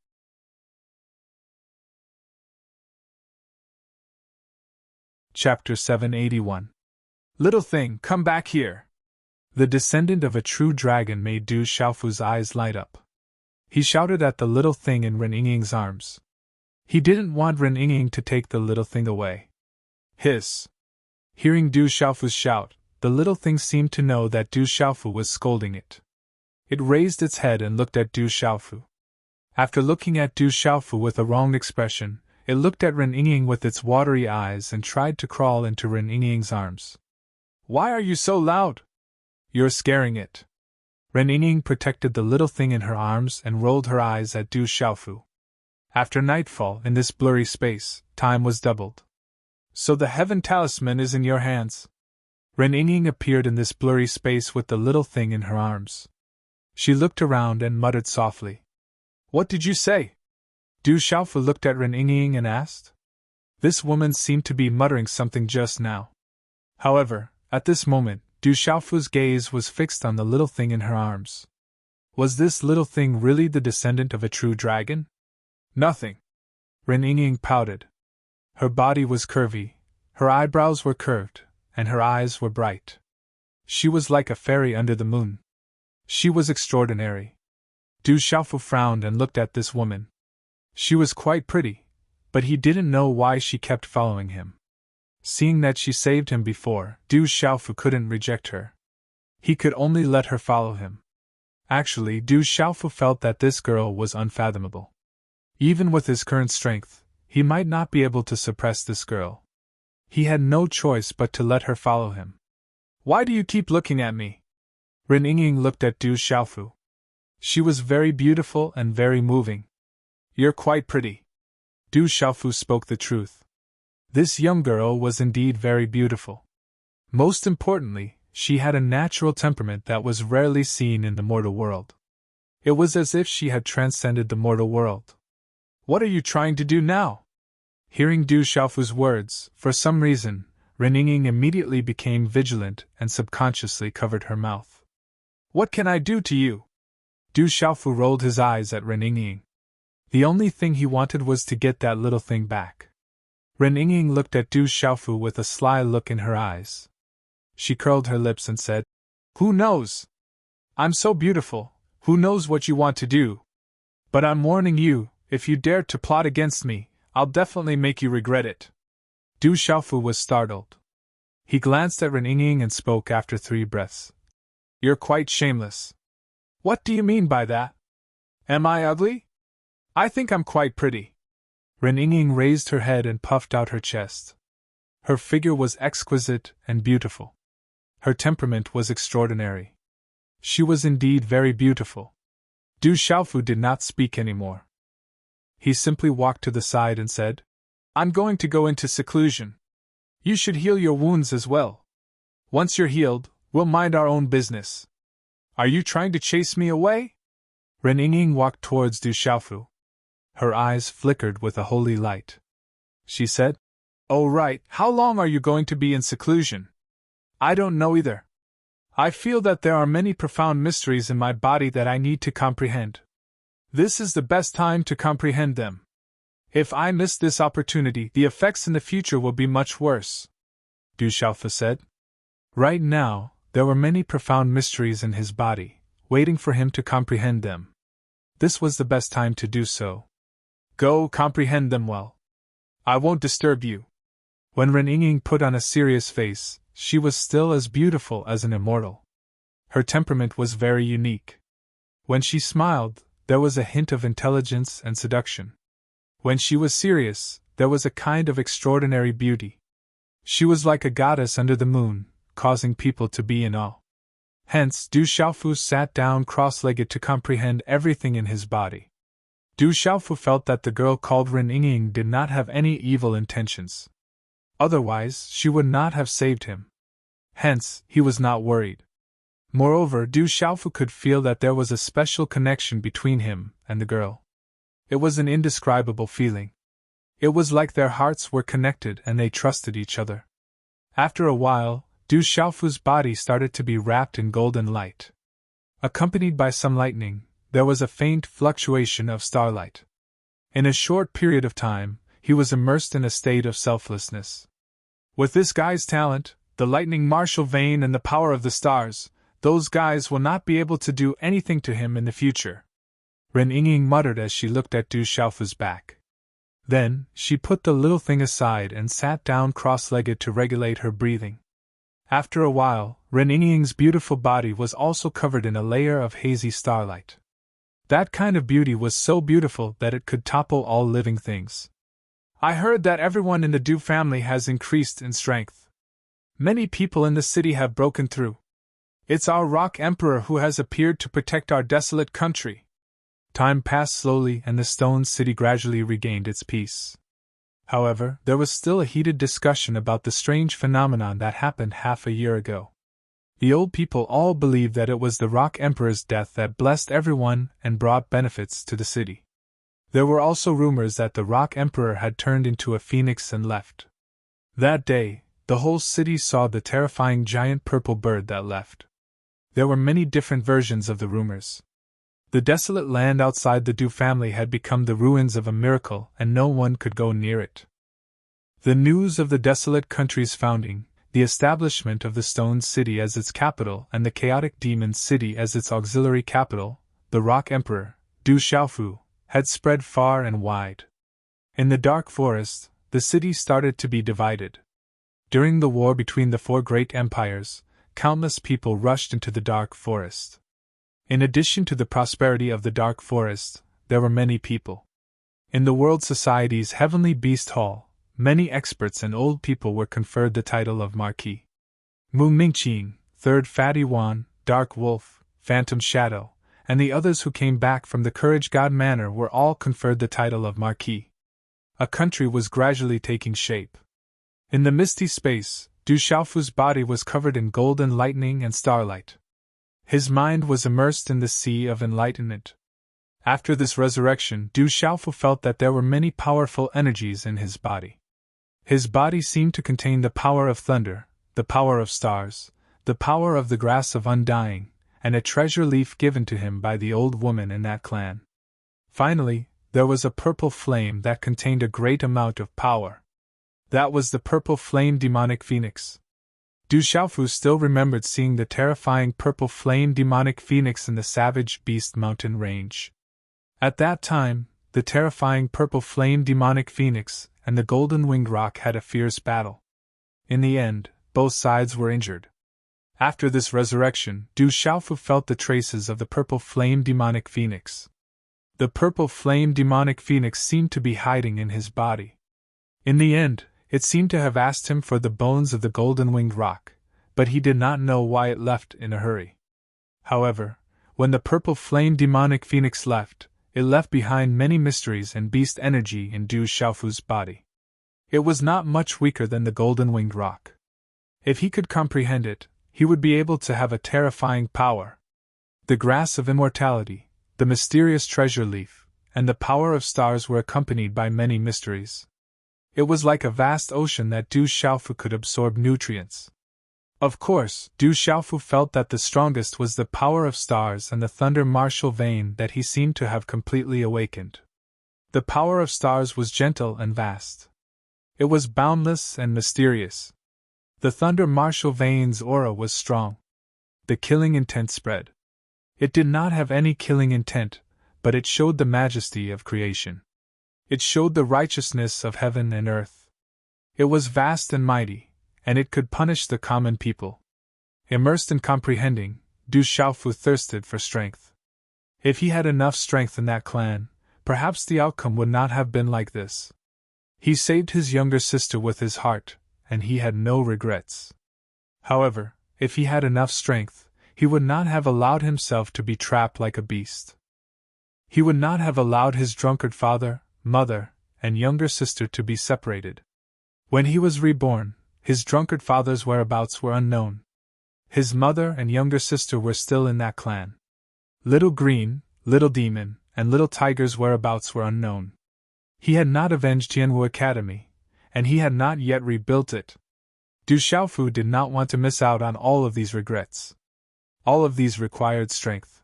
Chapter 781. Little thing, come back here. The descendant of a true dragon made Du Xiaofu's eyes light up. He shouted at the little thing in Ren Yingying's arms. He didn't want Ren Yingying to take the little thing away. Hiss! Hearing Du Xiaofu's shout, the little thing seemed to know that Du Xiaofu was scolding it. It raised its head and looked at Du Xiaofu. After looking at Du Xiaofu with a wrong expression, It looked at Ren Yingying with its watery eyes and tried to crawl into Ren Yingying's arms. Why are you so loud? You're scaring it. Ren Yingying protected the little thing in her arms and rolled her eyes at Du Xiaofu. After nightfall, in this blurry space, time was doubled. So the heaven talisman is in your hands. Ren Yingying appeared in this blurry space with the little thing in her arms. She looked around and muttered softly. What did you say? Du Xiaofu looked at Ren Yingying and asked. This woman seemed to be muttering something just now. However, at this moment, Du Xiaofu's gaze was fixed on the little thing in her arms. Was this little thing really the descendant of a true dragon? Nothing. Ren Yingying pouted. Her body was curvy, her eyebrows were curved, and her eyes were bright. She was like a fairy under the moon. She was extraordinary. Du Xiaofu frowned and looked at this woman. She was quite pretty, but he didn't know why she kept following him. Seeing that she saved him before, Du Xiaofu couldn't reject her. He could only let her follow him. Actually, Du Xiaofu felt that this girl was unfathomable. Even with his current strength, he might not be able to suppress this girl. He had no choice but to let her follow him. Why do you keep looking at me? Ren Yingying looked at Du Xiaofu. She was very beautiful and very moving. You're quite pretty. Du Xiaofu spoke the truth. This young girl was indeed very beautiful. Most importantly, she had a natural temperament that was rarely seen in the mortal world. It was as if she had transcended the mortal world. What are you trying to do now? Hearing Du Xiaofu's words, for some reason, Ren Yingying immediately became vigilant and subconsciously covered her mouth. What can I do to you? Du Xiaofu rolled his eyes at Ren Yingying. The only thing he wanted was to get that little thing back. Ren Yingying looked at Du Xiaofu with a sly look in her eyes. She curled her lips and said, Who knows? I'm so beautiful, who knows what you want to do? But I'm warning you, if you dare to plot against me, I'll definitely make you regret it. Du Xiaofu was startled. He glanced at Ren Yingying and spoke after 3 breaths. You're quite shameless. What do you mean by that? Am I ugly? I think I'm quite pretty. Ren Yingying raised her head and puffed out her chest. Her figure was exquisite and beautiful. Her temperament was extraordinary. She was indeed very beautiful. Du Xiaofu did not speak anymore. He simply walked to the side and said, I'm going to go into seclusion. You should heal your wounds as well. Once you're healed, we'll mind our own business. Are you trying to chase me away? Ren Yingying walked towards Du Xiaofu. Her eyes flickered with a holy light. She said, Oh right, how long are you going to be in seclusion? I don't know either. I feel that there are many profound mysteries in my body that I need to comprehend. This is the best time to comprehend them. If I miss this opportunity, the effects in the future will be much worse. Du Xiaofu said. Right now, there were many profound mysteries in his body, waiting for him to comprehend them. This was the best time to do so. Go comprehend them well. I won't disturb you. When Ren Yingying put on a serious face, she was still as beautiful as an immortal. Her temperament was very unique. When she smiled, there was a hint of intelligence and seduction. When she was serious, there was a kind of extraordinary beauty. She was like a goddess under the moon, causing people to be in awe. Hence, Du Xiaofu sat down cross-legged to comprehend everything in his body. Du Xiaofu felt that the girl called Ren Yingying did not have any evil intentions. Otherwise, she would not have saved him. Hence, he was not worried. Moreover, Du Xiaofu could feel that there was a special connection between him and the girl. It was an indescribable feeling. It was like their hearts were connected and they trusted each other. After a while, Du Xiaofu's body started to be wrapped in golden light. Accompanied by some lightning, there was a faint fluctuation of starlight. In a short period of time, he was immersed in a state of selflessness. With this guy's talent, the lightning martial vein and the power of the stars, those guys will not be able to do anything to him in the future. Ren Yingying muttered as she looked at Du Xiaofu's back. Then, she put the little thing aside and sat down cross-legged to regulate her breathing. After a while, Ren Yingying's beautiful body was also covered in a layer of hazy starlight. That kind of beauty was so beautiful that it could topple all living things. I heard that everyone in the Du family has increased in strength. Many people in the city have broken through. It's our Rock Emperor who has appeared to protect our desolate country. Time passed slowly and the stone city gradually regained its peace. However, there was still a heated discussion about the strange phenomenon that happened half a year ago. The old people all believed that it was the Rock Emperor's death that blessed everyone and brought benefits to the city. There were also rumors that the Rock Emperor had turned into a phoenix and left. That day, the whole city saw the terrifying giant purple bird that left. There were many different versions of the rumors. The desolate land outside the Du family had become the ruins of a miracle, and no one could go near it. The news of the desolate country's founding, the establishment of the Stone City as its capital and the chaotic Demon City as its auxiliary capital, the Rock Emperor, Du Xiaofu, had spread far and wide. In the dark forest, the city started to be divided. During the war between the four great empires, countless people rushed into the dark forest. In addition to the prosperity of the dark forest, there were many people. In the World Society's Heavenly Beast Hall, many experts and old people were conferred the title of Marquis. Mu Mingqing, Third Fatty Wan, Dark Wolf, Phantom Shadow, and the others who came back from the Courage God Manor were all conferred the title of Marquis. A country was gradually taking shape. In the misty space, Du Xiaofu's body was covered in golden lightning and starlight. His mind was immersed in the sea of enlightenment. After this resurrection, Du Xiaofu felt that there were many powerful energies in his body. His body seemed to contain the power of thunder, the power of stars, the power of the grass of undying, and a treasure leaf given to him by the old woman in that clan. Finally, there was a purple flame that contained a great amount of power. That was the purple flame demonic phoenix. Du Xiaofu still remembered seeing the terrifying purple flame demonic phoenix in the savage beast mountain range. At that time, the terrifying purple flame demonic phoenix and the golden winged rock had a fierce battle. In the end, both sides were injured. After this resurrection, Du Xiaofu felt the traces of the purple flame demonic phoenix. The purple flame demonic phoenix seemed to be hiding in his body. In the end, it seemed to have asked him for the bones of the golden-winged rock, but he did not know why it left in a hurry. However, when the purple flame demonic phoenix left, it left behind many mysteries and beast energy in Du Xiaofu's body. It was not much weaker than the golden-winged rock. If he could comprehend it, he would be able to have a terrifying power. The grass of immortality, the mysterious treasure leaf, and the power of stars were accompanied by many mysteries. It was like a vast ocean that Du Xiaofu could absorb nutrients. Of course, Du Xiaofu felt that the strongest was the power of stars and the thunder martial vein that he seemed to have completely awakened. The power of stars was gentle and vast. It was boundless and mysterious. The thunder martial vein's aura was strong. The killing intent spread. It did not have any killing intent, but it showed the majesty of creation. It showed the righteousness of heaven and earth. It was vast and mighty, and it could punish the common people. Immersed in comprehending, Du Xiaofu thirsted for strength. If he had enough strength in that clan, perhaps the outcome would not have been like this. He saved his younger sister with his heart, and he had no regrets. However, if he had enough strength, he would not have allowed himself to be trapped like a beast. He would not have allowed his drunkard father, mother, and younger sister to be separated. When he was reborn, his drunkard father's whereabouts were unknown. His mother and younger sister were still in that clan. Little Green, Little Demon, and Little Tiger's whereabouts were unknown. He had not avenged Tianwu Academy, and he had not yet rebuilt it. Du Xiaofu did not want to miss out on all of these regrets. All of these required strength.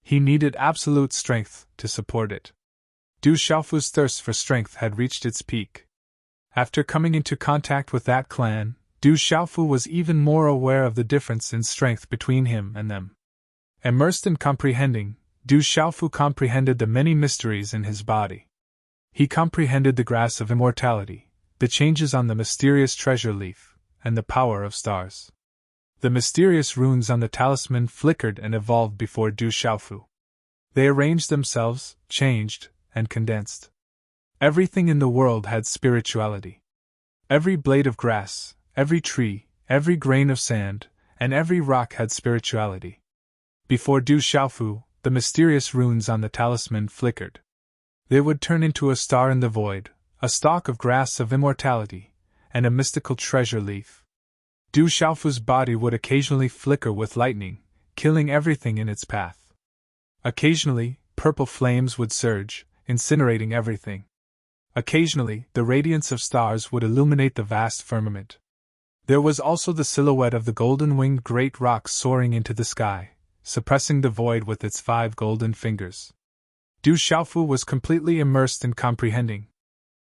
He needed absolute strength to support it. Du Xiaofu's thirst for strength had reached its peak. After coming into contact with that clan, Du Xiaofu was even more aware of the difference in strength between him and them. Immersed in comprehending, Du Xiaofu comprehended the many mysteries in his body. He comprehended the grass of immortality, the changes on the mysterious treasure leaf, and the power of stars. The mysterious runes on the talisman flickered and evolved before Du Xiaofu. They arranged themselves, changed, and condensed. Everything in the world had spirituality. Every blade of grass, every tree, every grain of sand, and every rock had spirituality. Before Du Xiaofu, the mysterious runes on the talisman flickered. They would turn into a star in the void, a stalk of grass of immortality, and a mystical treasure leaf. Du Xiaofu's body would occasionally flicker with lightning, killing everything in its path. Occasionally, purple flames would surge, incinerating everything. Occasionally, the radiance of stars would illuminate the vast firmament. There was also the silhouette of the golden-winged great rock soaring into the sky, suppressing the void with its 5 golden fingers. Du Xiaofu was completely immersed in comprehending.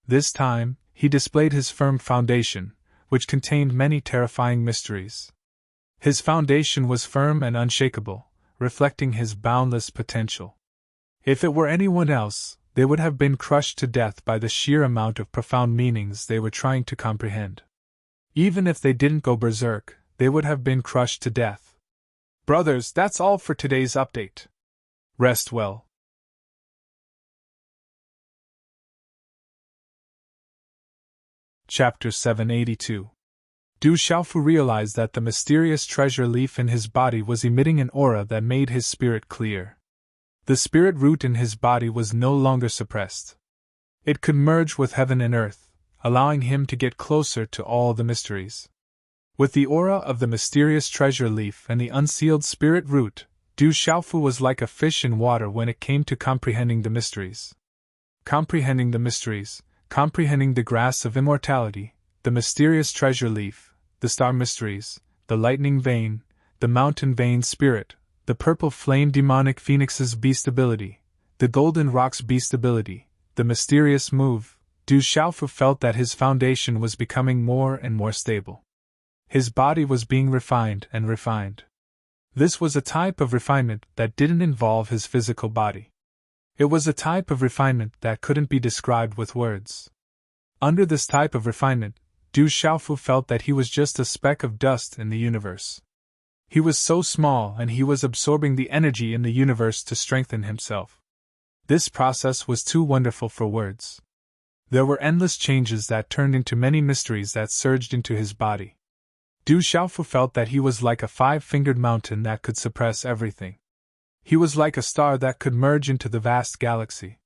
This time, he displayed his firm foundation, which contained many terrifying mysteries. His foundation was firm and unshakable, reflecting his boundless potential. If it were anyone else, they would have been crushed to death by the sheer amount of profound meanings they were trying to comprehend. Even if they didn't go berserk, they would have been crushed to death. Brothers, that's all for today's update. Rest well. Chapter 782. Du Xiaofu realized that the mysterious treasure leaf in his body was emitting an aura that made his spirit clear. The spirit root in his body was no longer suppressed. It could merge with heaven and earth, allowing him to get closer to all the mysteries. With the aura of the mysterious treasure leaf and the unsealed spirit root, Du Xiaofu was like a fish in water when it came to comprehending the mysteries. Comprehending the mysteries, comprehending the grass of immortality, the mysterious treasure leaf, the star mysteries, the lightning vein, the mountain vein spirit, the purple flame demonic phoenix's beastability, the golden rock's beastability, the mysterious move, Du Xiaofu felt that his foundation was becoming more and more stable. His body was being refined and refined. This was a type of refinement that didn't involve his physical body. It was a type of refinement that couldn't be described with words. Under this type of refinement, Du Xiaofu felt that he was just a speck of dust in the universe. He was so small and he was absorbing the energy in the universe to strengthen himself. This process was too wonderful for words. There were endless changes that turned into many mysteries that surged into his body. Du Xiaofu felt that he was like a 5-fingered mountain that could suppress everything. He was like a star that could merge into the vast galaxy.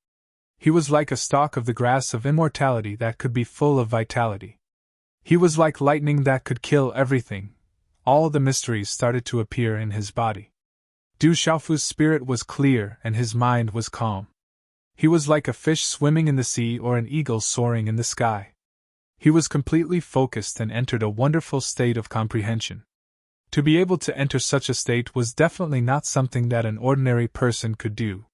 He was like a stalk of the grass of immortality that could be full of vitality. He was like lightning that could kill everything. All the mysteries started to appear in his body. Du Xiaofu's spirit was clear and his mind was calm. He was like a fish swimming in the sea or an eagle soaring in the sky. He was completely focused and entered a wonderful state of comprehension. To be able to enter such a state was definitely not something that an ordinary person could do.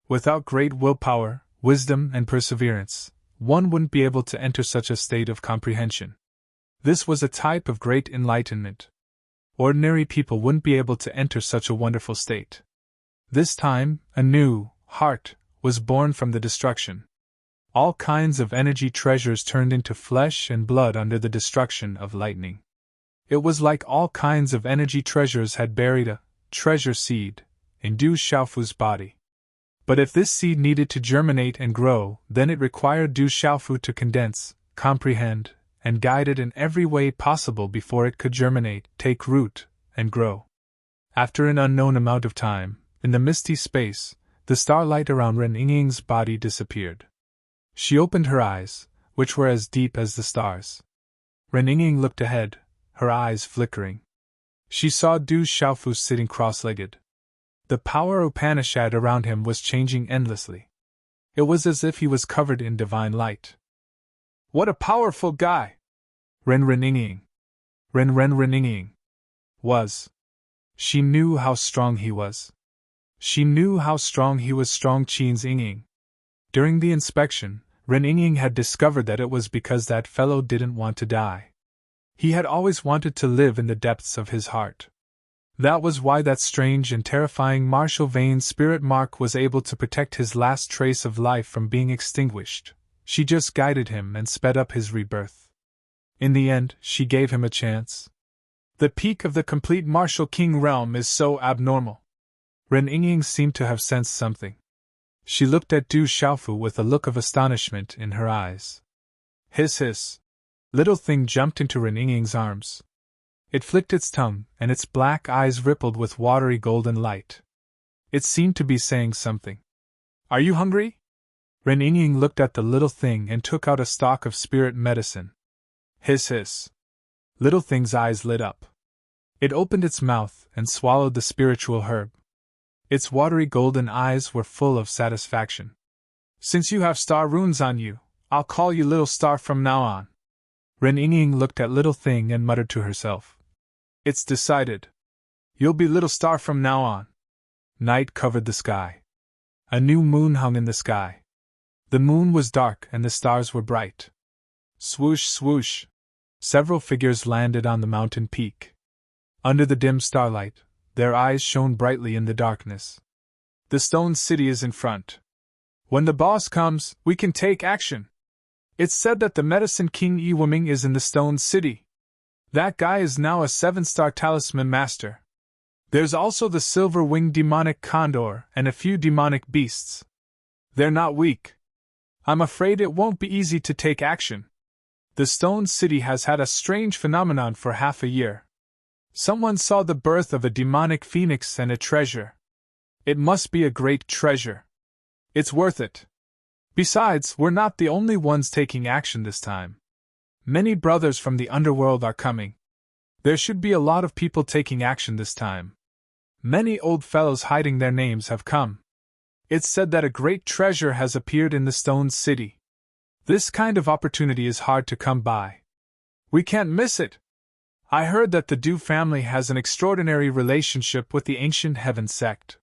Without great willpower, wisdom, and perseverance, one wouldn't be able to enter such a state of comprehension. This was a type of great enlightenment. Ordinary people wouldn't be able to enter such a wonderful state. This time, a new heart was born from the destruction. All kinds of energy treasures turned into flesh and blood under the destruction of lightning. It was like all kinds of energy treasures had buried a treasure seed in Du Xiaofu's body. But if this seed needed to germinate and grow, then it required Du Xiaofu to condense, comprehend, and guide it in every way possible before it could germinate, take root, and grow. After an unknown amount of time, in the misty space, the starlight around Ren Yingying's body disappeared. She opened her eyes, which were as deep as the stars. Ren Yingying looked ahead, her eyes flickering. She saw Du Xiaofu sitting cross-legged. The power Upanishad around him was changing endlessly. It was as if he was covered in divine light. What a powerful guy! Ren Yingying was. She knew how strong he was. She knew how strong he was. Strong Qin's Yingying. During the inspection, Ren Yingying had discovered that it was because that fellow didn't want to die. He had always wanted to live in the depths of his heart. That was why that strange and terrifying martial vein spirit mark was able to protect his last trace of life from being extinguished. She just guided him and sped up his rebirth. In the end, she gave him a chance. The peak of the complete martial king realm is so abnormal. Ren Yingying seemed to have sensed something. She looked at Du Xiaofu with a look of astonishment in her eyes. Hiss hiss. Little thing jumped into Ren Yingying's arms. It flicked its tongue, and its black eyes rippled with watery golden light. It seemed to be saying something. Are you hungry? Ren Yingying looked at the little thing and took out a stalk of spirit medicine. Hiss hiss. Little thing's eyes lit up. It opened its mouth and swallowed the spiritual herb. Its watery golden eyes were full of satisfaction. Since you have star runes on you, I'll call you Little Star from now on. Ren Yingying looked at Little Thing and muttered to herself. It's decided. You'll be Little Star from now on. Night covered the sky. A new moon hung in the sky. The moon was dark and the stars were bright. Swoosh, swoosh. Several figures landed on the mountain peak. Under the dim starlight, their eyes shone brightly in the darkness. The stone city is in front. When the boss comes, we can take action. It's said that the medicine king Yi Wuming is in the stone city. That guy is now a 7-star talisman master. There's also the silver-winged demonic condor and a few demonic beasts. They're not weak. I'm afraid it won't be easy to take action. The stone city has had a strange phenomenon for half a year. Someone saw the birth of a demonic phoenix and a treasure. It must be a great treasure. It's worth it. Besides, we're not the only ones taking action this time. Many brothers from the underworld are coming. There should be a lot of people taking action this time. Many old fellows hiding their names have come. It's said that a great treasure has appeared in the stone city. This kind of opportunity is hard to come by. We can't miss it. I heard that the Du family has an extraordinary relationship with the Ancient Heaven sect.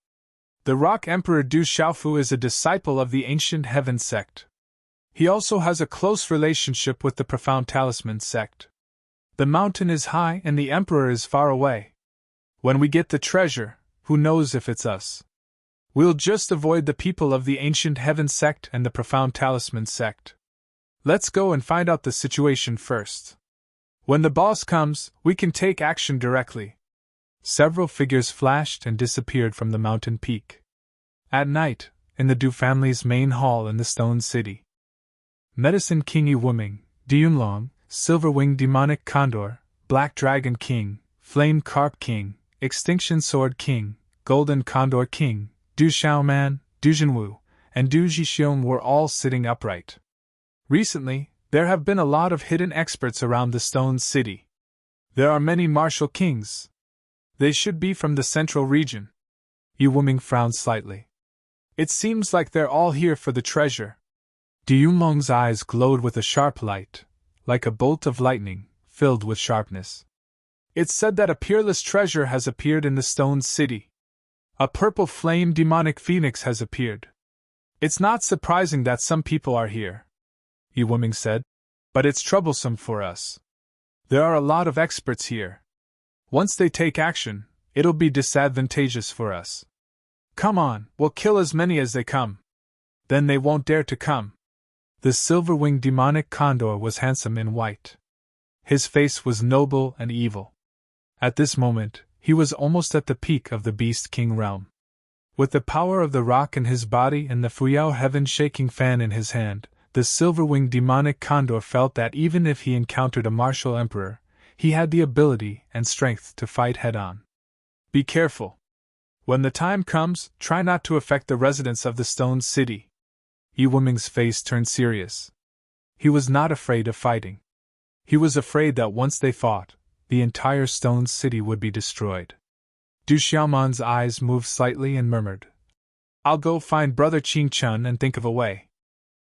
The Rock Emperor Du Xiaofu is a disciple of the Ancient Heaven sect. He also has a close relationship with the Profound Talisman sect. The mountain is high and the Emperor is far away. When we get the treasure, who knows if it's us? We'll just avoid the people of the Ancient Heaven sect and the Profound Talisman sect. Let's go and find out the situation first. When the boss comes, we can take action directly. Several figures flashed and disappeared from the mountain peak. At night, in the Du family's main hall in the Stone City, Medicine King Yi Wuming, Diunlong, Silver-Winged Demonic Condor, Black Dragon King, Flame Carp King, Extinction Sword King, Golden Condor King, Du Xiaoman, Du Jinwu, and Du Jixiong were all sitting upright. Recently, there have been a lot of hidden experts around the Stone City. There are many martial kings. They should be from the central region. Yi Wuming frowned slightly. It seems like they're all here for the treasure. Diunlong's eyes glowed with a sharp light, like a bolt of lightning, filled with sharpness. It's said that a peerless treasure has appeared in the Stone City. A purple flame demonic phoenix has appeared. It's not surprising that some people are here, Yi Wuming said, but it's troublesome for us. There are a lot of experts here. Once they take action, it'll be disadvantageous for us. Come on, we'll kill as many as they come. Then they won't dare to come. The silver-winged demonic condor was handsome in white. His face was noble and evil. At this moment, he was almost at the peak of the Beast King realm. With the power of the rock in his body and the Fuyao heaven-shaking fan in his hand, the silver-winged demonic condor felt that even if he encountered a martial emperor, he had the ability and strength to fight head-on. Be careful. When the time comes, try not to affect the residents of the Stone City. Yi Wuming's face turned serious. He was not afraid of fighting. He was afraid that once they fought, the entire Stone City would be destroyed. Du Xiaoman's eyes moved slightly and murmured, I'll go find Brother Qing Chun and think of a way.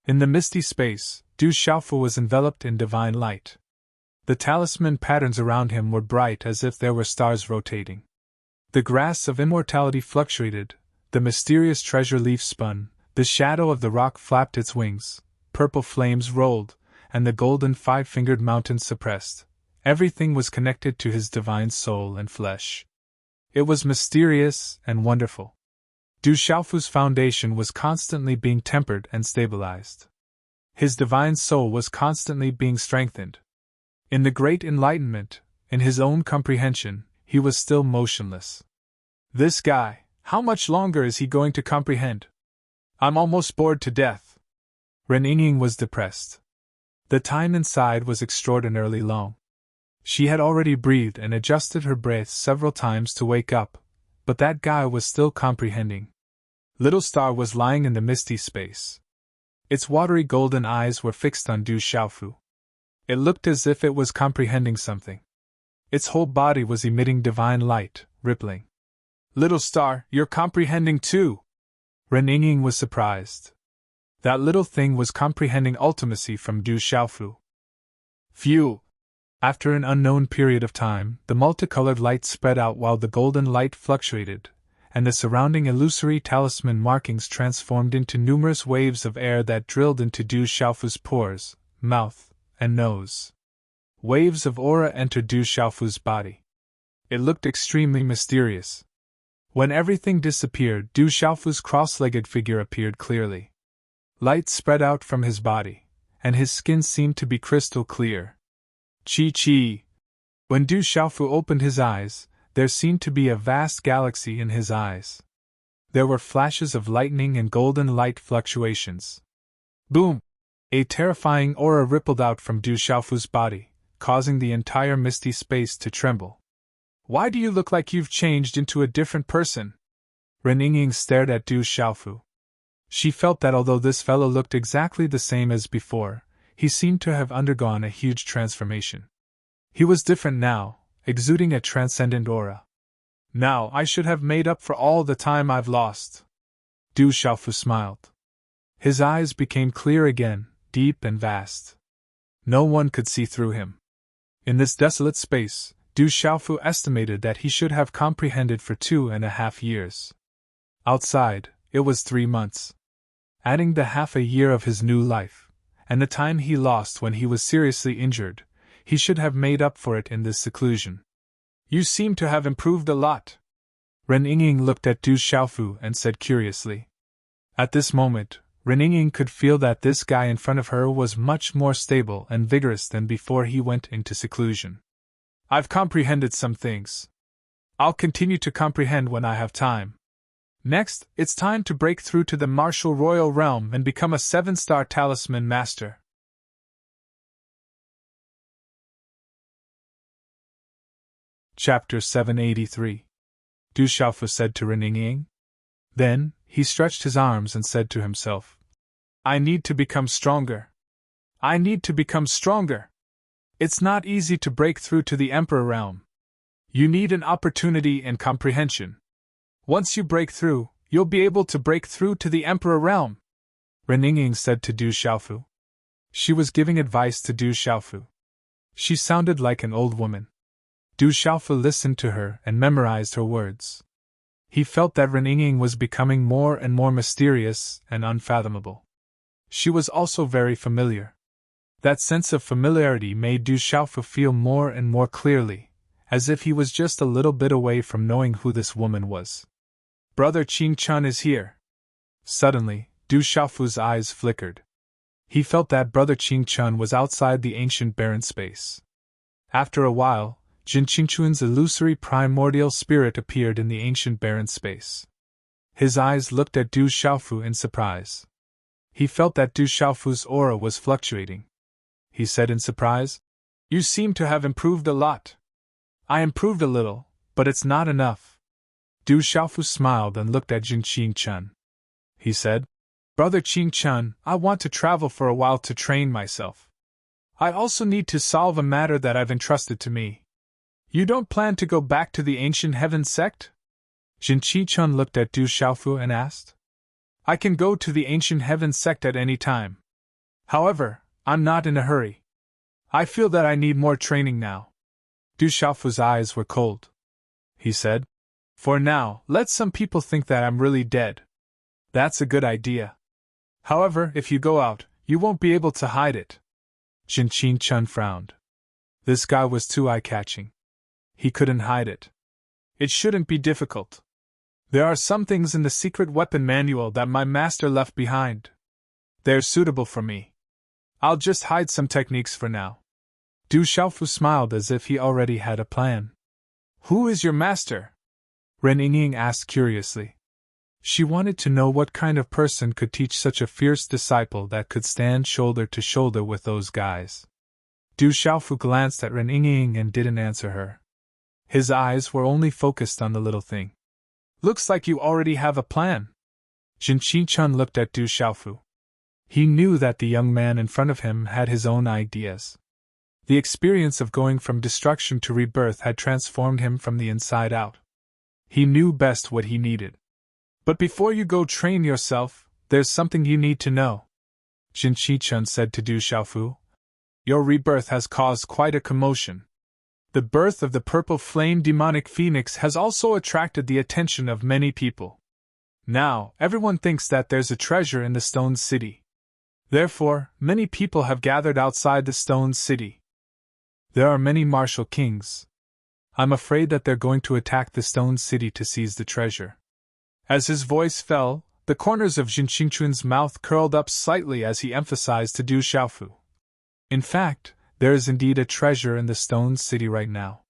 In the misty space, Du Xiaofu was enveloped in divine light. The talisman patterns around him were bright as if there were stars rotating. The grass of immortality fluctuated, the mysterious treasure leaf spun, the shadow of the rock flapped its wings, purple flames rolled, and the golden five-fingered mountain suppressed. Everything was connected to his divine soul and flesh. It was mysterious and wonderful. Du Xiaofu's foundation was constantly being tempered and stabilized. His divine soul was constantly being strengthened. In the great enlightenment, in his own comprehension, he was still motionless. This guy, how much longer is he going to comprehend? I'm almost bored to death. Ren Yingying was depressed. The time inside was extraordinarily long. She had already breathed and adjusted her breath several times to wake up, but that guy was still comprehending. Little Star was lying in the misty space. Its watery golden eyes were fixed on Du Xiaofu. It looked as if it was comprehending something. Its whole body was emitting divine light, rippling. Little Star, you're comprehending too! Ren Yingying was surprised. That little thing was comprehending ultimacy from Du Xiaofu. Phew! After an unknown period of time, the multicolored light spread out while the golden light fluctuated, and the surrounding illusory talisman markings transformed into numerous waves of air that drilled into Du Xiaofu's pores, mouth, and nose. Waves of aura entered Du Xiaofu's body. It looked extremely mysterious. When everything disappeared, Du Xiaofu's cross-legged figure appeared clearly. Light spread out from his body, and his skin seemed to be crystal clear. Chi. When Du Xiaofu opened his eyes, there seemed to be a vast galaxy in his eyes. There were flashes of lightning and golden light fluctuations. Boom! A terrifying aura rippled out from Du Xiaofu's body, causing the entire misty space to tremble. Why do you look like you've changed into a different person? Ren Yingying stared at Du Xiaofu. She felt that although this fellow looked exactly the same as before, he seemed to have undergone a huge transformation. He was different now, exuding a transcendent aura. Now I should have made up for all the time I've lost. Du Xiaofu smiled. His eyes became clear again, deep and vast. No one could see through him. In this desolate space, Du Xiaofu estimated that he should have comprehended for 2.5 years. Outside, it was 3 months. Adding the half a year of his new life, and the time he lost when he was seriously injured, he should have made up for it in this seclusion. You seem to have improved a lot. Ren Yingying looked at Du Xiaofu and said curiously. At this moment, Ren Yingying could feel that this guy in front of her was much more stable and vigorous than before he went into seclusion. I've comprehended some things. I'll continue to comprehend when I have time. Next, it's time to break through to the martial royal realm and become a 7-star talisman master. Chapter 783. Du Xiaofu said to Ren Yingying. Then, he stretched his arms and said to himself, I need to become stronger. I need to become stronger. It's not easy to break through to the Emperor realm. You need an opportunity and comprehension. Once you break through, you'll be able to break through to the Emperor realm, Ren Yingying said to Du Xiaofu. She was giving advice to Du Xiaofu. She sounded like an old woman. Du Xiaofu listened to her and memorized her words. He felt that Ren Yingying was becoming more and more mysterious and unfathomable. She was also very familiar. That sense of familiarity made Du Xiaofu feel more and more clearly, as if he was just a little bit away from knowing who this woman was. Brother Qing Chun is here. Suddenly, Du Xiaofu's eyes flickered. He felt that Brother Qing Chun was outside the ancient barren space. After a while, Jin Qingchun's illusory primordial spirit appeared in the ancient barren space. His eyes looked at Du Xiaofu in surprise. He felt that Du Xiaofu's aura was fluctuating. He said in surprise, You seem to have improved a lot. I improved a little, but it's not enough. Du Xiaofu smiled and looked at Jin Qingchun. He said, Brother Qingchun, I want to travel for a while to train myself. I also need to solve a matter that I've entrusted to me. You don't plan to go back to the ancient heaven sect? Jin Qingchun looked at Du Xiaofu and asked. I can go to the ancient heaven sect at any time. However, I'm not in a hurry. I feel that I need more training now. Du Xiaofu's eyes were cold. He said, For now, let some people think that I'm really dead. That's a good idea. However, if you go out, you won't be able to hide it. Jin Qingchun frowned. This guy was too eye-catching. He couldn't hide it. It shouldn't be difficult. There are some things in the secret weapon manual that my master left behind. They're suitable for me. I'll just hide some techniques for now. Du Xiaofu smiled as if he already had a plan. Who is your master? Ren Yingying asked curiously. She wanted to know what kind of person could teach such a fierce disciple that could stand shoulder to shoulder with those guys. Du Xiaofu glanced at Ren Yingying and didn't answer her. His eyes were only focused on the little thing. Looks like you already have a plan. Jin Qi-chun looked at Du Xiaofu. He knew that the young man in front of him had his own ideas. The experience of going from destruction to rebirth had transformed him from the inside out. He knew best what he needed. But before you go train yourself, there's something you need to know, Jin Qi-chun said to Du Xiaofu. Your rebirth has caused quite a commotion. The birth of the purple flame demonic phoenix has also attracted the attention of many people. Now, everyone thinks that there's a treasure in the Stone City. Therefore, many people have gathered outside the Stone City. There are many martial kings. I'm afraid that they're going to attack the Stone City to seize the treasure. As his voice fell, the corners of Jin Qingchun's mouth curled up slightly as he emphasized to Du Xiaofu. In fact, there is indeed a treasure in the Stone City right now.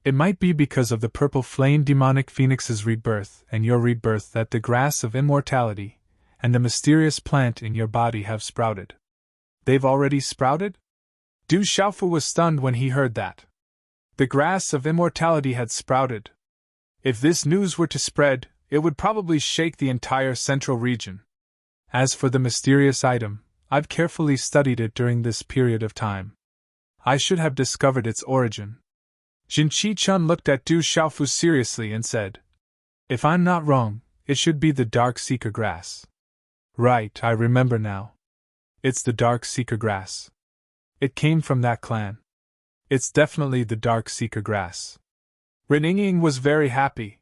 It might be because of the purple flame demonic phoenix's rebirth and your rebirth that the grass of immortality and the mysterious plant in your body have sprouted. They've already sprouted? Du Xiaofu was stunned when he heard that. The grass of immortality had sprouted. If this news were to spread, it would probably shake the entire central region. As for the mysterious item, I've carefully studied it during this period of time. I should have discovered its origin. Jin Qi-chun looked at Du Xiaofu seriously and said, If I'm not wrong, it should be the Dark Seeker grass. Right, I remember now. It's the Dark Seeker grass. It came from that clan. It's definitely the Dark Seeker grass. Ren Yingying was very happy.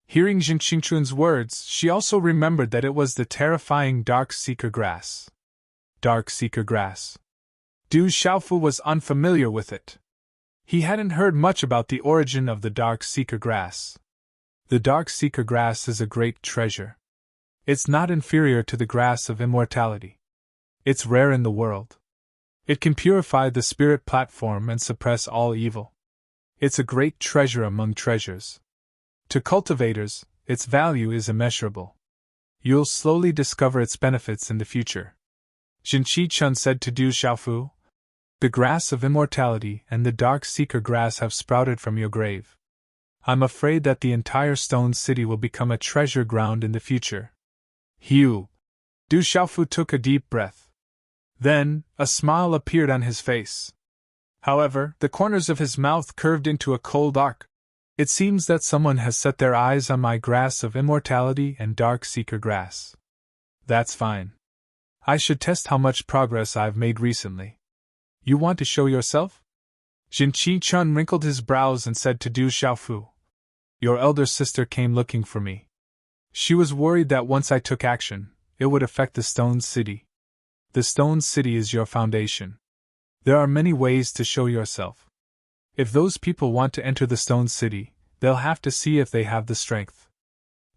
Hearing Jin Qingchun's words, she also remembered that it was the terrifying Dark Seeker grass. Dark Seeker grass. Du Xiaofu was unfamiliar with it. He hadn't heard much about the origin of the Dark Seeker grass. The Dark Seeker grass is a great treasure. It's not inferior to the grass of immortality. It's rare in the world. It can purify the spirit platform and suppress all evil. It's a great treasure among treasures. To cultivators, its value is immeasurable. You'll slowly discover its benefits in the future. Jin Qi-chun said to Du Xiaofu, The grass of immortality and the Dark Seeker grass have sprouted from your grave. I'm afraid that the entire Stone City will become a treasure ground in the future. Du Xiaofu took a deep breath. Then, a smile appeared on his face. However, the corners of his mouth curved into a cold arc. It seems that someone has set their eyes on my grass of immortality and Dark Seeker grass. That's fine. I should test how much progress I've made recently. You want to show yourself? Jin Qi-chun wrinkled his brows and said to Du Xiaofu, Your elder sister came looking for me. She was worried that once I took action, it would affect the Stone City. The Stone City is your foundation. There are many ways to show yourself. If those people want to enter the Stone City, they'll have to see if they have the strength.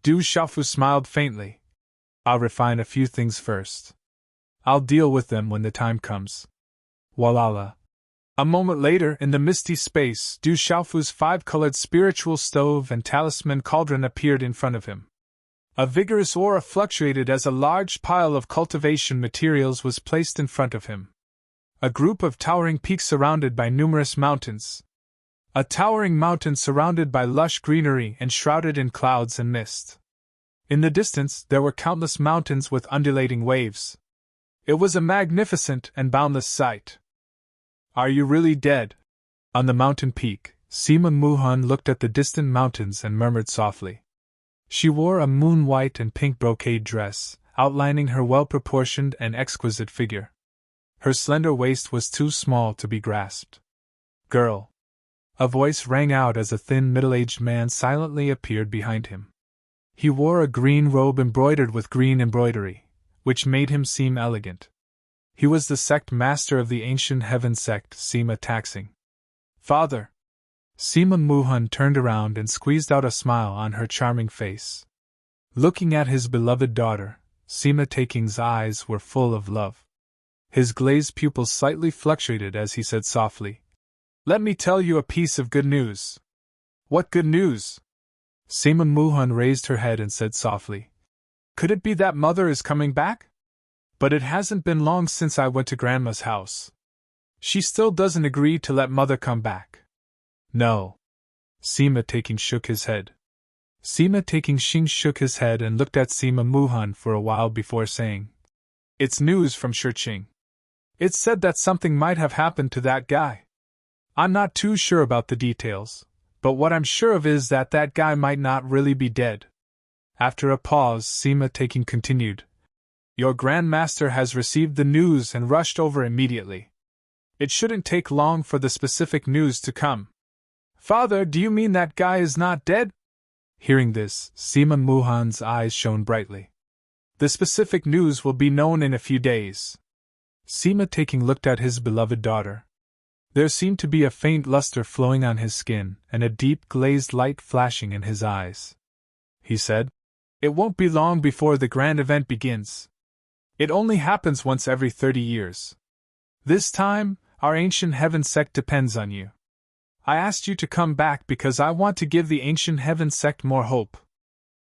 Du Xiaofu smiled faintly. I'll refine a few things first. I'll deal with them when the time comes. Walala. A moment later, in the misty space, Du Xiaofu's 5-colored spiritual stove and talisman cauldron appeared in front of him. A vigorous aura fluctuated as a large pile of cultivation materials was placed in front of him. A group of towering peaks surrounded by numerous mountains. A towering mountain surrounded by lush greenery and shrouded in clouds and mist. In the distance, there were countless mountains with undulating waves. It was a magnificent and boundless sight. Are you really dead? On the mountain peak, Sima Muhan looked at the distant mountains and murmured softly. She wore a moon-white and pink brocade dress, outlining her well-proportioned and exquisite figure. Her slender waist was too small to be grasped. Girl! A voice rang out as a thin middle-aged man silently appeared behind him. He wore a green robe embroidered with green embroidery, which made him seem elegant. He was the sect master of the ancient heaven sect, Sima Taxing. Father! Sima Muhan turned around and squeezed out a smile on her charming face. Looking at his beloved daughter, Sima Taking's eyes were full of love. His glazed pupils slightly fluctuated as he said softly, Let me tell you a piece of good news. What good news? Sima Muhan raised her head and said softly, Could it be that Mother is coming back? But it hasn't been long since I went to Grandma's house. She still doesn't agree to let Mother come back. No. Sima Taking shook his head. Sima Taking Xing shook his head and looked at Sima Muhan for a while before saying, It's news from Shiqing. It's said that something might have happened to that guy. I'm not too sure about the details, but what I'm sure of is that that guy might not really be dead. After a pause, Sima Taking continued, Your Grandmaster has received the news and rushed over immediately. It shouldn't take long for the specific news to come. Father, do you mean that guy is not dead? Hearing this, Sima Muhan's eyes shone brightly. The specific news will be known in a few days. Sima Taking looked at his beloved daughter. There seemed to be a faint luster flowing on his skin and a deep glazed light flashing in his eyes. He said, It won't be long before the grand event begins. It only happens once every 30 years. This time, our ancient heaven sect depends on you. I asked you to come back because I want to give the ancient heaven sect more hope.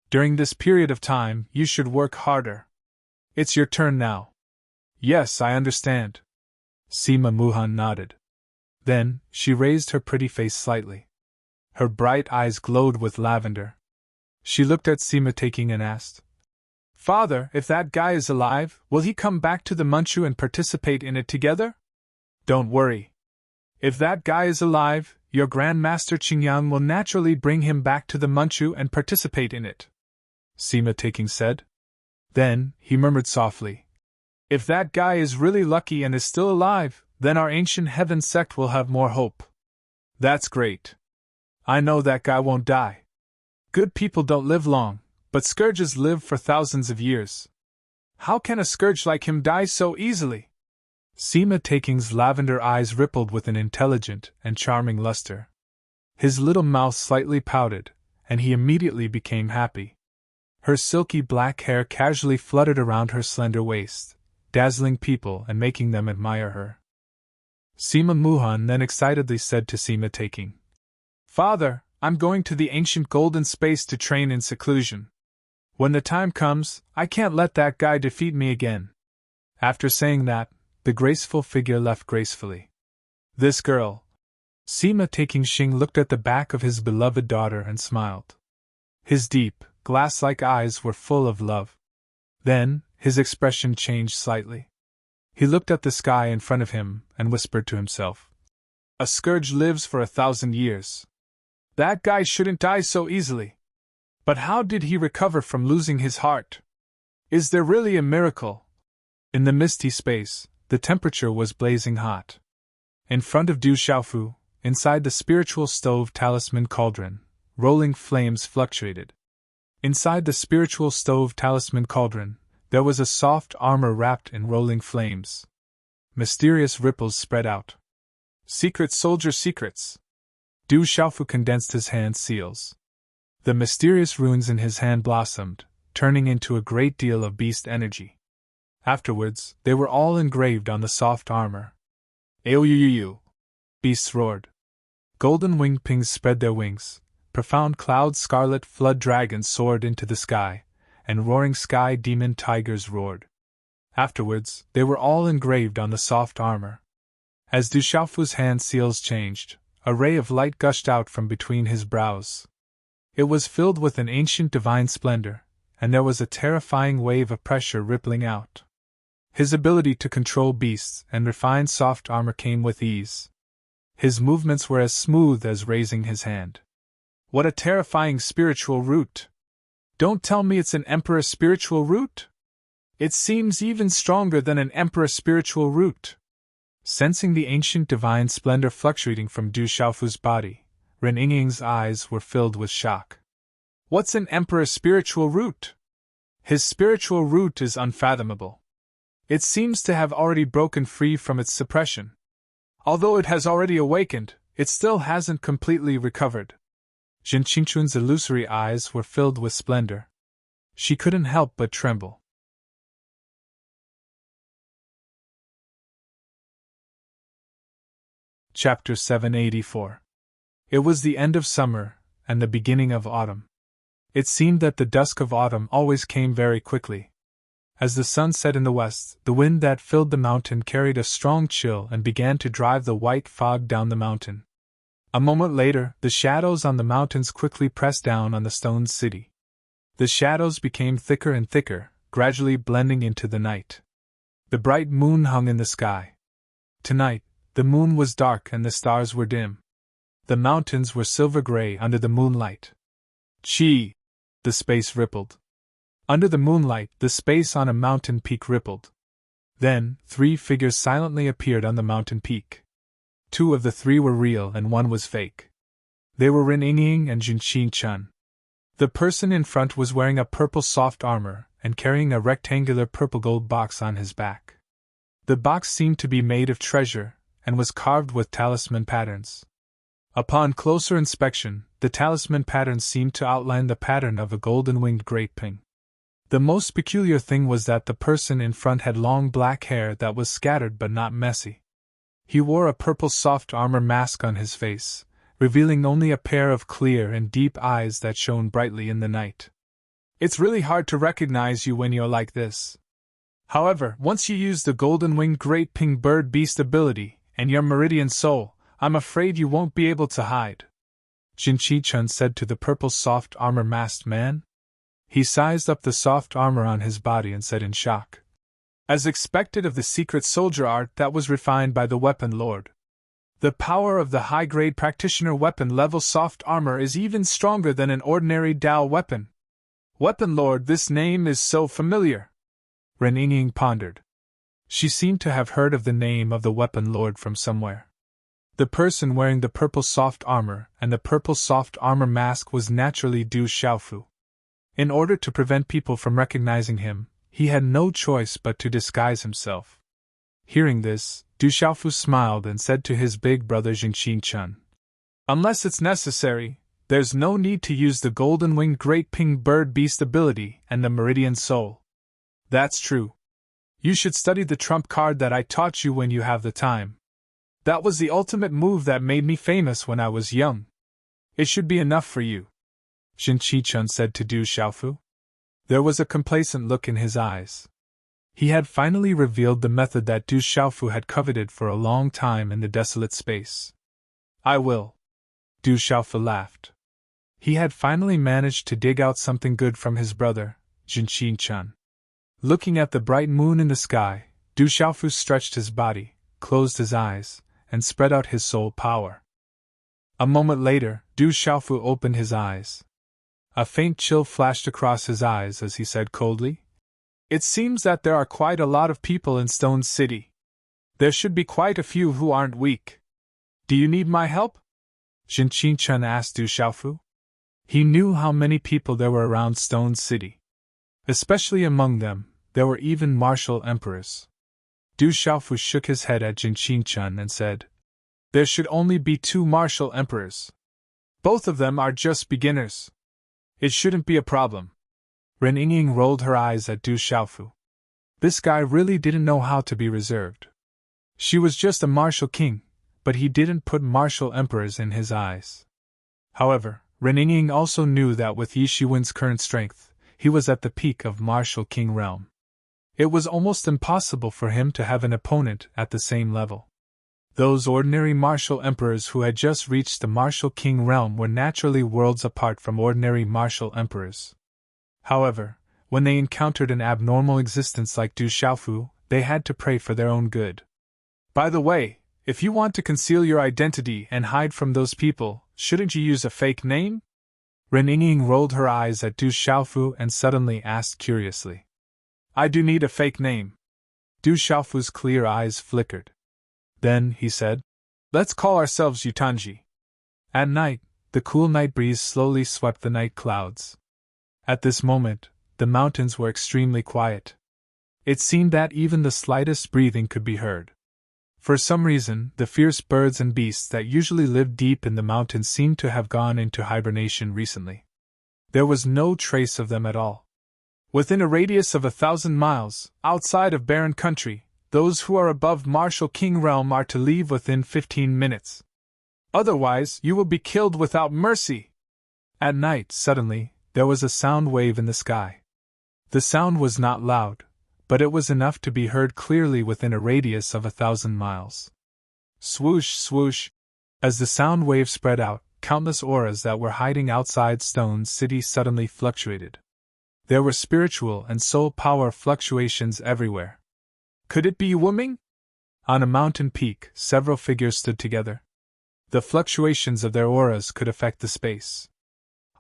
During this period of time, you should work harder. It's your turn now. Yes, I understand. Sima Muhan nodded. Then, she raised her pretty face slightly. Her bright eyes glowed with lavender. She looked at Sima Taking and asked, Father, if that guy is alive, will he come back to the Manchu and participate in it together? Don't worry. If that guy is alive, your Grandmaster Qingyang will naturally bring him back to the Manchu and participate in it. Sima Taking said. Then, he murmured softly, If that guy is really lucky and is still alive, then our ancient heaven sect will have more hope. That's great. I know that guy won't die. Good people don't live long, but scourges live for thousands of years. How can a scourge like him die so easily? Sima Taking's lavender eyes rippled with an intelligent and charming luster. His little mouth slightly pouted, and he immediately became happy. Her silky black hair casually fluttered around her slender waist, dazzling people and making them admire her. Sima Muhan then excitedly said to Sima Taking, Father, I'm going to the ancient golden space to train in seclusion. When the time comes, I can't let that guy defeat me again. After saying that, the graceful figure left gracefully. This girl. Sima Taking Xing looked at the back of his beloved daughter and smiled. His deep, glass-like eyes were full of love. Then, his expression changed slightly. He looked at the sky in front of him and whispered to himself, A scourge lives for 1,000 years. That guy shouldn't die so easily. But how did he recover from losing his heart? Is there really a miracle? In the misty space, the temperature was blazing hot. In front of Du Xiaofu, inside the spiritual stove talisman cauldron, rolling flames fluctuated. Inside the spiritual stove talisman cauldron, there was a soft armor wrapped in rolling flames. Mysterious ripples spread out. Secret soldier secrets. Du Xiaofu condensed his hand seals. The mysterious runes in his hand blossomed, turning into a great deal of beast energy. Afterwards, they were all engraved on the soft armor. Aoyuyu! Beasts roared. Golden winged pings spread their wings, profound cloud scarlet flood dragons soared into the sky, and roaring sky demon tigers roared. Afterwards, they were all engraved on the soft armor. As Du Xiaofu's hand seals changed, a ray of light gushed out from between his brows. It was filled with an ancient divine splendor, and there was a terrifying wave of pressure rippling out. His ability to control beasts and refine soft armor came with ease. His movements were as smooth as raising his hand. What a terrifying spiritual root! Don't tell me it's an emperor spiritual root? It seems even stronger than an emperor spiritual root. Sensing the ancient divine splendor fluctuating from Du Xiaofu's body, Ren Yingying's eyes were filled with shock. What's an emperor spiritual root? His spiritual root is unfathomable. It seems to have already broken free from its suppression. Although it has already awakened, it still hasn't completely recovered. Jin Qingchun's illusory eyes were filled with splendor. She couldn't help but tremble. Chapter 784. It was the end of summer, and the beginning of autumn. It seemed that the dusk of autumn always came very quickly. As the sun set in the west, the wind that filled the mountain carried a strong chill and began to drive the white fog down the mountain. A moment later, the shadows on the mountains quickly pressed down on the stone city. The shadows became thicker and thicker, gradually blending into the night. The bright moon hung in the sky. Tonight, the moon was dark and the stars were dim. The mountains were silver-gray under the moonlight. Chee! The space rippled. Under the moonlight, the space on a mountain peak rippled. Then, 3 figures silently appeared on the mountain peak. 2 of the 3 were real and 1 was fake. They were Ren Yingying and Jinqi Chun. The person in front was wearing a purple soft armor and carrying a rectangular purple gold box on his back. The box seemed to be made of treasure and was carved with talisman patterns. Upon closer inspection, the talisman patterns seemed to outline the pattern of a golden-winged great ping. The most peculiar thing was that the person in front had long black hair that was scattered but not messy. He wore a purple soft armor mask on his face, revealing only a pair of clear and deep eyes that shone brightly in the night. It's really hard to recognize you when you're like this. However, once you use the golden-winged great ping bird beast ability and your meridian soul, I'm afraid you won't be able to hide, Jinqi Chun said to the purple soft armor masked man. He sized up the soft armor on his body and said in shock. As expected of the secret soldier art that was refined by the weapon lord. The power of the high-grade practitioner weapon-level soft armor is even stronger than an ordinary Dao weapon. Weapon lord, this name is so familiar. Ren Yingying pondered. She seemed to have heard of the name of the weapon lord from somewhere. The person wearing the purple soft armor and the purple soft armor mask was naturally Du Xiaofu. In order to prevent people from recognizing him, he had no choice but to disguise himself. Hearing this, Du Xiaofu smiled and said to his big brother Jinqi Chun, "Unless it's necessary, there's no need to use the golden-winged great ping bird beast ability and the meridian soul." "That's true. You should study the trump card that I taught you when you have the time. That was the ultimate move that made me famous when I was young. It should be enough for you," Jinqi Chun said to Du Xiaofu. There was a complacent look in his eyes. He had finally revealed the method that Du Xiaofu had coveted for a long time in the desolate space. "I will." Du Xiaofu laughed. He had finally managed to dig out something good from his brother, Jinqi Chun. Looking at the bright moon in the sky, Du Xiaofu stretched his body, closed his eyes, and spread out his soul power. A moment later, Du Xiaofu opened his eyes. A faint chill flashed across his eyes as he said coldly, "It seems that there are quite a lot of people in Stone City. There should be quite a few who aren't weak. Do you need my help?" Jinqi Chun asked Du Xiaofu. He knew how many people there were around Stone City. Especially among them, there were even martial emperors. Du Xiaofu shook his head at Jinqi Chun and said, "There should only be 2 martial emperors. Both of them are just beginners. It shouldn't be a problem." Ren Yingying rolled her eyes at Du Xiaofu. This guy really didn't know how to be reserved. She was just a martial king, but he didn't put martial emperors in his eyes. However, Ren Yingying also knew that with Yi Shiwen's current strength, he was at the peak of martial king realm. It was almost impossible for him to have an opponent at the same level. Those ordinary martial emperors who had just reached the martial king realm were naturally worlds apart from ordinary martial emperors. However, when they encountered an abnormal existence like Du Xiaofu, they had to pray for their own good. "By the way, if you want to conceal your identity and hide from those people, shouldn't you use a fake name?" Ren Yingying rolled her eyes at Du Xiaofu and suddenly asked curiously. "I do need a fake name." Du Xiaofu's clear eyes flickered. Then, he said, "Let's call ourselves Yutanji." At night, the cool night breeze slowly swept the night clouds. At this moment, the mountains were extremely quiet. It seemed that even the slightest breathing could be heard. For some reason, the fierce birds and beasts that usually lived deep in the mountains seemed to have gone into hibernation recently. There was no trace of them at all. Within a radius of 1,000 miles, outside of barren country, those who are above martial king realm are to leave within 15 minutes. Otherwise, you will be killed without mercy. At night, suddenly, there was a sound wave in the sky. The sound was not loud, but it was enough to be heard clearly within a radius of 1,000 miles. Swoosh, swoosh! As the sound wave spread out, countless auras that were hiding outside Stone City suddenly fluctuated. There were spiritual and soul power fluctuations everywhere. Could it be Wuming? On a mountain peak, several figures stood together. The fluctuations of their auras could affect the space.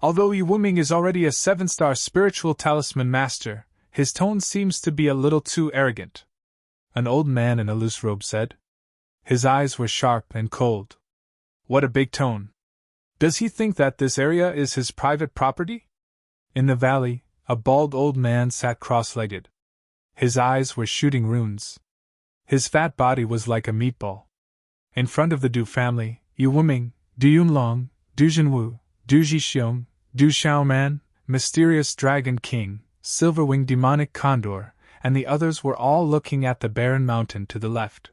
Although Wuming is already a 7-star spiritual talisman master, his tone seems to be a little too arrogant, an old man in a loose robe said. His eyes were sharp and cold. What a big tone! Does he think that this area is his private property? In the valley, a bald old man sat cross-legged. His eyes were shooting runes. His fat body was like a meatball. In front of the Du family, Yu Wuming, Du Yunlong, Du Jinwu, Du Jixiong, Du Xiaoman, Mysterious Dragon King, Silver-Winged Demonic Condor, and the others were all looking at the barren mountain to the left.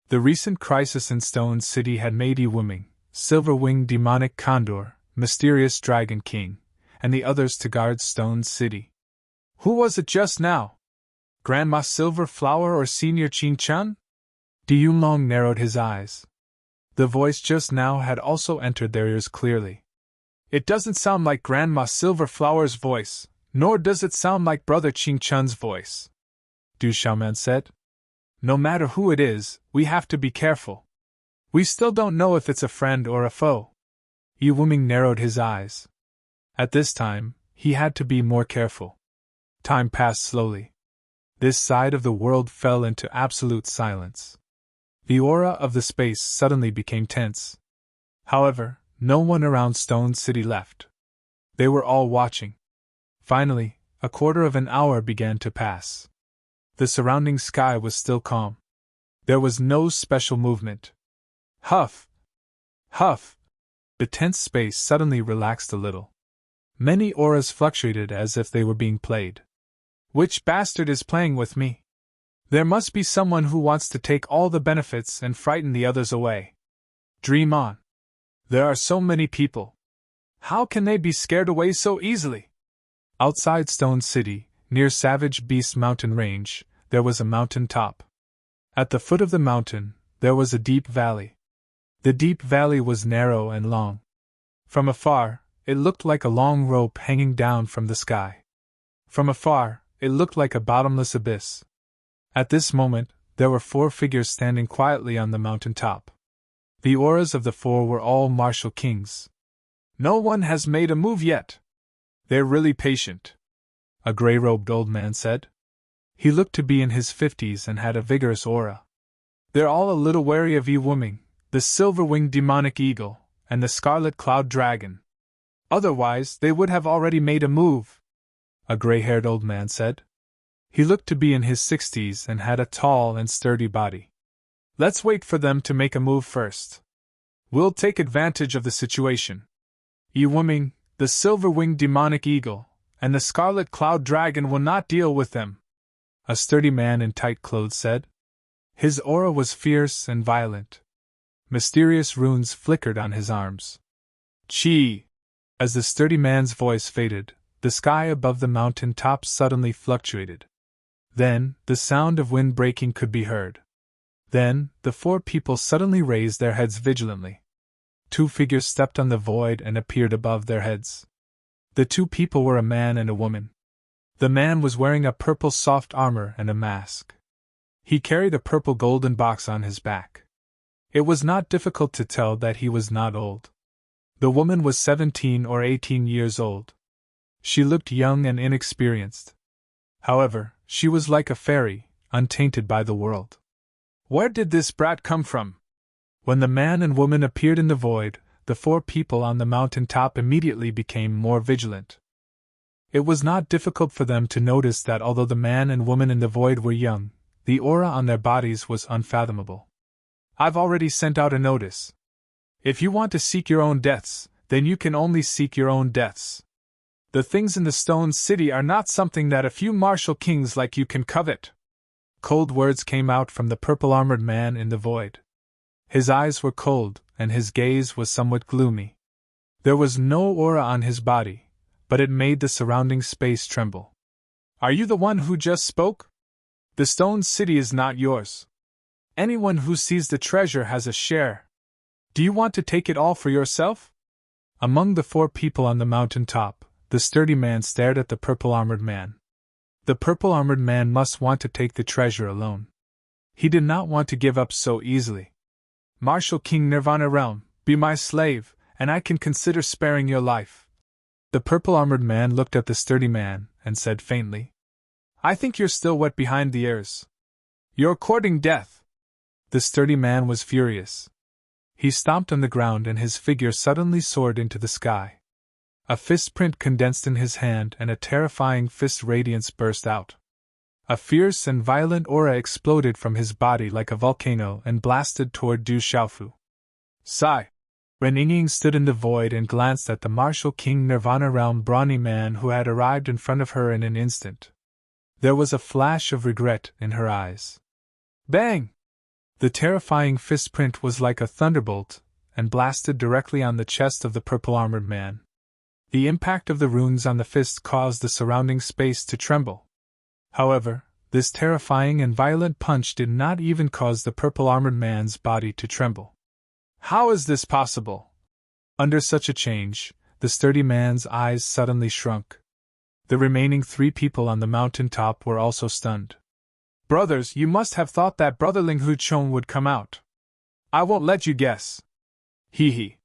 The recent crisis in Stone City had made Yu Wuming, Silver-Winged Demonic Condor, Mysterious Dragon King, and the others to guard Stone City. Who was it just now? Grandma Silver Flower or Senior Qin Chun? Du Yunlong narrowed his eyes. The voice just now had also entered their ears clearly. It doesn't sound like Grandma Silver Flower's voice, nor does it sound like Brother Qin Chun's voice, Du Xiaoman said. No matter who it is, we have to be careful. We still don't know if it's a friend or a foe. Yu Wuming narrowed his eyes. At this time, he had to be more careful. Time passed slowly. This side of the world fell into absolute silence. The aura of the space suddenly became tense. However, no one around Stone City left. They were all watching. Finally, a quarter of an hour began to pass. The surrounding sky was still calm. There was no special movement. Huff! Huff! The tense space suddenly relaxed a little. Many auras fluctuated as if they were being played. Which bastard is playing with me? There must be someone who wants to take all the benefits and frighten the others away. Dream on. There are so many people. How can they be scared away so easily? Outside Stone City, near Savage Beast Mountain Range, there was a mountain top. At the foot of the mountain, there was a deep valley. The deep valley was narrow and long. From afar, it looked like a long rope hanging down from the sky. From afar, it looked like a bottomless abyss. At this moment, there were 4 figures standing quietly on the mountain top. The auras of the 4 were all martial kings. No one has made a move yet. They're really patient, a gray-robed old man said. He looked to be in his 50s and had a vigorous aura. They're all a little wary of Yu Wuming, the silver-winged demonic eagle, and the scarlet cloud dragon. Otherwise, they would have already made a move, a gray-haired old man said. He looked to be in his 60s and had a tall and sturdy body. Let's wait for them to make a move first. We'll take advantage of the situation. Yu Wuming, the silver-winged demonic eagle, and the scarlet cloud dragon will not deal with them, a sturdy man in tight clothes said. His aura was fierce and violent. Mysterious runes flickered on his arms. Chi! As the sturdy man's voice faded, the sky above the mountain top suddenly fluctuated. Then, the sound of wind breaking could be heard. Then, the 4 people suddenly raised their heads vigilantly. 2 figures stepped on the void and appeared above their heads. The 2 people were a man and a woman. The man was wearing a purple soft armor and a mask. He carried a purple golden box on his back. It was not difficult to tell that he was not old. The woman was 17 or 18 years old. She looked young and inexperienced. However, she was like a fairy, untainted by the world. Where did this brat come from? When the man and woman appeared in the void, the 4 people on the mountain top immediately became more vigilant. It was not difficult for them to notice that although the man and woman in the void were young, the aura on their bodies was unfathomable. I've already sent out a notice. If you want to seek your own deaths, then you can only seek your own deaths. The things in the Stone City are not something that a few martial kings like you can covet. Cold words came out from the purple-armored man in the void. His eyes were cold, and his gaze was somewhat gloomy. There was no aura on his body, but it made the surrounding space tremble. Are you the one who just spoke? The stone city is not yours. Anyone who sees the treasure has a share. Do you want to take it all for yourself? Among the 4 people on the mountain top, the sturdy man stared at the purple-armored man. The purple-armored man must want to take the treasure alone. He did not want to give up so easily. Martial King Nirvana Realm, be my slave, and I can consider sparing your life. The purple-armored man looked at the sturdy man and said faintly, I think you're still wet behind the ears. You're courting death. The sturdy man was furious. He stomped on the ground and his figure suddenly soared into the sky. A fist print condensed in his hand and a terrifying fist radiance burst out. A fierce and violent aura exploded from his body like a volcano and blasted toward Du Xiaofu. Sigh. Ren Yingying stood in the void and glanced at the martial King Nirvana Realm brawny man who had arrived in front of her in an instant. There was a flash of regret in her eyes. Bang! The terrifying fist print was like a thunderbolt, and blasted directly on the chest of the purple-armored man. The impact of the runes on the fist caused the surrounding space to tremble. However, this terrifying and violent punch did not even cause the purple-armored man's body to tremble. How is this possible? Under such a change, the sturdy man's eyes suddenly shrunk. The remaining 3 people on the mountain top were also stunned. Brothers, you must have thought that Brother Ling Hu Chong would come out. I won't let you guess. Hee hee.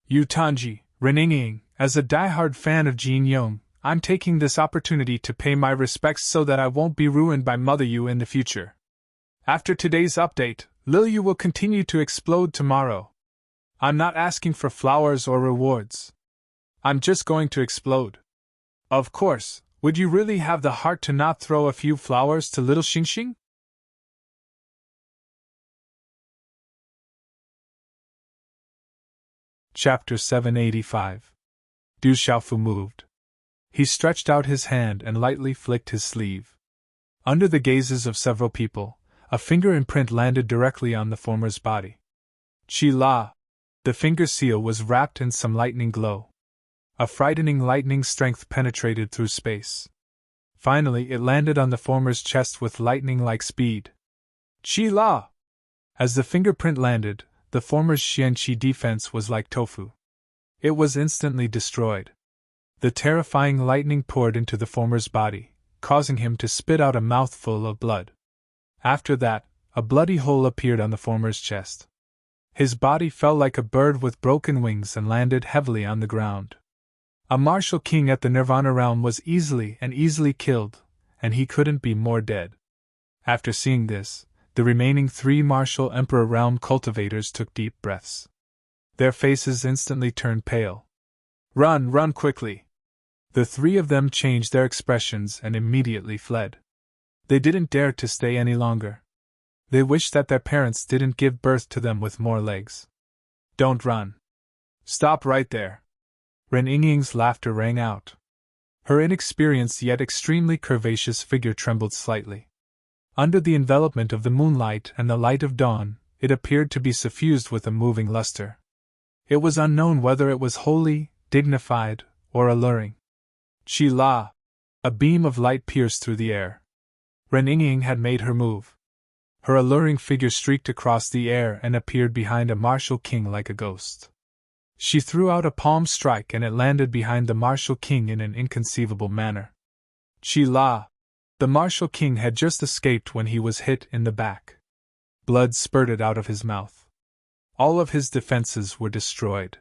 Yu Tanji, Ren Yingying, as a diehard fan of Jin Yong, I'm taking this opportunity to pay my respects so that I won't be ruined by Mother Yu in the future. After today's update, Lil Yu will continue to explode tomorrow. I'm not asking for flowers or rewards. I'm just going to explode. Of course, would you really have the heart to not throw a few flowers to little Xingxing? Chapter 785. Du Xiaofu moved. He stretched out his hand and lightly flicked his sleeve. Under the gazes of several people, a finger imprint landed directly on the former's body. Chi La! The finger seal was wrapped in some lightning glow. A frightening lightning strength penetrated through space. Finally, it landed on the former's chest with lightning-like speed. Chi La! As the fingerprint landed, the former's Xianqi defense was like tofu. It was instantly destroyed. The terrifying lightning poured into the former's body, causing him to spit out a mouthful of blood. After that, a bloody hole appeared on the former's chest. His body fell like a bird with broken wings and landed heavily on the ground. A martial king at the Nirvana realm was easily killed, and he couldn't be more dead. After seeing this, the remaining 3 martial Emperor realm cultivators took deep breaths. Their faces instantly turned pale. Run quickly! The 3 of them changed their expressions and immediately fled. They didn't dare to stay any longer. They wished that their parents didn't give birth to them with more legs. Don't run. Stop right there. Ren Yingying's laughter rang out. Her inexperienced yet extremely curvaceous figure trembled slightly. Under the envelopment of the moonlight and the light of dawn, it appeared to be suffused with a moving luster. It was unknown whether it was holy, dignified, or alluring. Chi La! A beam of light pierced through the air. Ren Yingying had made her move. Her alluring figure streaked across the air and appeared behind a martial king like a ghost. She threw out a palm strike and it landed behind the martial king in an inconceivable manner. Chi La! The martial king had just escaped when he was hit in the back. Blood spurted out of his mouth. All of his defenses were destroyed.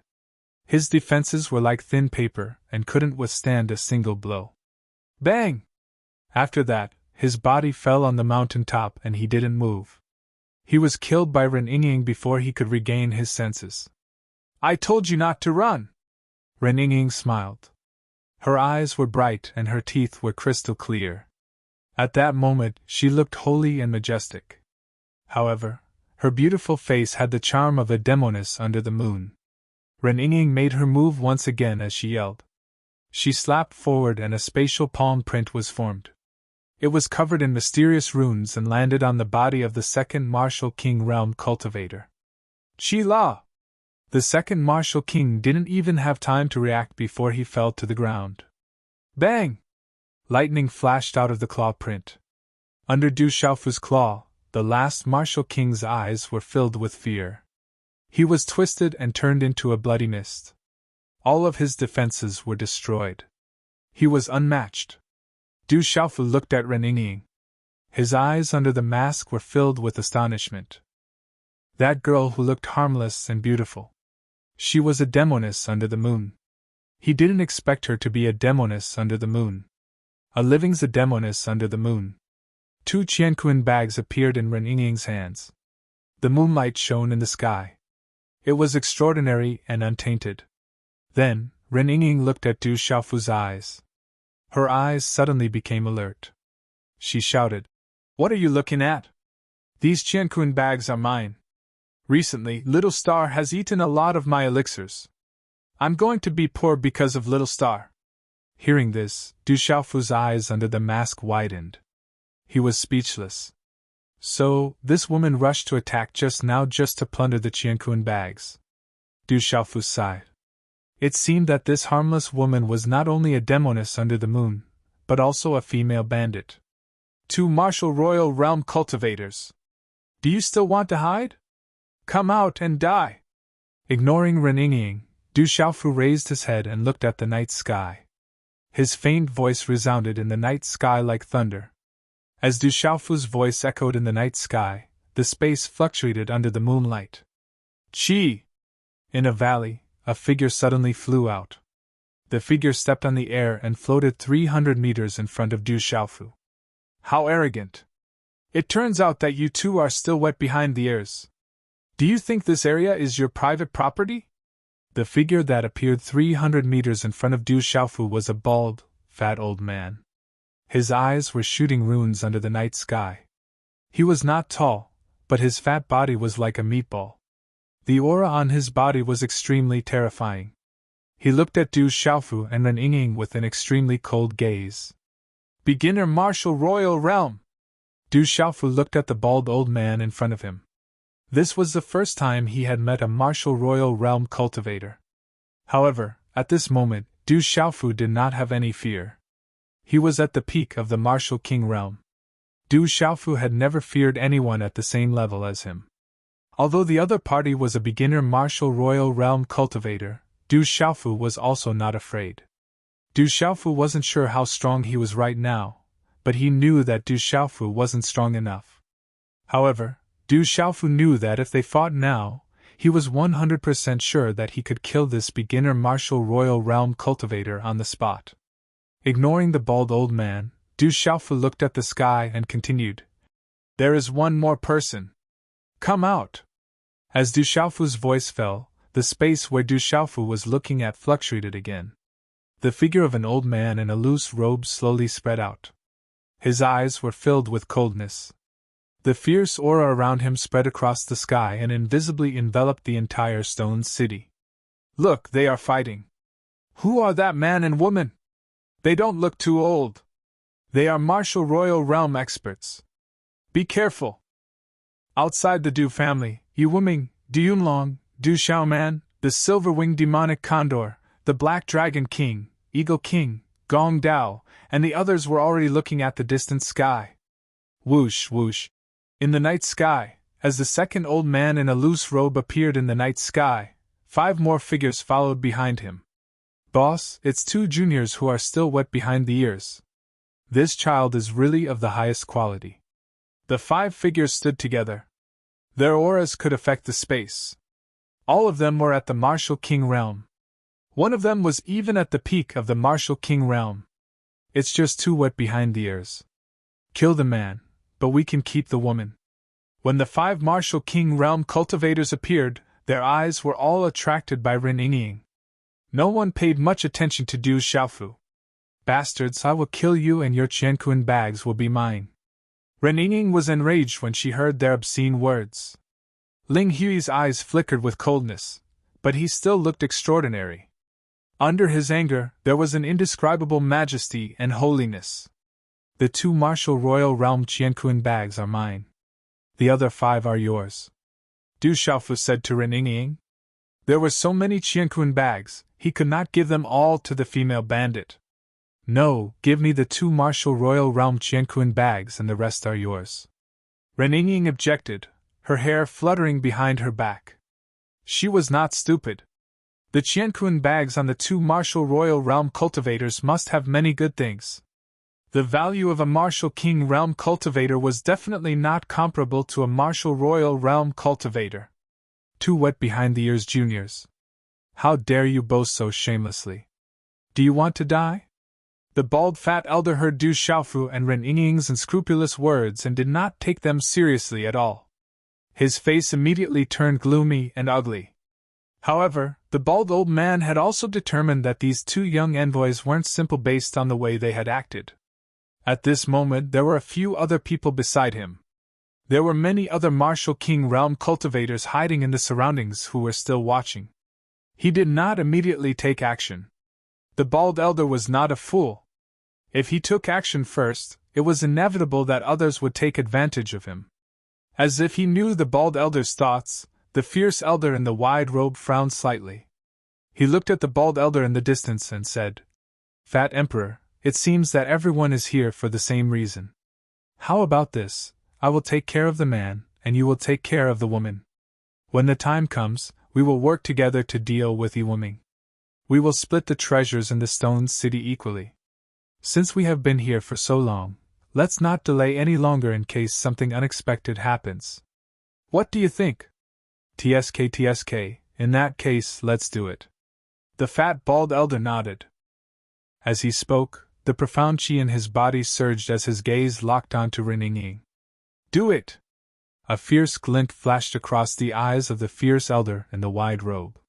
His defenses were like thin paper and couldn't withstand a single blow. Bang! After that, his body fell on the mountain top and he didn't move. He was killed by Ren Yingying before he could regain his senses. I told you not to run! Ren Yingying smiled. Her eyes were bright and her teeth were crystal clear. At that moment, she looked holy and majestic. However, her beautiful face had the charm of a demoness under the moon. Ren Yingying made her move once again as she yelled. She slapped forward and a spatial palm print was formed. It was covered in mysterious runes and landed on the body of the second martial king realm cultivator. Chi La! The second martial king didn't even have time to react before he fell to the ground. Bang! Lightning flashed out of the claw print. Under Du Xiaofu's claw, the last martial king's eyes were filled with fear. He was twisted and turned into a bloody mist. All of his defenses were destroyed. He was unmatched. Du Xiaofu looked at Ren Yingying. His eyes under the mask were filled with astonishment. That girl who looked harmless and beautiful. She was a demoness under the moon. He didn't expect her to be a demoness under the moon. A living demoness under the moon. 2 Qianquan bags appeared in Ren Yingying's hands. The moonlight shone in the sky. It was extraordinary and untainted. Then, Ren Yingying looked at Du Xiaofu's eyes. Her eyes suddenly became alert. She shouted, "What are you looking at? These Qianquan bags are mine. Recently, Little Star has eaten a lot of my elixirs. I'm going to be poor because of Little Star." Hearing this, Du Xiaofu's eyes under the mask widened. He was speechless. So, this woman rushed to attack just now just to plunder the Qianquan bags. Du Xiaofu sighed. It seemed that this harmless woman was not only a demoness under the moon, but also a female bandit. 2 martial royal realm cultivators. Do you still want to hide? Come out and die! Ignoring Ren Yingying, Du Xiaofu raised his head and looked at the night sky. His faint voice resounded in the night sky like thunder. As Du Xiaofu's voice echoed in the night sky, the space fluctuated under the moonlight. Qi! In a valley, a figure suddenly flew out. The figure stepped on the air and floated 300 meters in front of Du Xiaofu. How arrogant! It turns out that you two are still wet behind the ears. Do you think this area is your private property? The figure that appeared 300 meters in front of Du Xiaofu was a bald, fat old man. His eyes were shooting runes under the night sky. He was not tall, but his fat body was like a meatball. The aura on his body was extremely terrifying. He looked at Du Xiaofu and Ren Yingying with an extremely cold gaze. Beginner martial royal realm! Du Xiaofu looked at the bald old man in front of him. This was the first time he had met a martial royal realm cultivator. However, at this moment, Du Xiaofu did not have any fear. He was at the peak of the martial king realm. Du Xiaofu had never feared anyone at the same level as him. Although the other party was a beginner martial royal realm cultivator, Du Xiaofu was also not afraid. Du Xiaofu wasn't sure how strong he was right now, but he knew that Du Xiaofu wasn't strong enough. However, Du Xiaofu knew that if they fought now, he was 100% sure that he could kill this beginner martial royal realm cultivator on the spot. Ignoring the bald old man, Du Xiaofu looked at the sky and continued, "There is one more person. Come out!" As Du Xiaofu's voice fell, the space where Du Xiaofu was looking at fluctuated again. The figure of an old man in a loose robe slowly spread out. His eyes were filled with coldness. The fierce aura around him spread across the sky and invisibly enveloped the entire stone city. Look, they are fighting. Who are that man and woman? They don't look too old. They are martial royal realm experts. Be careful. Outside the Du family, Yu Wuming, Du Yunlong, Du Xiaoman, the silver-winged demonic condor, the black dragon king, eagle king, Gong Dao, and the others were already looking at the distant sky. Whoosh, whoosh. In the night sky, as the second old man in a loose robe appeared in the night sky, 5 more figures followed behind him. Boss, it's 2 juniors who are still wet behind the ears. This child is really of the highest quality. The 5 figures stood together. Their auras could affect the space. All of them were at the martial king realm. One of them was even at the peak of the martial king realm. It's just too wet behind the ears. Kill the man, but we can keep the woman. When the 5 martial king realm cultivators appeared, their eyes were all attracted by Ren Yingying. No one paid much attention to Du Xiaofu. Bastards, I will kill you and your Qianquan bags will be mine. Ren Yingying was enraged when she heard their obscene words. Ling Hui's eyes flickered with coldness, but he still looked extraordinary. Under his anger, there was an indescribable majesty and holiness. The 2 martial royal realm Qianquan bags are mine. The other 5 are yours. Du Xiaofu said to Ren Yingying. There were so many Qianquan bags, he could not give them all to the female bandit. No, give me the 2 Martial Royal Realm Qianquan bags and the rest are yours. Ren Yingying objected, her hair fluttering behind her back. She was not stupid. The Qianquan bags on the 2 Martial Royal Realm cultivators must have many good things. The value of a Martial King Realm cultivator was definitely not comparable to a Martial Royal Realm cultivator. 2 wet behind the ears juniors. How dare you boast so shamelessly? Do you want to die? The bald fat elder heard Du Xiaofu and Ren Yingying's unscrupulous words and did not take them seriously at all. His face immediately turned gloomy and ugly. However, the bald old man had also determined that these 2 young envoys weren't simple based on the way they had acted. At this moment there were a few other people beside him. There were many other Martial King Realm cultivators hiding in the surroundings who were still watching. He did not immediately take action. The bald elder was not a fool. If he took action first, it was inevitable that others would take advantage of him. As if he knew the bald elder's thoughts, the fierce elder in the wide robe frowned slightly. He looked at the bald elder in the distance and said, "Fat Emperor, it seems that everyone is here for the same reason. How about this? I will take care of the man, and you will take care of the woman. When the time comes, we will work together to deal with Yiwuming. We will split the treasures in the stone city equally. Since we have been here for so long, let's not delay any longer in case something unexpected happens. What do you think?" TSK, in that case, let's do it. The fat bald elder nodded. As he spoke, the profound chi in his body surged as his gaze locked onto Ren Yingying. Do it! A fierce glint flashed across the eyes of the fierce elder in the wide robe.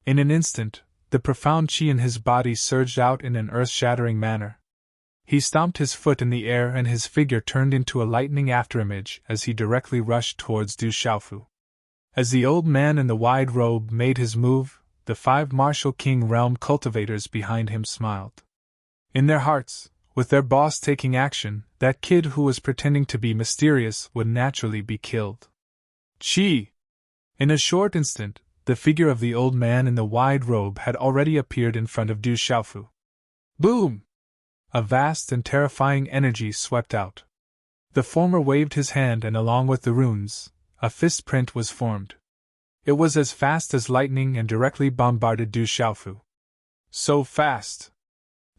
In an instant, the profound chi in his body surged out in an earth-shattering manner. He stomped his foot in the air and his figure turned into a lightning afterimage as he directly rushed towards Du Xiaofu. As the old man in the wide robe made his move, the 5 Martial King Realm cultivators behind him smiled. In their hearts, with their boss taking action, that kid who was pretending to be mysterious would naturally be killed. Chi! In a short instant, the figure of the old man in the wide robe had already appeared in front of Du Xiaofu. Boom! A vast and terrifying energy swept out. The former waved his hand and along with the runes, a fist print was formed. It was as fast as lightning and directly bombarded Du Xiaofu. So fast!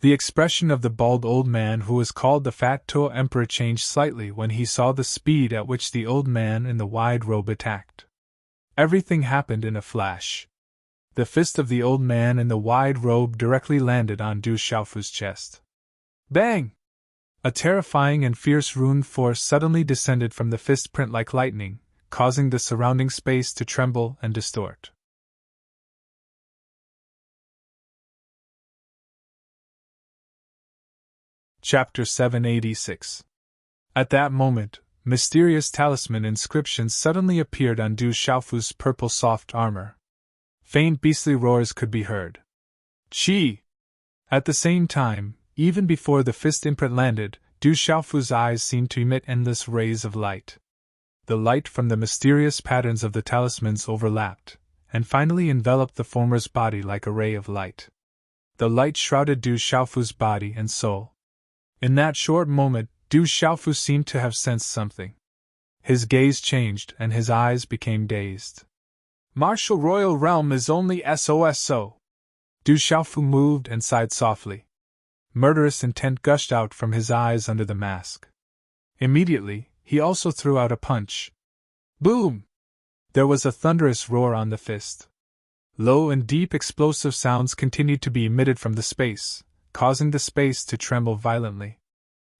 The expression of the bald old man who was called the Fat Toe Emperor changed slightly when he saw the speed at which the old man in the wide robe attacked. Everything happened in a flash. The fist of the old man in the wide robe directly landed on Du Xiaofu's chest. Bang! A terrifying and fierce rune force suddenly descended from the fist print like lightning, causing the surrounding space to tremble and distort. Chapter 786. At that moment, mysterious talisman inscriptions suddenly appeared on Du Xiaofu's purple soft armor. Faint beastly roars could be heard. Chi! At the same time, even before the fist imprint landed, Du Xiaofu's eyes seemed to emit endless rays of light. The light from the mysterious patterns of the talismans overlapped, and finally enveloped the former's body like a ray of light. The light shrouded Du Xiaofu's body and soul. In that short moment, Du Xiaofu seemed to have sensed something. His gaze changed and his eyes became dazed. Martial Royal Realm is only SOSO. Du Xiaofu moved and sighed softly. Murderous intent gushed out from his eyes under the mask. Immediately, he also threw out a punch. Boom! There was a thunderous roar on the fist. Low and deep explosive sounds continued to be emitted from the space, causing the space to tremble violently.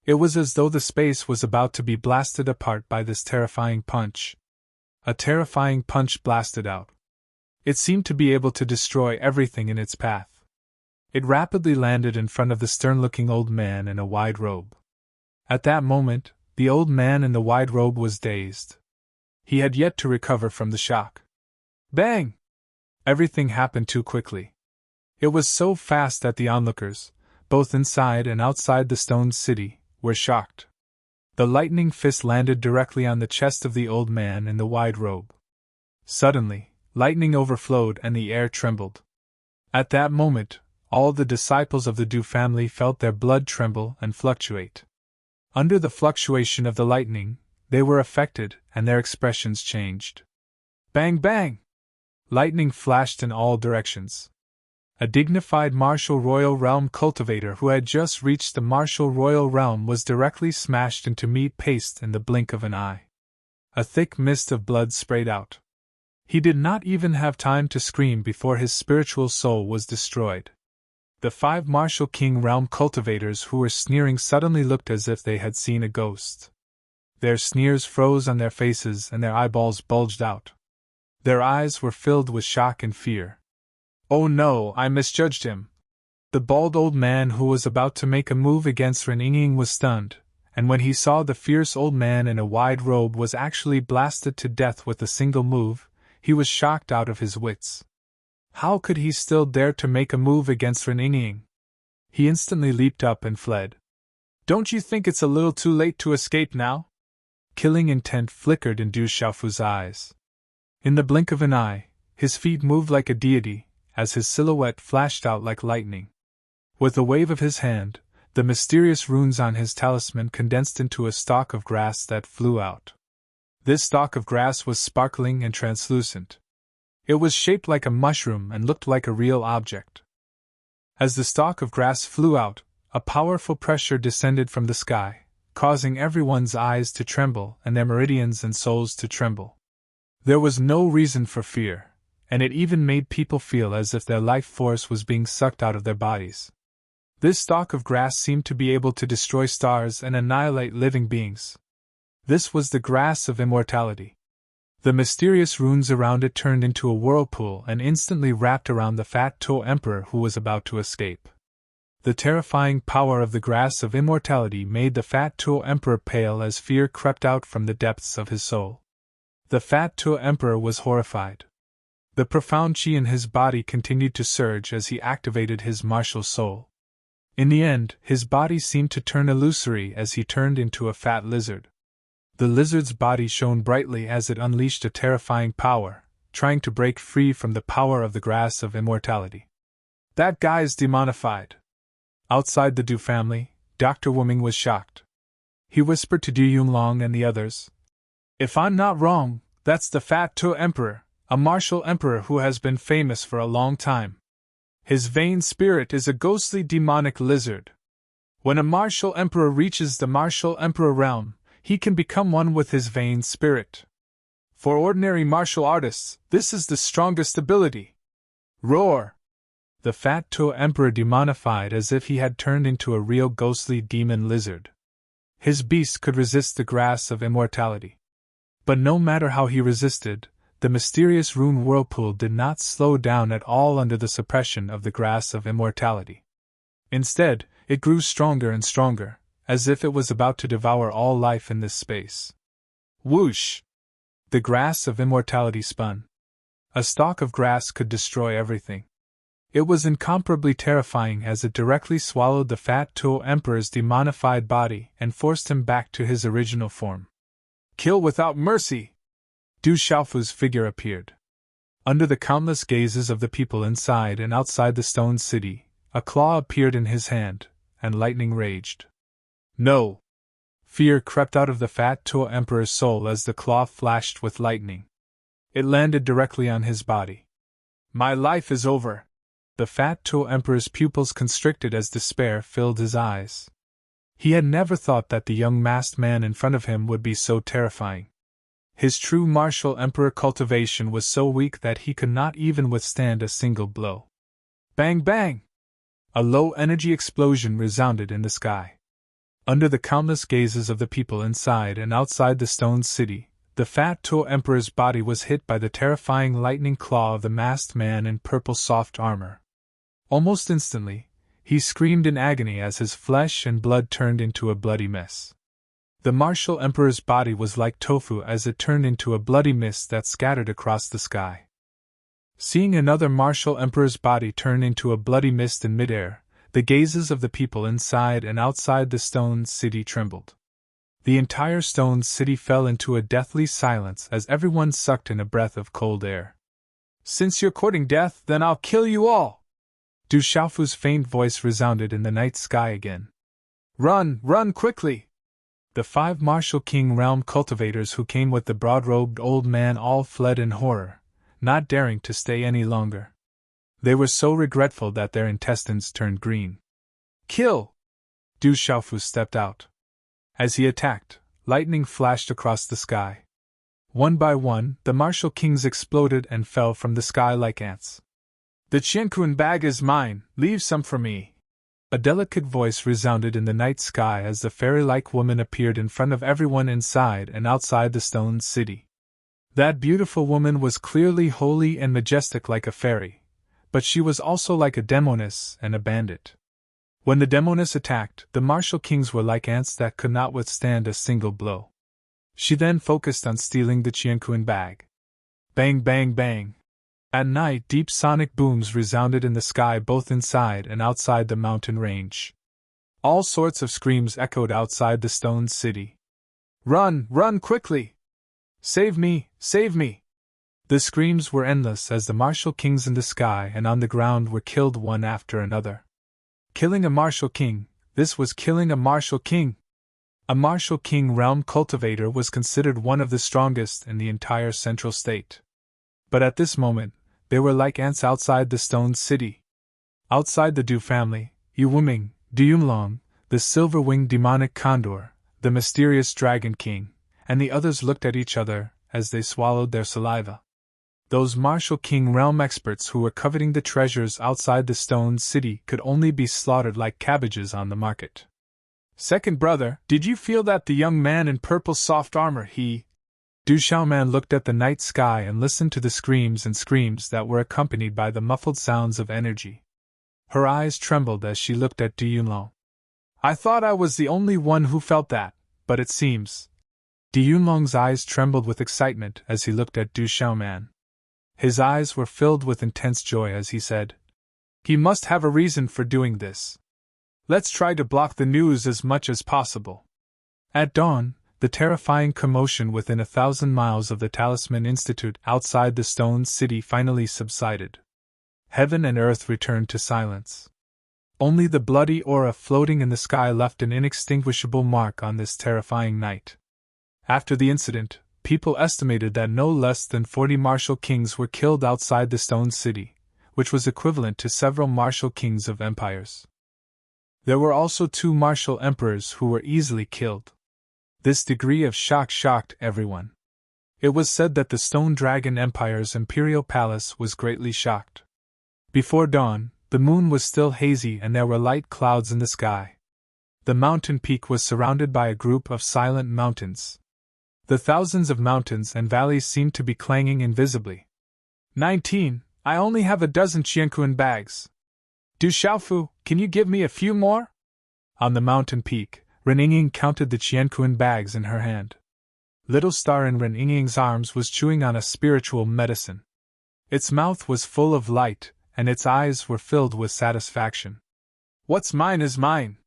It was as though the space was about to be blasted apart by this terrifying punch. A terrifying punch blasted out. It seemed to be able to destroy everything in its path. It rapidly landed in front of the stern-looking old man in a wide robe. At that moment, the old man in the wide robe was dazed. He had yet to recover from the shock. Bang! Everything happened too quickly. It was so fast that the onlookers, both inside and outside the stone city, were shocked. The lightning fist landed directly on the chest of the old man in the wide robe. Suddenly, lightning overflowed and the air trembled. At that moment, All the disciples of the Du family felt their blood tremble and fluctuate. Under the fluctuation of the lightning, they were affected, and their expressions changed. Bang bang! Lightning flashed in all directions. A dignified martial royal realm cultivator who had just reached the martial royal realm was directly smashed into meat paste in the blink of an eye. A thick mist of blood sprayed out. He did not even have time to scream before his spiritual soul was destroyed. The 5 martial king realm cultivators who were sneering suddenly looked as if they had seen a ghost. Their sneers froze on their faces and their eyeballs bulged out. Their eyes were filled with shock and fear. Oh no, I misjudged him. The bald old man who was about to make a move against Ren Ying was stunned, and when he saw the fierce old man in a wide robe was actually blasted to death with a single move, he was shocked out of his wits. How could he still dare to make a move against Ren Ying? He instantly leaped up and fled. Don't you think it's a little too late to escape now? Killing intent flickered in Du Xiaofu's eyes. In the blink of an eye, his feet moved like a deity, as his silhouette flashed out like lightning. With a wave of his hand, the mysterious runes on his talisman condensed into a stalk of grass that flew out. This stalk of grass was sparkling and translucent. It was shaped like a mushroom and looked like a real object. As the stalk of grass flew out, a powerful pressure descended from the sky, causing everyone's eyes to tremble and their meridians and souls to tremble. There was no reason for fear, and it even made people feel as if their life force was being sucked out of their bodies. This stalk of grass seemed to be able to destroy stars and annihilate living beings. This was the grass of immortality. The mysterious runes around it turned into a whirlpool and instantly wrapped around the fat Tuo Emperor who was about to escape. The terrifying power of the grass of immortality made the fat Tuo Emperor pale as fear crept out from the depths of his soul. The fat Tuo Emperor was horrified. The profound chi in his body continued to surge as he activated his martial soul. In the end, his body seemed to turn illusory as he turned into a fat lizard. The lizard's body shone brightly as it unleashed a terrifying power, trying to break free from the power of the grass of immortality. That guy's demonified. Outside the Du family, Dr. Wuming was shocked. He whispered to Du Yunlong and the others, "If I'm not wrong, that's the fat Tuo Emperor, a martial emperor who has been famous for a long time. His vain spirit is a ghostly demonic lizard. When a martial emperor reaches the martial emperor realm, he can become one with his vain spirit. For ordinary martial artists, this is the strongest ability." Roar! The fat Tuo Emperor demonified as if he had turned into a real ghostly demon lizard. His beast could resist the grass of immortality. But no matter how he resisted, the mysterious rune whirlpool did not slow down at all under the suppression of the grass of immortality. Instead, it grew stronger and stronger, as if it was about to devour all life in this space. Whoosh! The grass of immortality spun. A stalk of grass could destroy everything. It was incomparably terrifying as it directly swallowed the fat Tuo Emperor's demonified body and forced him back to his original form. Kill without mercy! Du Xiaofu's figure appeared. Under the countless gazes of the people inside and outside the stone city, a claw appeared in his hand, and lightning raged. No! Fear crept out of the fat Tuo Emperor's soul as the claw flashed with lightning. It landed directly on his body. My life is over! The fat Tuo Emperor's pupils constricted as despair filled his eyes. He had never thought that the young masked man in front of him would be so terrifying. His true martial emperor cultivation was so weak that he could not even withstand a single blow. Bang bang! A low-energy explosion resounded in the sky. Under the countless gazes of the people inside and outside the stone city, the fat Tuo Emperor's body was hit by the terrifying lightning claw of the masked man in purple soft armor. Almost instantly, he screamed in agony as his flesh and blood turned into a bloody mess. The martial emperor's body was like tofu as it turned into a bloody mist that scattered across the sky. Seeing another martial emperor's body turn into a bloody mist in midair, the gazes of the people inside and outside the stone city trembled. The entire stone city fell into a deathly silence as everyone sucked in a breath of cold air. Since you're courting death, then I'll kill you all! Du Xiaofu's faint voice resounded in the night sky again. Run, run quickly! The 5 martial king realm cultivators who came with the broad-robed old man all fled in horror, not daring to stay any longer. They were so regretful that their intestines turned green. Kill! Du Xiaofu stepped out. As he attacked, lightning flashed across the sky. One by one, the martial kings exploded and fell from the sky like ants. The Qiankun bag is mine, leave some for me. A delicate voice resounded in the night sky as the fairy-like woman appeared in front of everyone inside and outside the stone city. That beautiful woman was clearly holy and majestic like a fairy, but she was also like a demoness and a bandit. When the demoness attacked, the martial kings were like ants that could not withstand a single blow. She then focused on stealing the Qiankun bag. Bang, bang, bang! At night, deep sonic booms resounded in the sky both inside and outside the mountain range. All sorts of screams echoed outside the stone city. Run, run quickly! Save me, save me! The screams were endless as the martial kings in the sky and on the ground were killed one after another. Killing a martial king, this was killing a martial king! A martial king realm cultivator was considered one of the strongest in the entire central state. But at this moment, they were like ants outside the stone city. Outside the Du family, Yu Wuming, Du Yumlong, the silver-winged demonic condor, the mysterious dragon king, and the others looked at each other as they swallowed their saliva. Those martial king realm experts who were coveting the treasures outside the stone city could only be slaughtered like cabbages on the market. Second brother, did you feel that the young man in purple soft armor Du Xiaoman looked at the night sky and listened to the screams and screams that were accompanied by the muffled sounds of energy. Her eyes trembled as she looked at Du Yunlong. I thought I was the only one who felt that, but it seems. Du Yunlong's eyes trembled with excitement as he looked at Du Xiaoman. His eyes were filled with intense joy as he said, he must have a reason for doing this. Let's try to block the news as much as possible. At dawn, the terrifying commotion within 1,000 miles of the Talisman Institute outside the stone city finally subsided. Heaven and earth returned to silence. Only the bloody aura floating in the sky left an inextinguishable mark on this terrifying night. After the incident, people estimated that no less than 40 martial kings were killed outside the stone city, which was equivalent to several martial kings of empires. There were also 2 martial emperors who were easily killed. This degree of shock shocked everyone. It was said that the Stone Dragon Empire's imperial palace was greatly shocked. Before dawn, the moon was still hazy and there were light clouds in the sky. The mountain peak was surrounded by a group of silent mountains. The thousands of mountains and valleys seemed to be clanging invisibly. 19. I only have a dozen Qiankun bags. Du Xiaofu, can you give me a few more? On the mountain peak, Ren Yingying counted the Qiankun bags in her hand. Little Star in Ren Yingying's arms was chewing on a spiritual medicine. Its mouth was full of light, and its eyes were filled with satisfaction. What's mine is mine.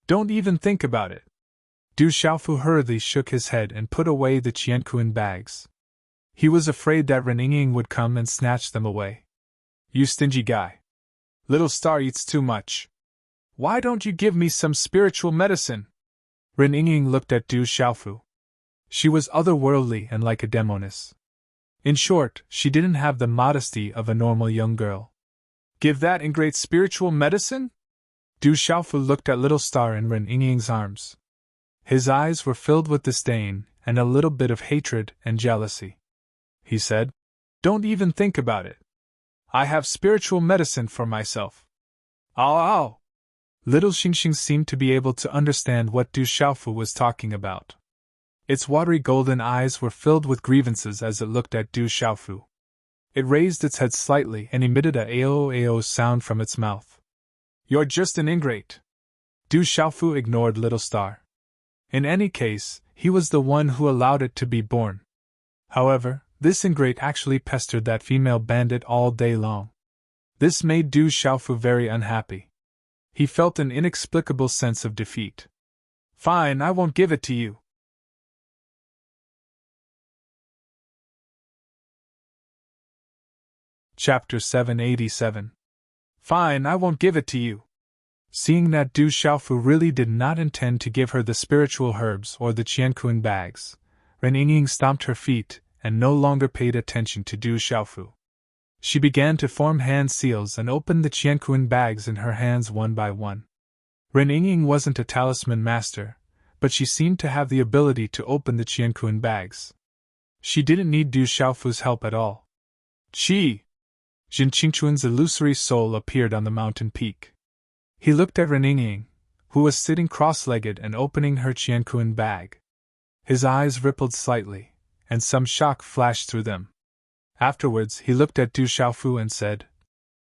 Don't even think about it. Du Xiaofu hurriedly shook his head and put away the Qiankun bags. He was afraid that Ren Yingying would come and snatch them away. You stingy guy. Little Star eats too much. Why don't you give me some spiritual medicine? Ren Yingying looked at Du Xiaofu. She was otherworldly and like a demoness. In short, she didn't have the modesty of a normal young girl. Give that ingrate spiritual medicine? Du Xiaofu looked at Little Star in Ren Yingying's arms. His eyes were filled with disdain and a little bit of hatred and jealousy. He said, Don't even think about it. I have spiritual medicine for myself. Ow, ow! Little Xingxing seemed to be able to understand what Du Xiaofu was talking about. Its watery golden eyes were filled with grievances as it looked at Du Xiaofu. It raised its head slightly and emitted a ao sound from its mouth. You're just an ingrate. Du Xiaofu ignored Little Star. In any case, he was the one who allowed it to be born. However, this ingrate actually pestered that female bandit all day long. This made Du Xiaofu very unhappy. He felt an inexplicable sense of defeat. Fine, I won't give it to you. Chapter 787. Fine, I won't give it to you. Seeing that Du Xiaofu really did not intend to give her the spiritual herbs or the qiankuan bags, Ren Yingying stomped her feet and no longer paid attention to Du Xiaofu. She began to form hand seals and opened the qiankuan bags in her hands one by one. Ren Yingying wasn't a talisman master, but she seemed to have the ability to open the qiankuan bags. She didn't need Du Xiaofu's help at all. Qi! Jin Qingchuan's illusory soul appeared on the mountain peak. He looked at Ren Yingying, who was sitting cross-legged and opening her qiankuan bag. His eyes rippled slightly, and some shock flashed through them. Afterwards, he looked at Du Xiaofu and said,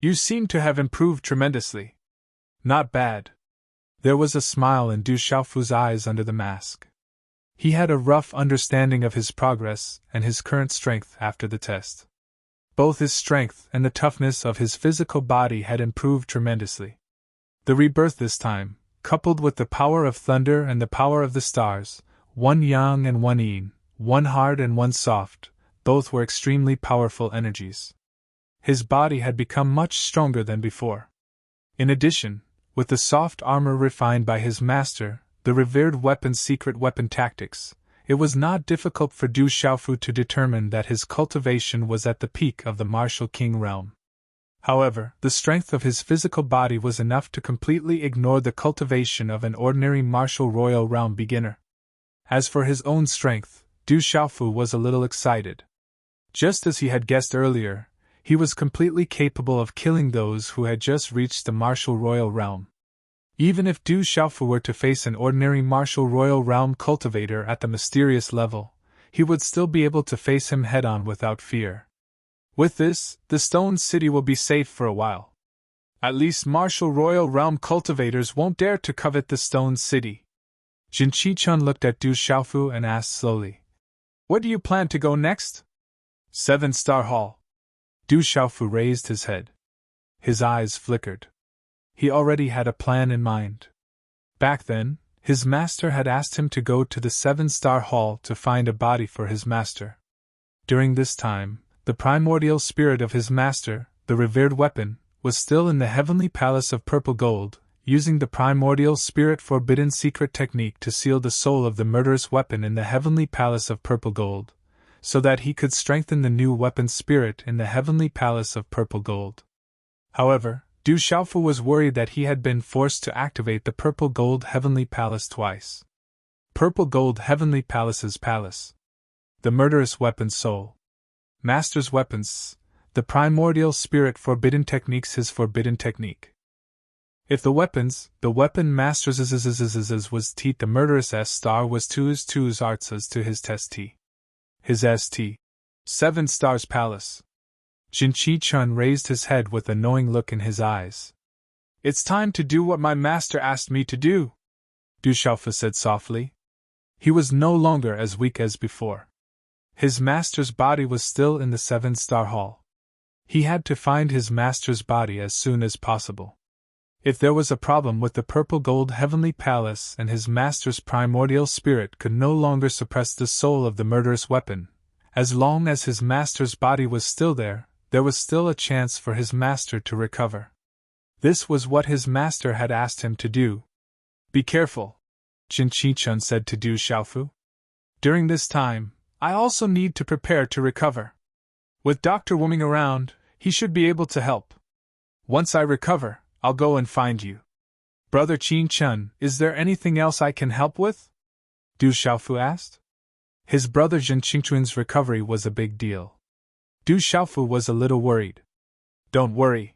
"You seem to have improved tremendously." "Not bad." There was a smile in Du Xiaofu's eyes under the mask. He had a rough understanding of his progress and his current strength after the test. Both his strength and the toughness of his physical body had improved tremendously. The rebirth this time, coupled with the power of thunder and the power of the stars, one yang and one yin, one hard and one soft, both were extremely powerful energies. His body had become much stronger than before. In addition, with the soft armor refined by his master, the revered weapon's secret weapon tactics, it was not difficult for Du Xiaofu to determine that his cultivation was at the peak of the martial king realm. However, the strength of his physical body was enough to completely ignore the cultivation of an ordinary martial royal realm beginner. As for his own strength, Du Xiaofu was a little excited. Just as he had guessed earlier, he was completely capable of killing those who had just reached the martial royal realm. Even if Du Xiaofu were to face an ordinary martial royal realm cultivator at the mysterious level, he would still be able to face him head-on without fear. With this, the Stone City will be safe for a while. At least martial royal realm cultivators won't dare to covet the Stone City. Jin Qichun looked at Du Xiaofu and asked slowly, "Where do you plan to go next?" 7-Star Hall. Du Xiaofu raised his head. His eyes flickered. He already had a plan in mind. Back then, his master had asked him to go to the 7-Star Hall to find a body for his master. During this time, the primordial spirit of his master, the revered weapon, was still in the heavenly palace of purple gold, using the primordial spirit forbidden secret technique to seal the soul of the murderous weapon in the heavenly palace of purple gold, so that he could strengthen the new weapon's spirit in the heavenly palace of purple gold. However, Du Xiaofu was worried that he had been forced to activate the purple gold heavenly palace twice. Purple gold heavenly palace's palace. The murderous weapon's soul. Master's weapons, the primordial spirit forbidden techniques his forbidden technique. If the weapon master's was T, the murderous S-star was two's arts as to his test T. His ST. 7 Stars Palace. Jin Qichun raised his head with a knowing look in his eyes. "It's time to do what my master asked me to do," Du Xiaofu said softly. He was no longer as weak as before. His master's body was still in the 7-Star Hall. He had to find his master's body as soon as possible. If there was a problem with the purple gold heavenly palace and his master's primordial spirit could no longer suppress the soul of the murderous weapon, as long as his master's body was still there was still a chance for his master to recover. This was what his master had asked him to do. "Be careful," Jin Qichun said to Du Xiaofu. "During this time, I also need to prepare to recover. With Dr. Wuming around, he should be able to help. Once I recover, I'll go and find you. Brother Qin Chun, is there anything else I can help with?" Du Xiaofu asked. His brother Jin Qingchuan's recovery was a big deal. Du Xiaofu was a little worried. "Don't worry.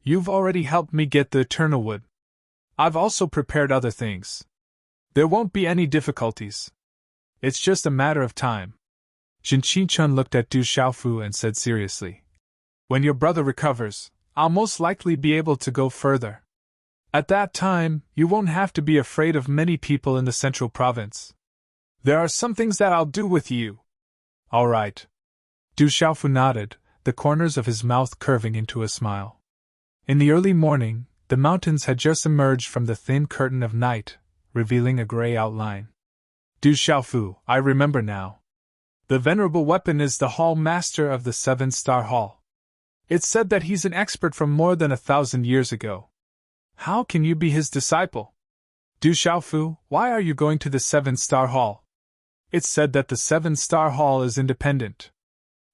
You've already helped me get the eternal wood. I've also prepared other things. There won't be any difficulties. It's just a matter of time." Jin Qichun looked at Du Xiaofu and said seriously, "When your brother recovers, I'll most likely be able to go further. At that time, you won't have to be afraid of many people in the central province. There are some things that I'll do with you." "All right." Du Xiaofu nodded, the corners of his mouth curving into a smile. In the early morning, the mountains had just emerged from the thin curtain of night, revealing a gray outline. "Du Xiaofu, I remember now. The venerable weapon is the hall master of the 7-Star Hall. It's said that he's an expert from more than 1,000 years ago. How can you be his disciple? Du Xiaofu, why are you going to the 7-star hall? It's said that the 7-star hall is independent.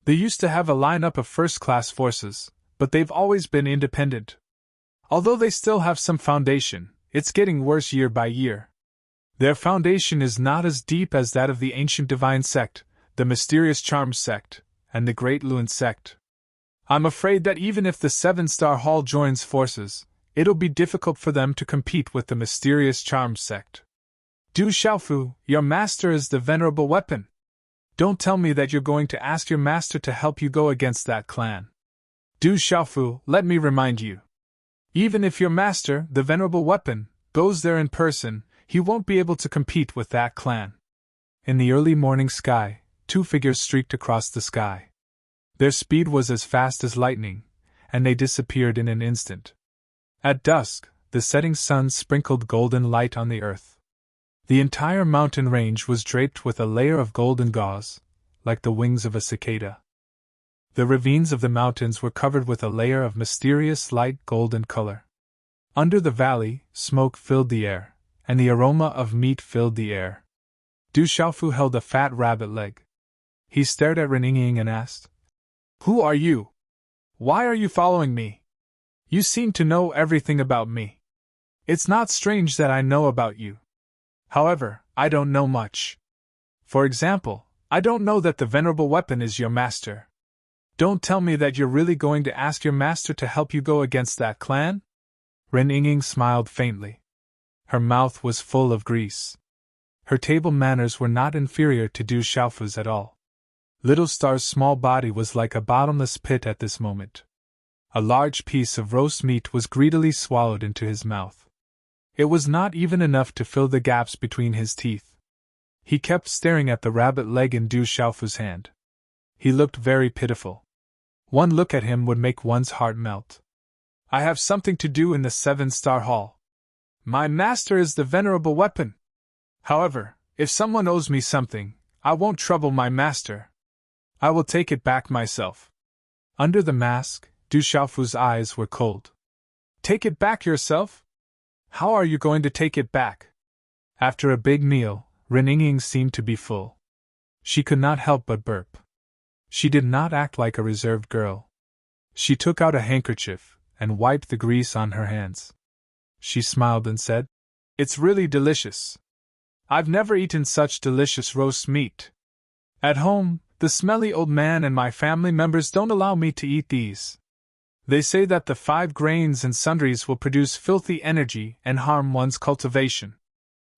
They used to have a lineup of first-class forces, but they've always been independent. Although they still have some foundation, it's getting worse year by year. Their foundation is not as deep as that of the ancient divine sect, the mysterious charm sect, and the great Luan sect. I'm afraid that even if the 7-star hall joins forces, it'll be difficult for them to compete with the mysterious charm sect. Du Xiaofu, your master is the venerable weapon. Don't tell me that you're going to ask your master to help you go against that clan. Du Xiaofu, let me remind you. Even if your master, the venerable weapon, goes there in person, he won't be able to compete with that clan. In the early morning sky, 2 figures streaked across the sky. Their speed was as fast as lightning, and they disappeared in an instant. At dusk, the setting sun sprinkled golden light on the earth. The entire mountain range was draped with a layer of golden gauze, like the wings of a cicada. The ravines of the mountains were covered with a layer of mysterious light golden color. Under the valley, smoke filled the air, and the aroma of meat filled the air. Du Xiaofu held a fat rabbit leg. He stared at Ren Yingying and asked, "Who are you? Why are you following me? You seem to know everything about me. It's not strange that I know about you. However, I don't know much. For example, I don't know that the venerable weapon is your master. Don't tell me that you're really going to ask your master to help you go against that clan?" Ren Yingying smiled faintly. Her mouth was full of grease. Her table manners were not inferior to Du Xiaofu's at all. Little Star's small body was like a bottomless pit at this moment. A large piece of roast meat was greedily swallowed into his mouth. It was not even enough to fill the gaps between his teeth. He kept staring at the rabbit leg in Du Xiaofu's hand. He looked very pitiful. One look at him would make one's heart melt. "I have something to do in the 7-star hall. My master is the venerable weapon. However, if someone owes me something, I won't trouble my master. I will take it back myself." Under the mask, Du Xiaofu's eyes were cold. "Take it back yourself? How are you going to take it back?" After a big meal, Ren Yingying seemed to be full. She could not help but burp. She did not act like a reserved girl. She took out a handkerchief and wiped the grease on her hands. She smiled and said, "It's really delicious. I've never eaten such delicious roast meat. At home, the smelly old man and my family members don't allow me to eat these. They say that the 5 grains and sundries will produce filthy energy and harm one's cultivation.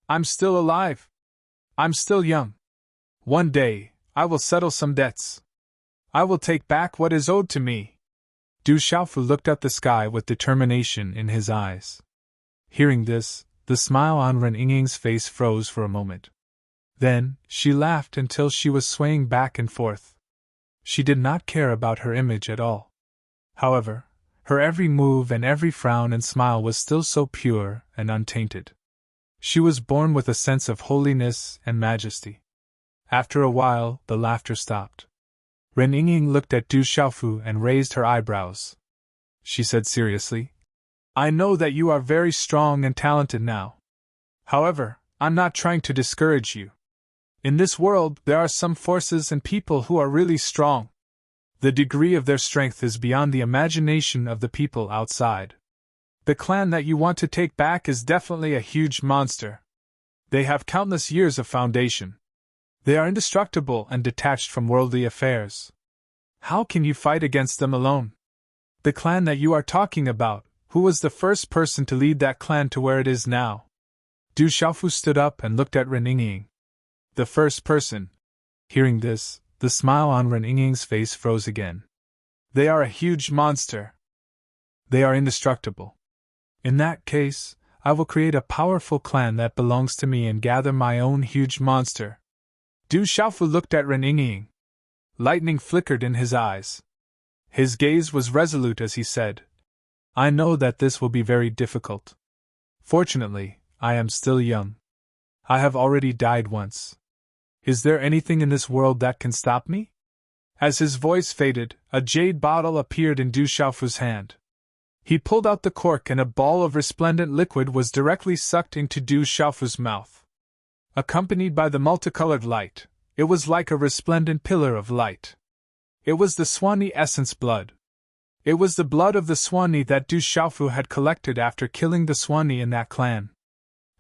I'm still alive. I'm still young. One day, I will settle some debts. I will take back what is owed to me." Du Xiaofu looked at the sky with determination in his eyes. Hearing this, the smile on Ren Yingying's face froze for a moment. Then, she laughed until she was swaying back and forth. She did not care about her image at all. However, her every move and every frown and smile was still so pure and untainted. She was born with a sense of holiness and majesty. After a while, the laughter stopped. Ren Yingying looked at Du Xiaofu and raised her eyebrows. She said seriously, "I know that you are very strong and talented now. However, I'm not trying to discourage you. In this world, there are some forces and people who are really strong. The degree of their strength is beyond the imagination of the people outside. The clan that you want to take back is definitely a huge monster. They have countless years of foundation. They are indestructible and detached from worldly affairs. How can you fight against them alone? The clan that you are talking about, who was the first person to lead that clan to where it is now?" Du Xiaofu stood up and looked at Ren Yingying. "The first person." Hearing this, the smile on Ren Yingying's face froze again. "They are a huge monster. They are indestructible. In that case, I will create a powerful clan that belongs to me and gather my own huge monster." Du Xiaofu looked at Ren Yingying. Lightning flickered in his eyes. His gaze was resolute as he said, "I know that this will be very difficult. Fortunately, I am still young. I have already died once. Is there anything in this world that can stop me?" As his voice faded, a jade bottle appeared in Du Xiaofu's hand. He pulled out the cork and a ball of resplendent liquid was directly sucked into Du Xiaofu's mouth. Accompanied by the multicolored light, it was like a resplendent pillar of light. It was the Swanee essence blood. It was the blood of the Swanee that Du Xiaofu had collected after killing the Swanee in that clan.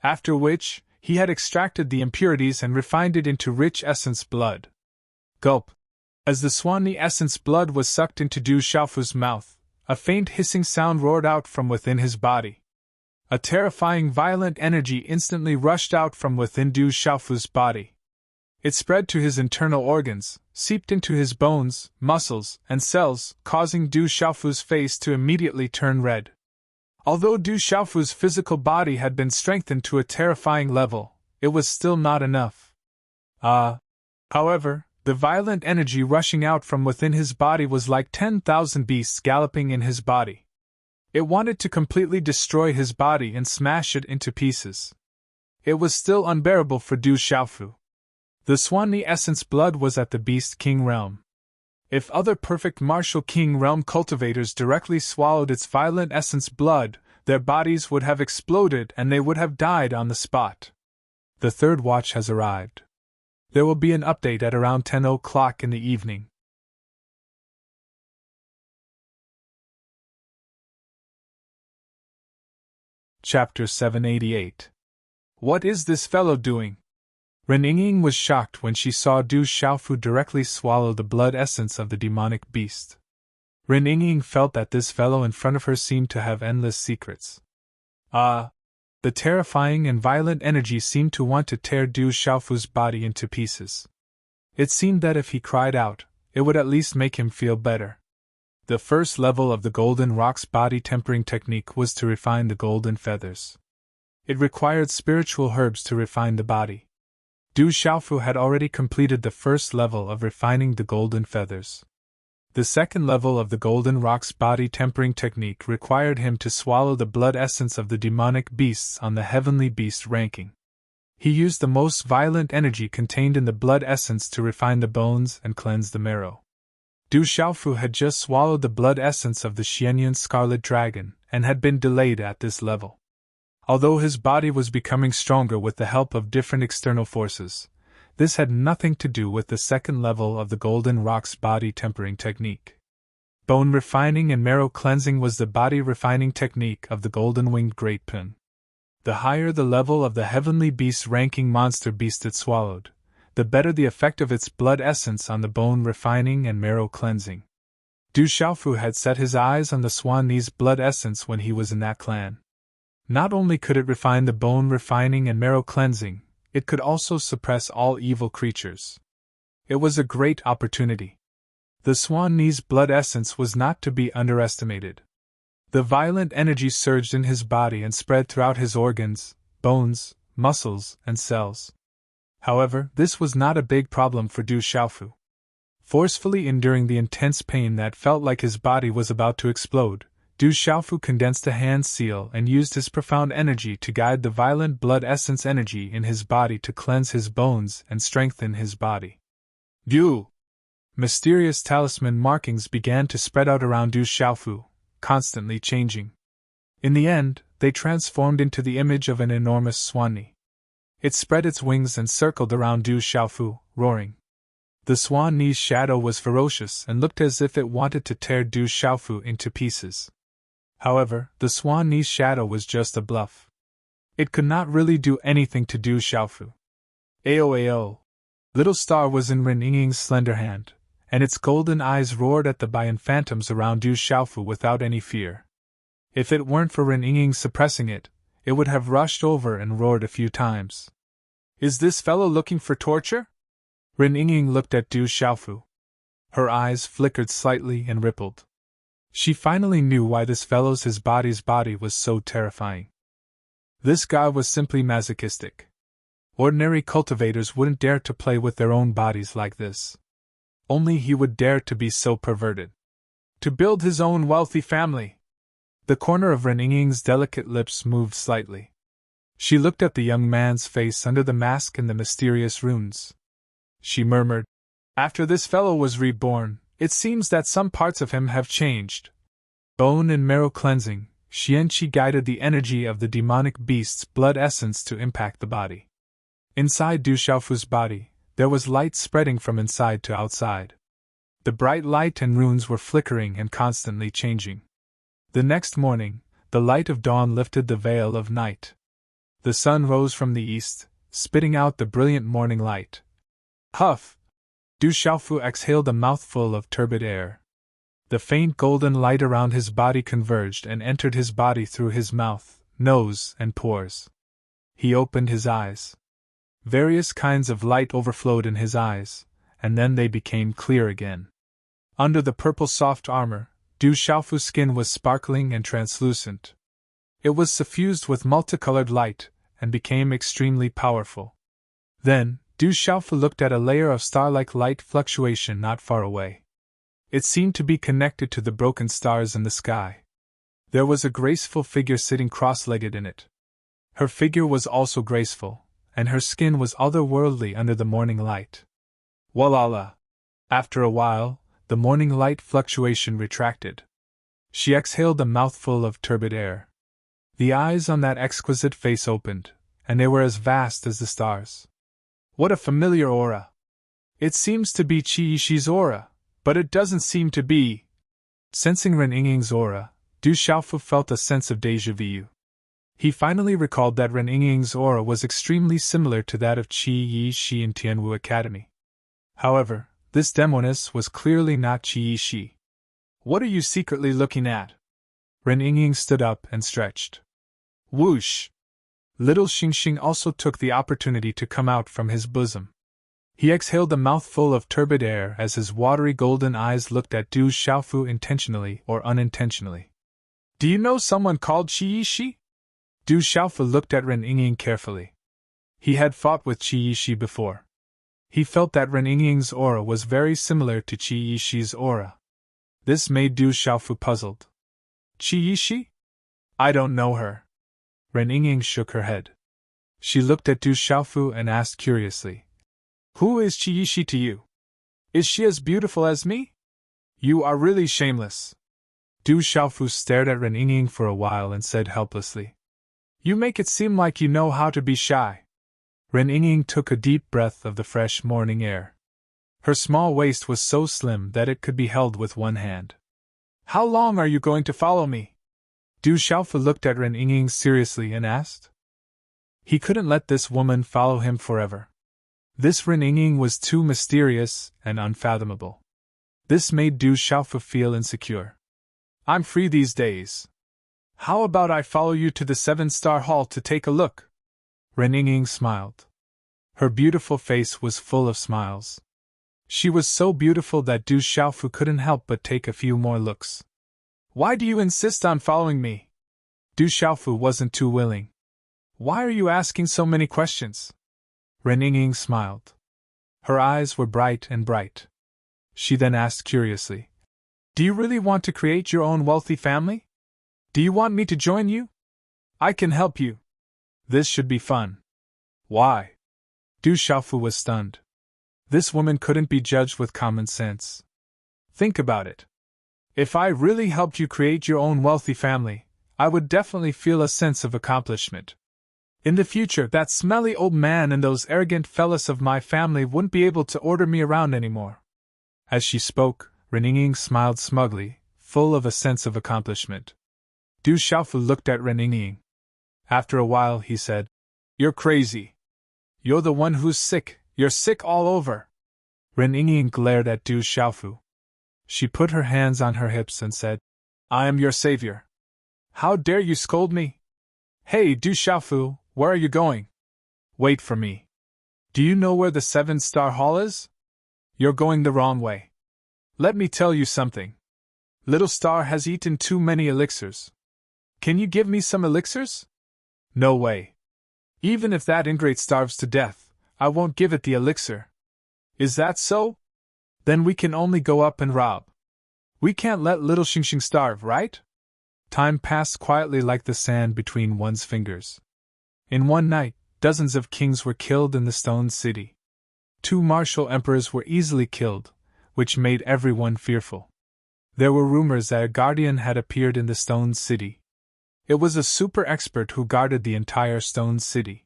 After which, he had extracted the impurities and refined it into rich essence blood. Gulp! As the Swanee essence blood was sucked into Du Xiaofu's mouth, a faint hissing sound roared out from within his body. A terrifying violent energy instantly rushed out from within Du Xiaofu's body. It spread to his internal organs, seeped into his bones, muscles, and cells, causing Du Xiaofu's face to immediately turn red. Although Du Xiaofu's physical body had been strengthened to a terrifying level, it was still not enough. However, the violent energy rushing out from within his body was like 10,000 beasts galloping in his body. It wanted to completely destroy his body and smash it into pieces. It was still unbearable for Du Xiaofu. The Swanee essence blood was at the Beast King realm. If other perfect martial king realm cultivators directly swallowed its violent essence blood, their bodies would have exploded and they would have died on the spot. The third watch has arrived. There will be an update at around 10 o'clock in the evening. Chapter 788. What is this fellow doing? Ren Yingying was shocked when she saw Du Xiaofu directly swallow the blood essence of the demonic beast. Ren Yingying felt that this fellow in front of her seemed to have endless secrets. The terrifying and violent energy seemed to want to tear Du Xiaofu's body into pieces. It seemed that if he cried out, it would at least make him feel better. The first level of the Golden Rock's body tempering technique was to refine the golden feathers. It required spiritual herbs to refine the body. Du Xiaofu had already completed the first level of refining the golden feathers. The second level of the Golden Rock's body tempering technique required him to swallow the blood essence of the demonic beasts on the heavenly beast ranking. He used the most violent energy contained in the blood essence to refine the bones and cleanse the marrow. Du Xiaofu had just swallowed the blood essence of the Xianyun Scarlet Dragon and had been delayed at this level. Although his body was becoming stronger with the help of different external forces, this had nothing to do with the second level of the Golden Rock's body tempering technique. Bone refining and marrow cleansing was the body refining technique of the golden-winged Great Pin. The higher the level of the heavenly beast ranking monster beast it swallowed, the better the effect of its blood essence on the bone refining and marrow cleansing. Du Xiaofu had set his eyes on the Swanee's blood essence when he was in that clan. Not only could it refine the bone refining and marrow cleansing, it could also suppress all evil creatures. It was a great opportunity. The Swanee's blood essence was not to be underestimated. The violent energy surged in his body and spread throughout his organs, bones, muscles, and cells. However, this was not a big problem for Du Xiaofu. Forcefully enduring the intense pain that felt like his body was about to explode, Du Xiaofu condensed a hand seal and used his profound energy to guide the violent blood essence energy in his body to cleanse his bones and strengthen his body. Du! Mysterious talisman markings began to spread out around Du Xiaofu, constantly changing. In the end, they transformed into the image of an enormous Swanee. It spread its wings and circled around Du Xiaofu, roaring. The Swanee's shadow was ferocious and looked as if it wanted to tear Du Xiaofu into pieces. However, the Swanee's shadow was just a bluff. It could not really do anything to Du Xiaofu. Ao. Little star was in Ren Yingying's slender hand, and its golden eyes roared at the Bayan phantoms around Du Xiaofu without any fear. If it weren't for Ren Yingying suppressing it, it would have rushed over and roared a few times. Is this fellow looking for torture? Ren Yingying looked at Du Xiaofu. Her eyes flickered slightly and rippled. She finally knew why this fellow's his body's body was so terrifying. This guy was simply masochistic. Ordinary cultivators wouldn't dare to play with their own bodies like this. Only he would dare to be so perverted. To build his own wealthy family. The corner of Ren Yingying's delicate lips moved slightly. She looked at the young man's face under the mask and the mysterious runes. She murmured, After this fellow was reborn, it seems that some parts of him have changed. Bone and marrow cleansing, Xianqi guided the energy of the demonic beast's blood essence to impact the body. Inside Du Xiaofu's body, there was light spreading from inside to outside. The bright light and runes were flickering and constantly changing. The next morning, the light of dawn lifted the veil of night. The sun rose from the east, spitting out the brilliant morning light. Huff! Du Xiaofu exhaled a mouthful of turbid air. The faint golden light around his body converged and entered his body through his mouth, nose, and pores. He opened his eyes. Various kinds of light overflowed in his eyes, and then they became clear again. Under the purple soft armor, Du Xiaofu's skin was sparkling and translucent. It was suffused with multicolored light, and became extremely powerful. Then, Du Xiaofu looked at a layer of star-like light fluctuation not far away. It seemed to be connected to the broken stars in the sky. There was a graceful figure sitting cross-legged in it. Her figure was also graceful, and her skin was otherworldly under the morning light. Walala! After a while, the morning light fluctuation retracted. She exhaled a mouthful of turbid air. The eyes on that exquisite face opened, and they were as vast as the stars. What a familiar aura! It seems to be Qi Yishi's aura, but it doesn't seem to be. Sensing Ren Yingying's aura, Du Xiaofu felt a sense of déjà vu. He finally recalled that Ren Yingying's aura was extremely similar to that of Qi Yishi in Tianwu Academy. However, this demoness was clearly not Qi Yishi. What are you secretly looking at? Ren Yingying stood up and stretched. Whoosh! Little Xingxing also took the opportunity to come out from his bosom. He exhaled a mouthful of turbid air as his watery golden eyes looked at Du Xiaofu intentionally or unintentionally. Do you know someone called Qi Yishi? Du Xiaofu looked at Ren Yingying carefully. He had fought with Qi Yishi before. He felt that Ren Yingying's aura was very similar to Qi Yishi's aura. This made Du Xiaofu puzzled. Qi Yishi? I don't know her. Ren Yingying shook her head. She looked at Du Xiaofu and asked curiously, Who is Qi Yishi to you? Is she as beautiful as me? You are really shameless. Du Xiaofu stared at Ren Yingying for a while and said helplessly, You make it seem like you know how to be shy. Ren Yingying took a deep breath of the fresh morning air. Her small waist was so slim that it could be held with one hand. How long are you going to follow me? Du Xiaofu looked at Ren Yingying seriously and asked. He couldn't let this woman follow him forever. This Ren Yingying was too mysterious and unfathomable. This made Du Xiaofu feel insecure. I'm free these days. How about I follow you to the 7-star hall to take a look? Ren Yingying smiled. Her beautiful face was full of smiles. She was so beautiful that Du Xiaofu couldn't help but take a few more looks. Why do you insist on following me? Du Xiaofu wasn't too willing. Why are you asking so many questions? Ren Yingying smiled. Her eyes were bright and bright. She then asked curiously, Do you really want to create your own wealthy family? Do you want me to join you? I can help you. This should be fun. Why? Du Xiaofu was stunned. This woman couldn't be judged with common sense. Think about it. If I really helped you create your own wealthy family, I would definitely feel a sense of accomplishment. In the future, that smelly old man and those arrogant fellas of my family wouldn't be able to order me around anymore. As she spoke, Ren Yingying smiled smugly, full of a sense of accomplishment. Du Xiaofu looked at Ren Yingying. After a while, he said, You're crazy. You're the one who's sick, you're sick all over. Ren Yingying glared at Du Xiaofu. She put her hands on her hips and said, I am your savior. How dare you scold me? Hey, Du Xiaofu, where are you going? Wait for me. Do you know where the 7-star hall is? You're going the wrong way. Let me tell you something. Little Star has eaten too many elixirs. Can you give me some elixirs? No way. Even if that ingrate starves to death, I won't give it the elixir. Is that so? Then we can only go up and rob. We can't let little Xingxing starve, right? Time passed quietly like the sand between one's fingers. In one night, dozens of kings were killed in the stone city. 2 martial emperors were easily killed, which made everyone fearful. There were rumors that a guardian had appeared in the Stone City. It was a super expert who guarded the entire Stone City.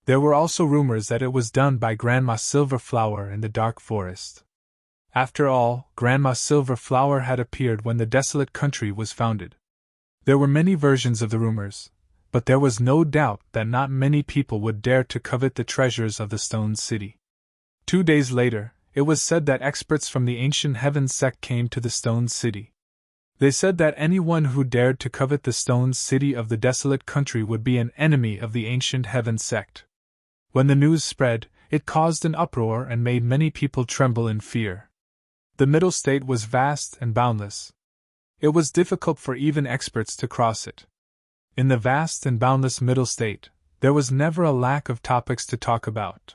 There were also rumors that it was done by Grandma Silverflower in the Dark Forest. After all, Grandma Silverflower had appeared when the desolate country was founded. There were many versions of the rumors, but there was no doubt that not many people would dare to covet the treasures of the Stone City. 2 days later, it was said that experts from the Ancient Heaven sect came to the Stone City. They said that anyone who dared to covet the Stone City of the desolate country would be an enemy of the Ancient Heaven sect. When the news spread, it caused an uproar and made many people tremble in fear. The Middle State was vast and boundless. It was difficult for even experts to cross it. In the vast and boundless Middle State, there was never a lack of topics to talk about.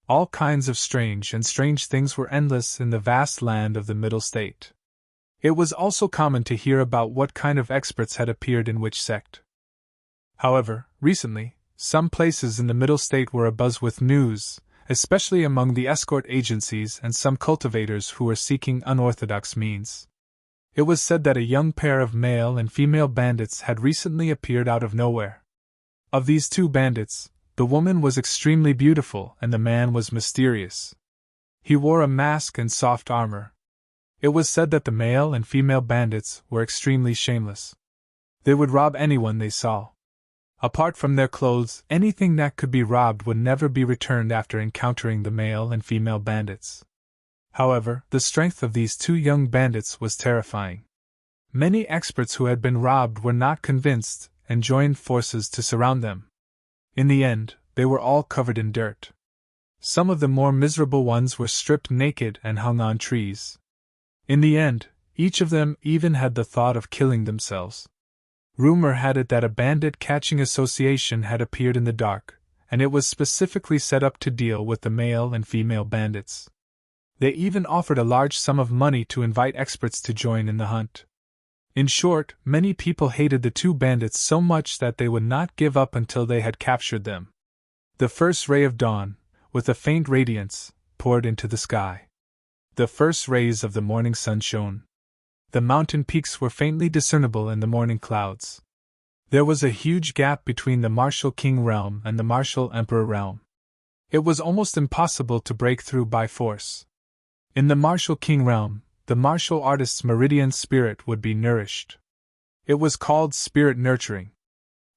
All kinds of strange things were endless in the vast land of the Middle State. It was also common to hear about what kind of experts had appeared in which sect. However, recently, some places in the Middle State were abuzz with news, especially among the escort agencies and some cultivators who were seeking unorthodox means. It was said that a young pair of male and female bandits had recently appeared out of nowhere. Of these 2 bandits, the woman was extremely beautiful and the man was mysterious. He wore a mask and soft armor. It was said that the male and female bandits were extremely shameless. They would rob anyone they saw. Apart from their clothes, anything that could be robbed would never be returned after encountering the male and female bandits. However, the strength of these 2 young bandits was terrifying. Many experts who had been robbed were not convinced and joined forces to surround them. In the end, they were all covered in dirt. Some of the more miserable ones were stripped naked and hung on trees. In the end, each of them even had the thought of killing themselves. Rumor had it that a bandit catching association had appeared in the dark, and it was specifically set up to deal with the male and female bandits. They even offered a large sum of money to invite experts to join in the hunt. In short, many people hated the 2 bandits so much that they would not give up until they had captured them. The first ray of dawn, with a faint radiance, poured into the sky. The first rays of the morning sun shone. The mountain peaks were faintly discernible in the morning clouds. There was a huge gap between the Martial King realm and the Martial Emperor realm. It was almost impossible to break through by force. In the Martial King realm, the martial artist's meridian spirit would be nourished. It was called spirit nurturing.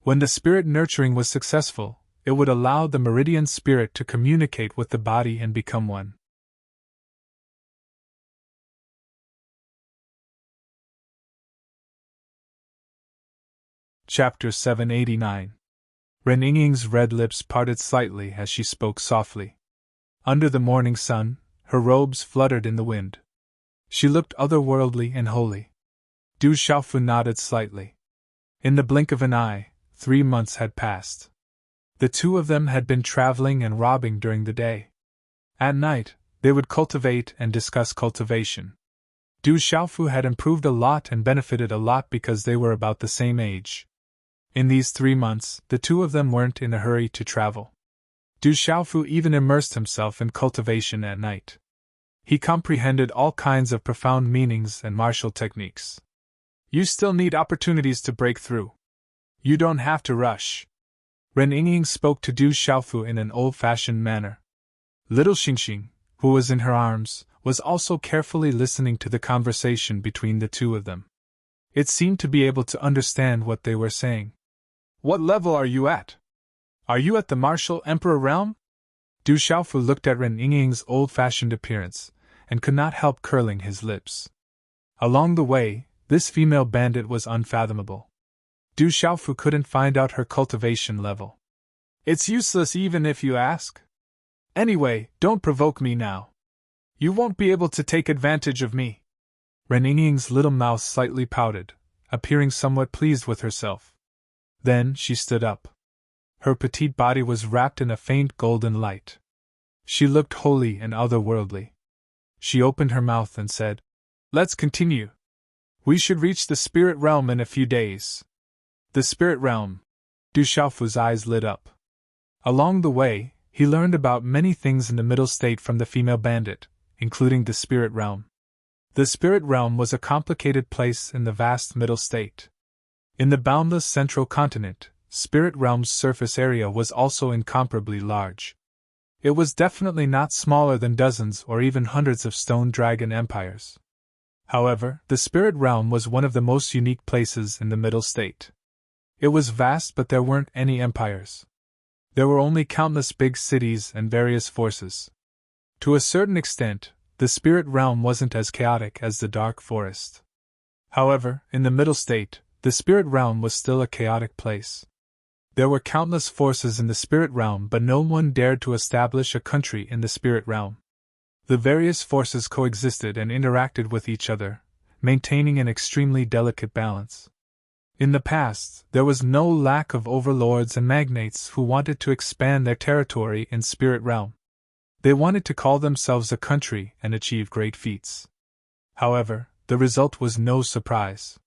When the spirit nurturing was successful, it would allow the meridian spirit to communicate with the body and become one. Chapter 789. Ren Yingying's red lips parted slightly as she spoke softly. Under the morning sun, her robes fluttered in the wind. She looked otherworldly and holy. Du Xiaofu nodded slightly. In the blink of an eye, 3 months had passed. The 2 of them had been traveling and robbing during the day. At night, they would cultivate and discuss cultivation. Du Xiaofu had improved a lot and benefited a lot because they were about the same age. In these 3 months, the 2 of them weren't in a hurry to travel. Du Xiaofu even immersed himself in cultivation at night. He comprehended all kinds of profound meanings and martial techniques. You still need opportunities to break through. You don't have to rush. Ren Yingying spoke to Du Xiaofu in an old-fashioned manner. Little Xingxing, who was in her arms, was also carefully listening to the conversation between the 2 of them. It seemed to be able to understand what they were saying. What level are you at? Are you at the Martial Emperor realm? Du Xiaofu looked at Ren Yingying's old-fashioned appearance, and could not help curling his lips. Along the way, this female bandit was unfathomable. Du Xiaofu couldn't find out her cultivation level. It's useless even if you ask. Anyway, don't provoke me now. You won't be able to take advantage of me. Ren Yingying's little mouth slightly pouted, appearing somewhat pleased with herself. Then she stood up. Her petite body was wrapped in a faint golden light. She looked holy and otherworldly. She opened her mouth and said, "Let's continue. We should reach the spirit realm in a few days." The spirit realm. Du Xiaofu's eyes lit up. Along the way, He learned about many things in the middle state from the female bandit, including the spirit realm. The spirit realm was a complicated place in the vast middle state. In the boundless central continent, spirit realm's surface area was also incomparably large. It was definitely not smaller than dozens or even hundreds of stone dragon empires. However, the spirit realm was one of the most unique places in the middle state. It was vast, but there weren't any empires. There were only countless big cities and various forces. To a certain extent, the spirit realm wasn't as chaotic as the dark forest. However, in the middle state, the spirit realm was still a chaotic place. There were countless forces in the spirit realm, but no one dared to establish a country in the spirit realm. The various forces coexisted and interacted with each other, maintaining an extremely delicate balance. In the past, there was no lack of overlords and magnates who wanted to expand their territory in spirit realm. They wanted to call themselves a country and achieve great feats. However, the result was no surprise.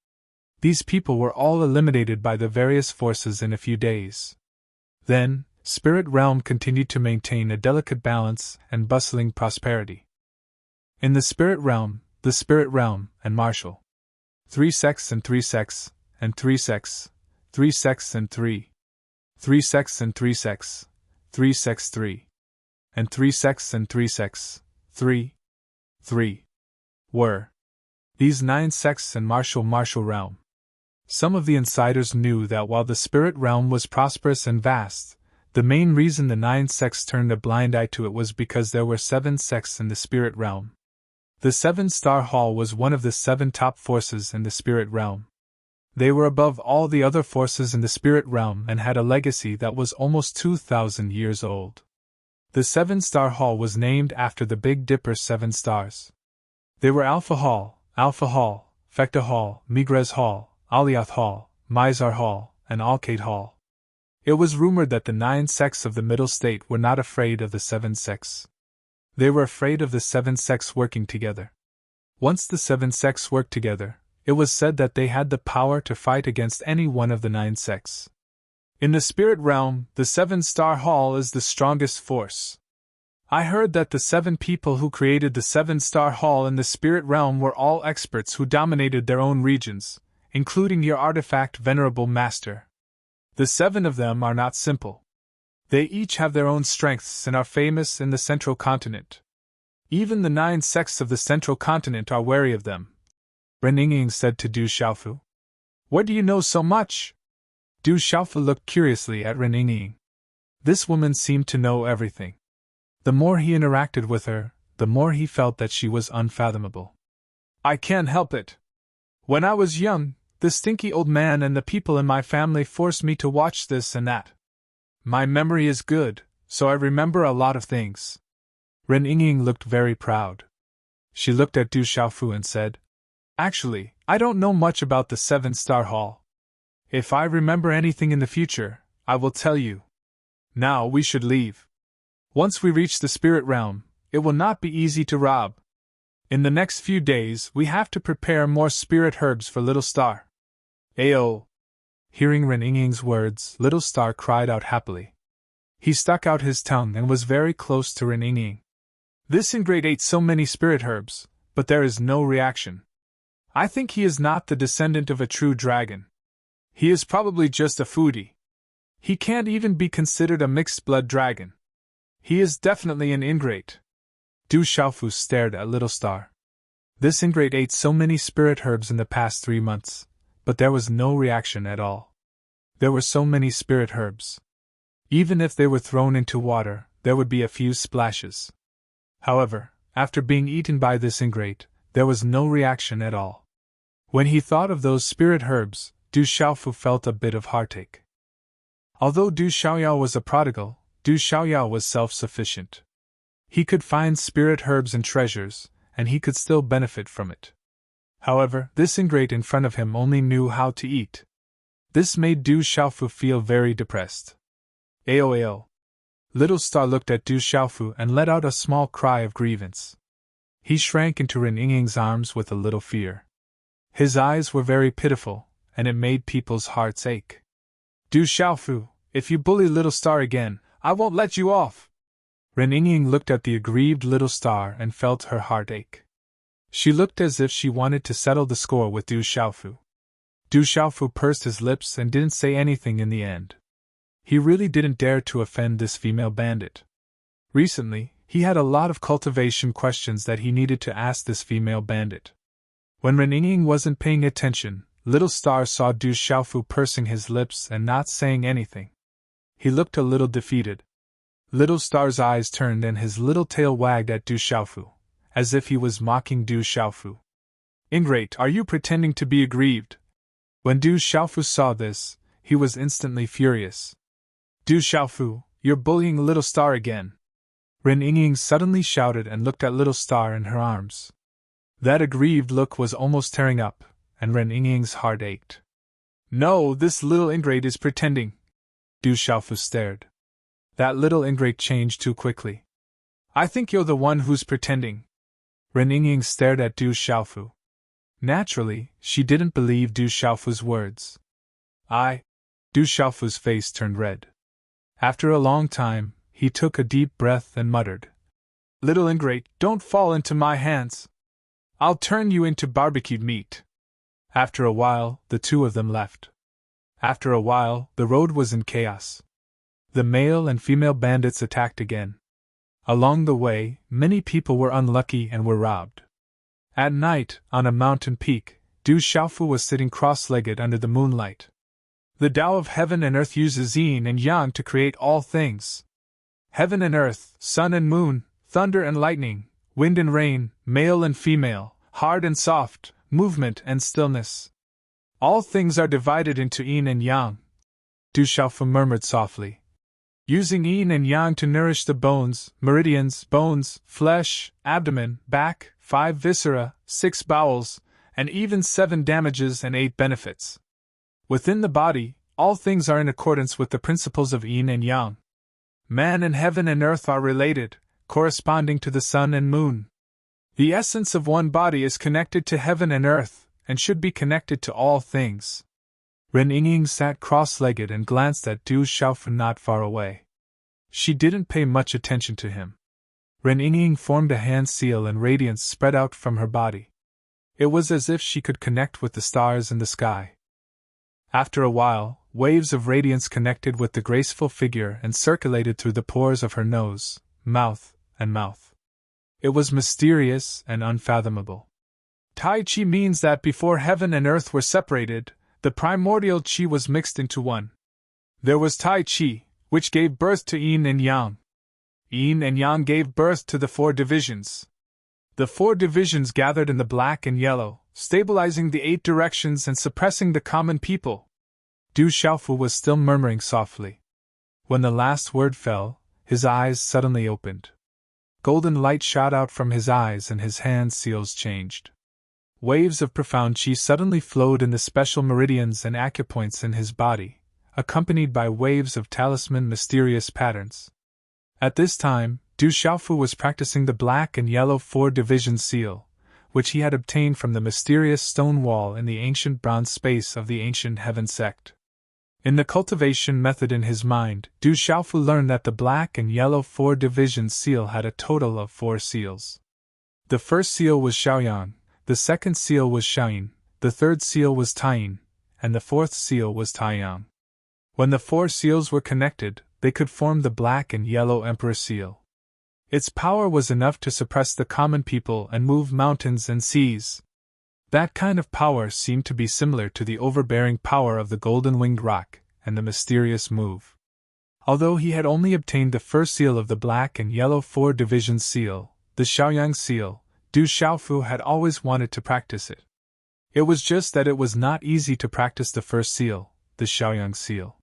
These people were all eliminated by the various forces in a few days. Then, spirit realm continued to maintain a delicate balance and bustling prosperity. In the spirit realm, and martial. 3 sects and 3 sects, and 3 sects, 3 sects and 3. 3 sects and 3 sects, 3 sects 3. And 3 sects and 3 sects, 3. 3. Were these 9 sects and martial realm. Some of the insiders knew that while the spirit realm was prosperous and vast, the main reason the 9 sects turned a blind eye to it was because there were 7 sects in the spirit realm. The 7-star Hall was one of the 7 top forces in the spirit realm. They were above all the other forces in the spirit realm and had a legacy that was almost 2,000 years old. The 7-star Hall was named after the Big Dipper's 7 stars. They were Alpha Hall, Fekta Hall, Migres Hall, Aliath Hall, Mizar Hall, and Alkate Hall. It was rumored that the 9 sects of the middle state were not afraid of the 7 sects. They were afraid of the 7 sects working together. Once the 7 sects worked together, it was said that they had the power to fight against any one of the 9 sects. In the spirit realm, the 7-star Hall is the strongest force. I heard that the 7 people who created the 7-star Hall in the spirit realm were all experts who dominated their own regions, including your artifact venerable master. The 7 of them are not simple. They each have their own strengths and are famous in the central continent. Even the 9 sects of the central continent are wary of them. Ren Yingying said to Du Xiaofu. Where do you know so much? Du Xiaofu looked curiously at Ren Yingying. This woman seemed to know everything. The more he interacted with her, the more he felt that she was unfathomable. I can't help it. When I was young, the stinky old man and the people in my family forced me to watch this and that. My memory is good, so I remember a lot of things. Ren Yingying looked very proud. She looked at Du Xiaofu and said, Actually, I don't know much about the 7-star Hall. If I remember anything in the future, I will tell you. Now we should leave. Once we reach the spirit realm, it will not be easy to rob. In the next few days, we have to prepare more spirit herbs for Little Star. Ayo! Hearing Ren Yingying's words, Little Star cried out happily. He stuck out his tongue and was very close to Ren Yingying. This ingrate ate so many spirit herbs, but there is no reaction. I think he is not the descendant of a true dragon. He is probably just a foodie. He can't even be considered a mixed-blood dragon. He is definitely an ingrate. Du Xiaofu stared at Little Star. This ingrate ate so many spirit herbs in the past 3 months, but there was no reaction at all. There were so many spirit herbs. Even if they were thrown into water, there would be a few splashes. However, after being eaten by this ingrate, there was no reaction at all. When he thought of those spirit herbs, Du Xiaofu felt a bit of heartache. Although Du Xiaoyao was a prodigal, Du Xiaoyao was self-sufficient. He could find spirit herbs and treasures, and he could still benefit from it. However, this ingrate in front of him only knew how to eat. This made Du Xiaofu feel very depressed. Ayo. Little Star looked at Du Xiaofu and let out a small cry of grievance. He shrank into Ren Yingying's arms with a little fear. His eyes were very pitiful, and it made people's hearts ache. Du Xiaofu, if you bully Little Star again, I won't let you off. Ren Yingying looked at the aggrieved little star and felt her heart ache. She looked as if she wanted to settle the score with Du Xiaofu. Du Xiaofu pursed his lips and didn't say anything in the end. He really didn't dare to offend this female bandit. Recently, he had a lot of cultivation questions that he needed to ask this female bandit. When Ren Yingying wasn't paying attention, little star saw Du Xiaofu pursing his lips and not saying anything. He looked a little defeated. Little star's eyes turned and his little tail wagged at Du Xiaofu, as if he was mocking Du Xiaofu. Ingrate, are you pretending to be aggrieved? When Du Xiaofu saw this, he was instantly furious. Du Xiaofu, you're bullying little star again. Ren Yingying suddenly shouted and looked at little star in her arms. That aggrieved look was almost tearing up, and Ren Yingying's heart ached. No, this little ingrate is pretending. Du Xiaofu stared. That little ingrate changed too quickly. I think you're the one who's pretending. Ren Yingying stared at Du Xiaofu. Naturally, she didn't believe Du Xiaofu's words. Du Xiaofu's face turned red. After a long time, he took a deep breath and muttered, Little ingrate, don't fall into my hands. I'll turn you into barbecued meat. After a while, the two of them left. After a while, the road was in chaos. The male and female bandits attacked again. Along the way, many people were unlucky and were robbed. At night, on a mountain peak, Du Xiaofu was sitting cross-legged under the moonlight. The Tao of heaven and earth uses yin and yang to create all things. Heaven and earth, sun and moon, thunder and lightning, wind and rain, male and female, hard and soft, movement and stillness. All things are divided into yin and yang. Du Xiaofu murmured softly. Using yin and yang to nourish the bones, meridians, bones, flesh, abdomen, back, 5 viscera, 6 bowels, and even 7 damages and 8 benefits. Within the body, all things are in accordance with the principles of yin and yang. Man and heaven and earth are related, corresponding to the sun and moon. The essence of one body is connected to heaven and earth, and should be connected to all things. Ren Yingying sat cross-legged and glanced at Du Xiaofu not far away. She didn't pay much attention to him. Ren Yingying formed a hand seal and radiance spread out from her body. It was as if she could connect with the stars in the sky. After a while, waves of radiance connected with the graceful figure and circulated through the pores of her nose, mouth, and mouth. It was mysterious and unfathomable. Tai Chi means that before heaven and earth were separated, the primordial Qi was mixed into one. There was Tai Chi, which gave birth to Yin and Yang. Yin and Yang gave birth to the 4 divisions. The 4 divisions gathered in the black and yellow, stabilizing the 8 directions and suppressing the common people. Du Xiaofu was still murmuring softly. When the last word fell, his eyes suddenly opened. Golden light shot out from his eyes and his hand seals changed. Waves of profound qi suddenly flowed in the special meridians and acupoints in his body, accompanied by waves of talisman mysterious patterns. At this time, Du Xiaofu was practicing the black and yellow 4-division seal, which he had obtained from the mysterious stone wall in the ancient bronze space of the ancient heaven sect. In the cultivation method in his mind, Du Xiaofu learned that the black and yellow 4-division seal had a total of 4 seals. The first seal was Xiaoyang, the second seal was Xiaoyin, the third seal was Taiyin, and the fourth seal was Taiyang. When the 4 seals were connected, they could form the black and yellow emperor seal. Its power was enough to suppress the common people and move mountains and seas. That kind of power seemed to be similar to the overbearing power of the golden-winged roc and the mysterious move. Although he had only obtained the first seal of the black and yellow 4-division seal, the Xiaoyang seal, Du Xiaofu had always wanted to practice it. It was just that it was not easy to practice the first seal, the Xiaoyang seal.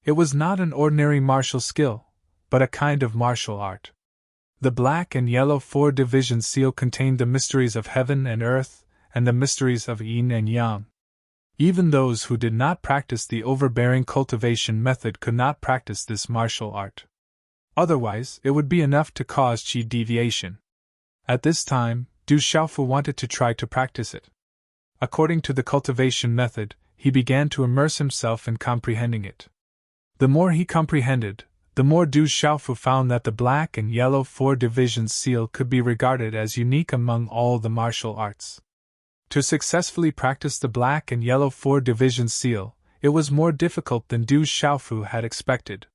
It was not an ordinary martial skill, but a kind of martial art. The black and yellow 4-division seal contained the mysteries of heaven and earth, and the mysteries of yin and yang. Even those who did not practice the overbearing cultivation method could not practice this martial art. Otherwise, it would be enough to cause qi deviation. At this time, Du Xiaofu wanted to try to practice it. According to the cultivation method, he began to immerse himself in comprehending it. The more he comprehended, the more Du Xiaofu found that the black and yellow 4 division seal could be regarded as unique among all the martial arts. To successfully practice the black and yellow 4 division seal, it was more difficult than Du Xiaofu had expected.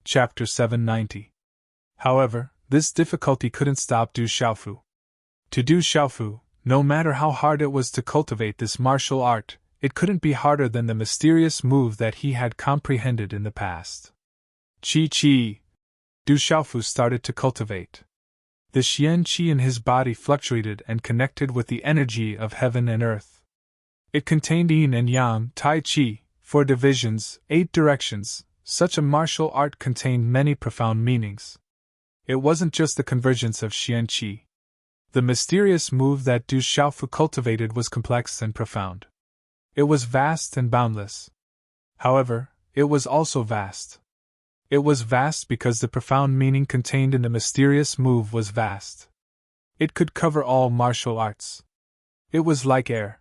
Chapter 790. However, this difficulty couldn't stop Du Xiaofu. To Du Xiaofu, no matter how hard it was to cultivate this martial art, it couldn't be harder than the mysterious move that he had comprehended in the past. Qi. Du Xiaofu started to cultivate. The Xian Qi in his body fluctuated and connected with the energy of heaven and earth. It contained yin and yang, tai Qi, 4 divisions, 8 directions. Such a martial art contained many profound meanings. It wasn't just the convergence of Xian Qi. The mysterious move that Du Xiaofu cultivated was complex and profound. It was vast and boundless. However, it was also vast. It was vast because the profound meaning contained in the mysterious move was vast. It could cover all martial arts. It was like air.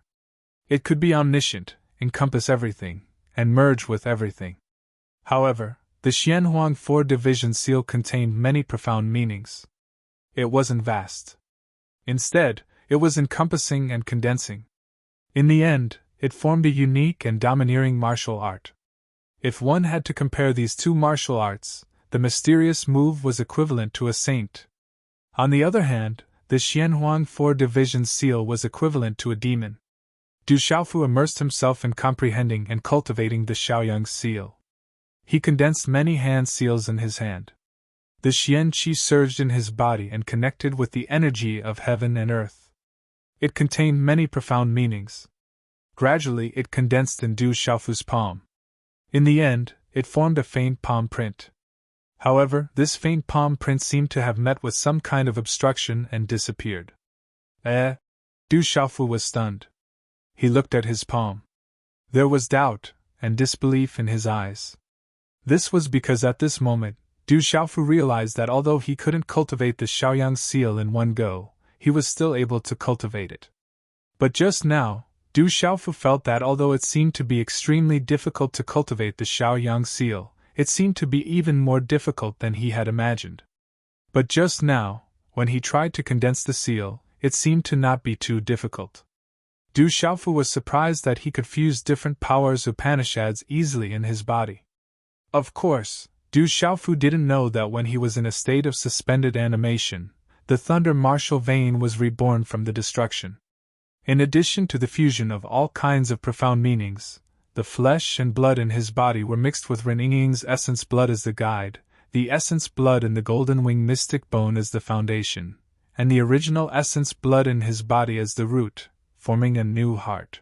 It could be omniscient, encompass everything, and merge with everything. However, the Xianhuang 4 division seal contained many profound meanings. It wasn't vast. Instead, it was encompassing and condensing. In the end, it formed a unique and domineering martial art. If one had to compare these two martial arts, the mysterious move was equivalent to a saint. On the other hand, the Xianhuang 4 division seal was equivalent to a demon. Du Xiaofu immersed himself in comprehending and cultivating the Xiaoyang seal. He condensed many hand seals in his hand. The Xian Qi surged in his body and connected with the energy of heaven and earth. It contained many profound meanings. Gradually it condensed in Du Xiaofu's palm. In the end, it formed a faint palm print. However, this faint palm print seemed to have met with some kind of obstruction and disappeared. Du Xiaofu was stunned. He looked at his palm. There was doubt and disbelief in his eyes. This was because at this moment, Du Xiaofu realized that although he couldn't cultivate the Xiaoyang seal in one go, he was still able to cultivate it. But just now, Du Xiaofu felt that although it seemed to be extremely difficult to cultivate the Xiaoyang seal, it seemed to be even more difficult than he had imagined. But just now, when he tried to condense the seal, it seemed to not be too difficult. Du Xiaofu was surprised that he could fuse different powers Upanishads easily in his body. Of course, Du Xiaofu didn't know that when he was in a state of suspended animation, the thunder martial vein was reborn from the destruction. In addition to the fusion of all kinds of profound meanings, the flesh and blood in his body were mixed with Ren'ing's essence blood as the guide, the essence blood in the golden wing mystic bone as the foundation, and the original essence blood in his body as the root, forming a new heart.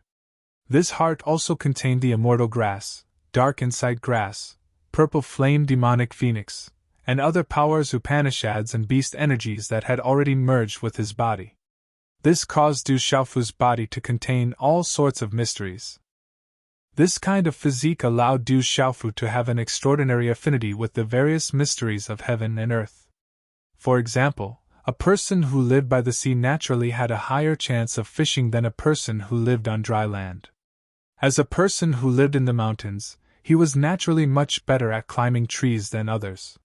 This heart also contained the immortal grass, dark insight grass, purple flame demonic phoenix, and other powers Upanishads and beast energies that had already merged with his body. This caused Du Xiaofu's body to contain all sorts of mysteries. This kind of physique allowed Du Xiaofu to have an extraordinary affinity with the various mysteries of heaven and earth. For example, a person who lived by the sea naturally had a higher chance of fishing than a person who lived on dry land. As a person who lived in the mountains, he was naturally much better at climbing trees than others.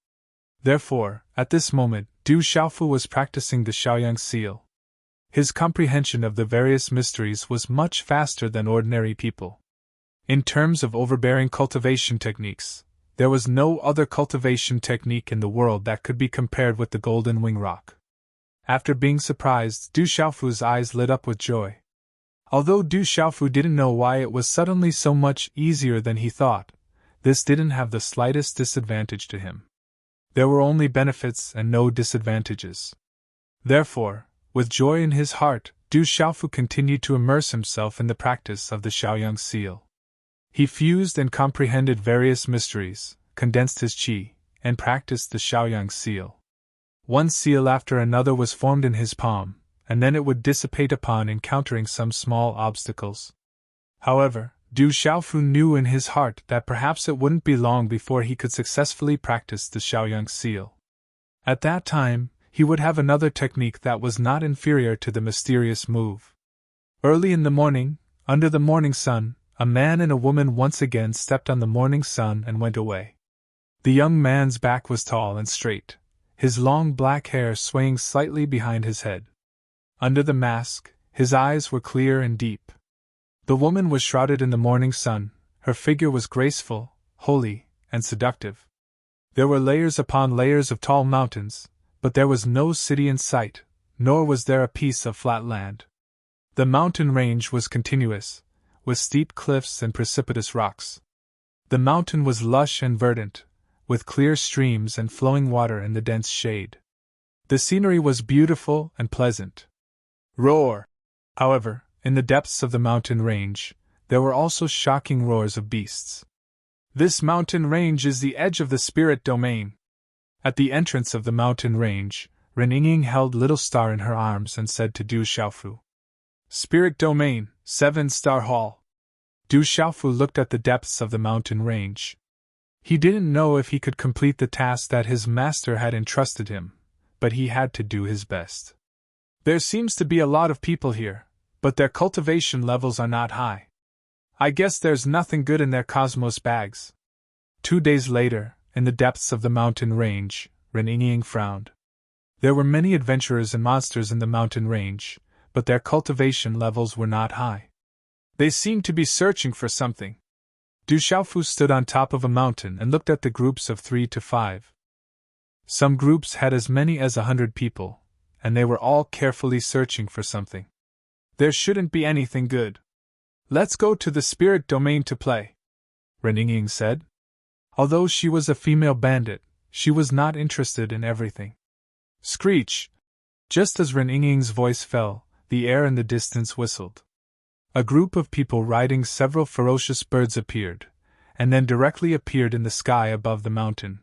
Therefore, at this moment, Du Xiaofu was practicing the Xiaoyang seal. His comprehension of the various mysteries was much faster than ordinary people. In terms of overbearing cultivation techniques, there was no other cultivation technique in the world that could be compared with the golden wing rock. After being surprised, Du Xiaofu's eyes lit up with joy. Although Du Xiaofu didn't know why it was suddenly so much easier than he thought, this didn't have the slightest disadvantage to him. There were only benefits and no disadvantages. Therefore, with joy in his heart, Du Xiaofu continued to immerse himself in the practice of the Xiaoyang seal. He fused and comprehended various mysteries, condensed his qi, and practiced the Xiaoyang seal. One seal after another was formed in his palm, and then it would dissipate upon encountering some small obstacles. However, Du Xiaofu knew in his heart that perhaps it wouldn't be long before he could successfully practice the Xiaoyang seal. At that time, he would have another technique that was not inferior to the mysterious move. Early in the morning, under the morning sun, a man and a woman once again stepped on the morning sun and went away. The young man's back was tall and straight, his long black hair swaying slightly behind his head. Under the mask, his eyes were clear and deep. The woman was shrouded in the morning sun, her figure was graceful, holy, and seductive. There were layers upon layers of tall mountains, but there was no city in sight, nor was there a piece of flat land. The mountain range was continuous, with steep cliffs and precipitous rocks. The mountain was lush and verdant, with clear streams and flowing water in the dense shade. The scenery was beautiful and pleasant. Roar! However, in the depths of the mountain range, there were also shocking roars of beasts. This mountain range is the edge of the spirit domain. At the entrance of the mountain range, Reninging held Little Star in her arms and said to Du Xiaofu, "Spirit domain, 7-star hall." Du Xiaofu looked at the depths of the mountain range. He didn't know if he could complete the task that his master had entrusted him, but he had to do his best. There seems to be a lot of people here, but their cultivation levels are not high. I guess there's nothing good in their cosmos bags. 2 days later, in the depths of the mountain range, Reninging frowned. There were many adventurers and monsters in the mountain range, but their cultivation levels were not high. They seemed to be searching for something. Du Xiaofu stood on top of a mountain and looked at the groups of 3 to 5. Some groups had as many as 100 people, and they were all carefully searching for something. There shouldn't be anything good. Let's go to the spirit domain to play, Reninging said. Although she was a female bandit, she was not interested in everything. Screech! Just as Reninging's voice fell, the air in the distance whistled. A group of people riding several ferocious birds appeared, and then directly appeared in the sky above the mountain.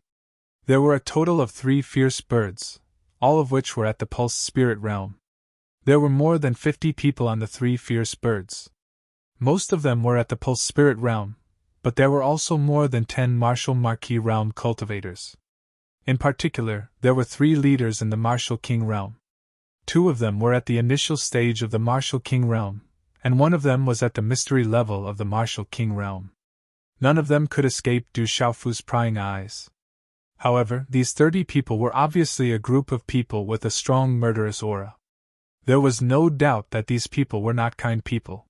There were a total of 3 fierce birds, all of which were at the pulse spirit realm. There were more than 50 people on the 3 fierce birds. Most of them were at the pulse spirit realm, but there were also more than 10 martial marquis realm cultivators. In particular, there were 3 leaders in the martial king realm. 2 of them were at the initial stage of the martial king realm, and 1 of them was at the mystery level of the martial king realm. None of them could escape Du Xiaofu's prying eyes. However, these 30 people were obviously a group of people with a strong murderous aura. There was no doubt that these people were not kind people.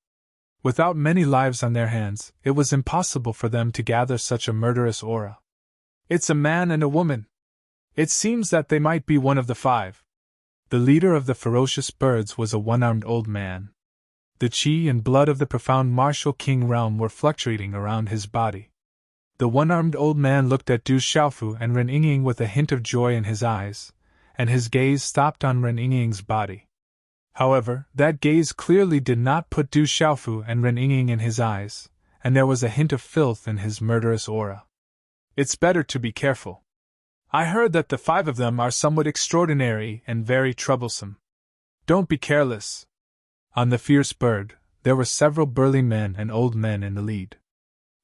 Without many lives on their hands, it was impossible for them to gather such a murderous aura. It's a man and a woman. It seems that they might be one of the 5. The leader of the ferocious birds was a one-armed old man. The chi and blood of the profound martial king realm were fluctuating around his body. The one-armed old man looked at Du Xiaofu and Reninging with a hint of joy in his eyes, and his gaze stopped on Reninging's body. However, that gaze clearly did not put Du Xiaofu and Reninging in his eyes, and there was a hint of filth in his murderous aura. It's better to be careful. I heard that the 5 of them are somewhat extraordinary and very troublesome. Don't be careless. On the fierce bird, there were several burly men and old men in the lead.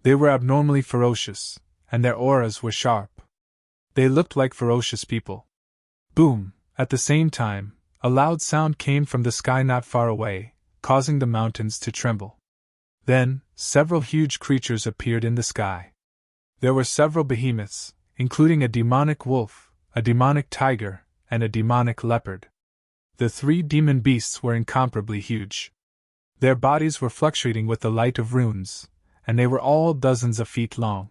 They were abnormally ferocious, and their auras were sharp. They looked like ferocious people. Boom! At the same time, a loud sound came from the sky not far away, causing the mountains to tremble. Then, several huge creatures appeared in the sky. There were several behemoths, including a demonic wolf, a demonic tiger, and a demonic leopard. The 3 demon beasts were incomparably huge. Their bodies were fluctuating with the light of runes, and they were all dozens of feet long.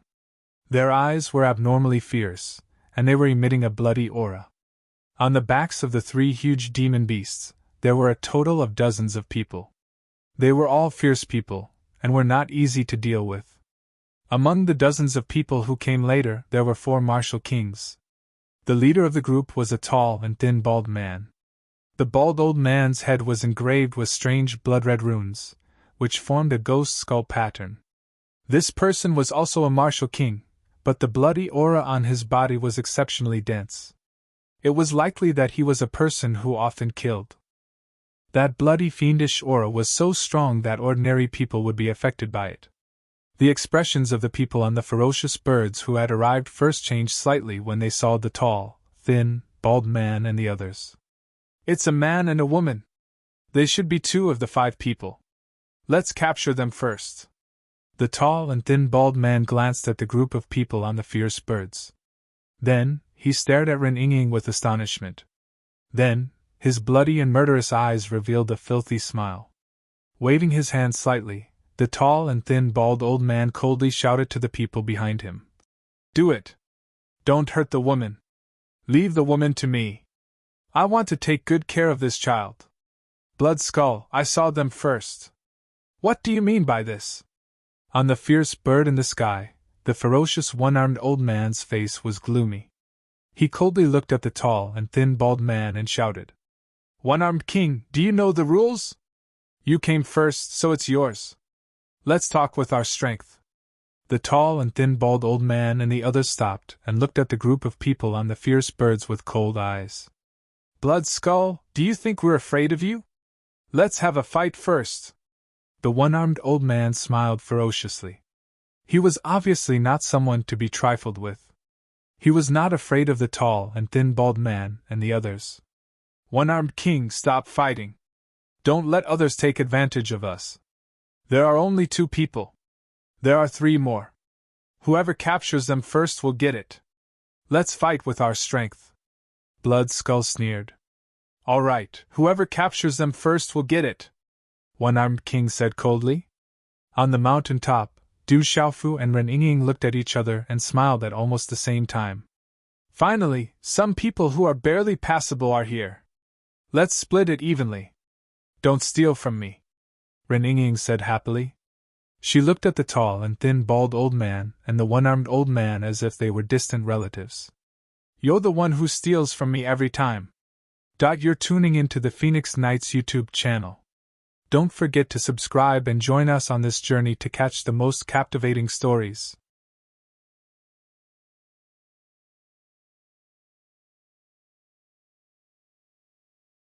Their eyes were abnormally fierce, and they were emitting a bloody aura. On the backs of the 3 huge demon beasts, there were a total of dozens of people. They were all fierce people, and were not easy to deal with. Among the dozens of people who came later, there were 4 martial kings. The leader of the group was a tall and thin bald man. The bald old man's head was engraved with strange blood-red runes, which formed a ghost skull pattern. This person was also a martial king, but the bloody aura on his body was exceptionally dense. It was likely that he was a person who often killed. That bloody fiendish aura was so strong that ordinary people would be affected by it. The expressions of the people on the ferocious birds who had arrived first changed slightly when they saw the tall, thin, bald man and the others. It's a man and a woman. They should be 2 of the 5 people. Let's capture them first. The tall and thin bald man glanced at the group of people on the fierce birds. Then, he stared at Ren-Ying with astonishment. Then, his bloody and murderous eyes revealed a filthy smile. Waving his hand slightly, the tall and thin bald old man coldly shouted to the people behind him. Do it! Don't hurt the woman! Leave the woman to me! I want to take good care of this child. Blood Skull, I saw them first. What do you mean by this? On the fierce bird in the sky, the ferocious one-armed old man's face was gloomy. He coldly looked at the tall and thin bald man and shouted. One-armed king, do you know the rules? You came first, so it's yours. Let's talk with our strength. The tall and thin bald old man and the others stopped and looked at the group of people on the fierce birds with cold eyes. Blood Skull, do you think we're afraid of you? Let's have a fight first. The one-armed old man smiled ferociously. He was obviously not someone to be trifled with. He was not afraid of the tall and thin bald man and the others. One-armed king, stop fighting. Don't let others take advantage of us. There are only 2 people. There are 3 more. Whoever captures them first will get it. Let's fight with our strength. Blood Skull sneered. All right, whoever captures them first will get it. One-armed king said coldly. On the mountain top, Du Xiaofu and Ren-Ying looked at each other and smiled at almost the same time. Finally, some people who are barely passable are here. Let's split it evenly. Don't steal from me, Ren-Ying said happily. She looked at the tall and thin bald old man and the one-armed old man as if they were distant relatives. You're the one who steals from me every time. You're tuning into the Phoenix Knights YouTube channel. Don't forget to subscribe and join us on this journey to catch the most captivating stories.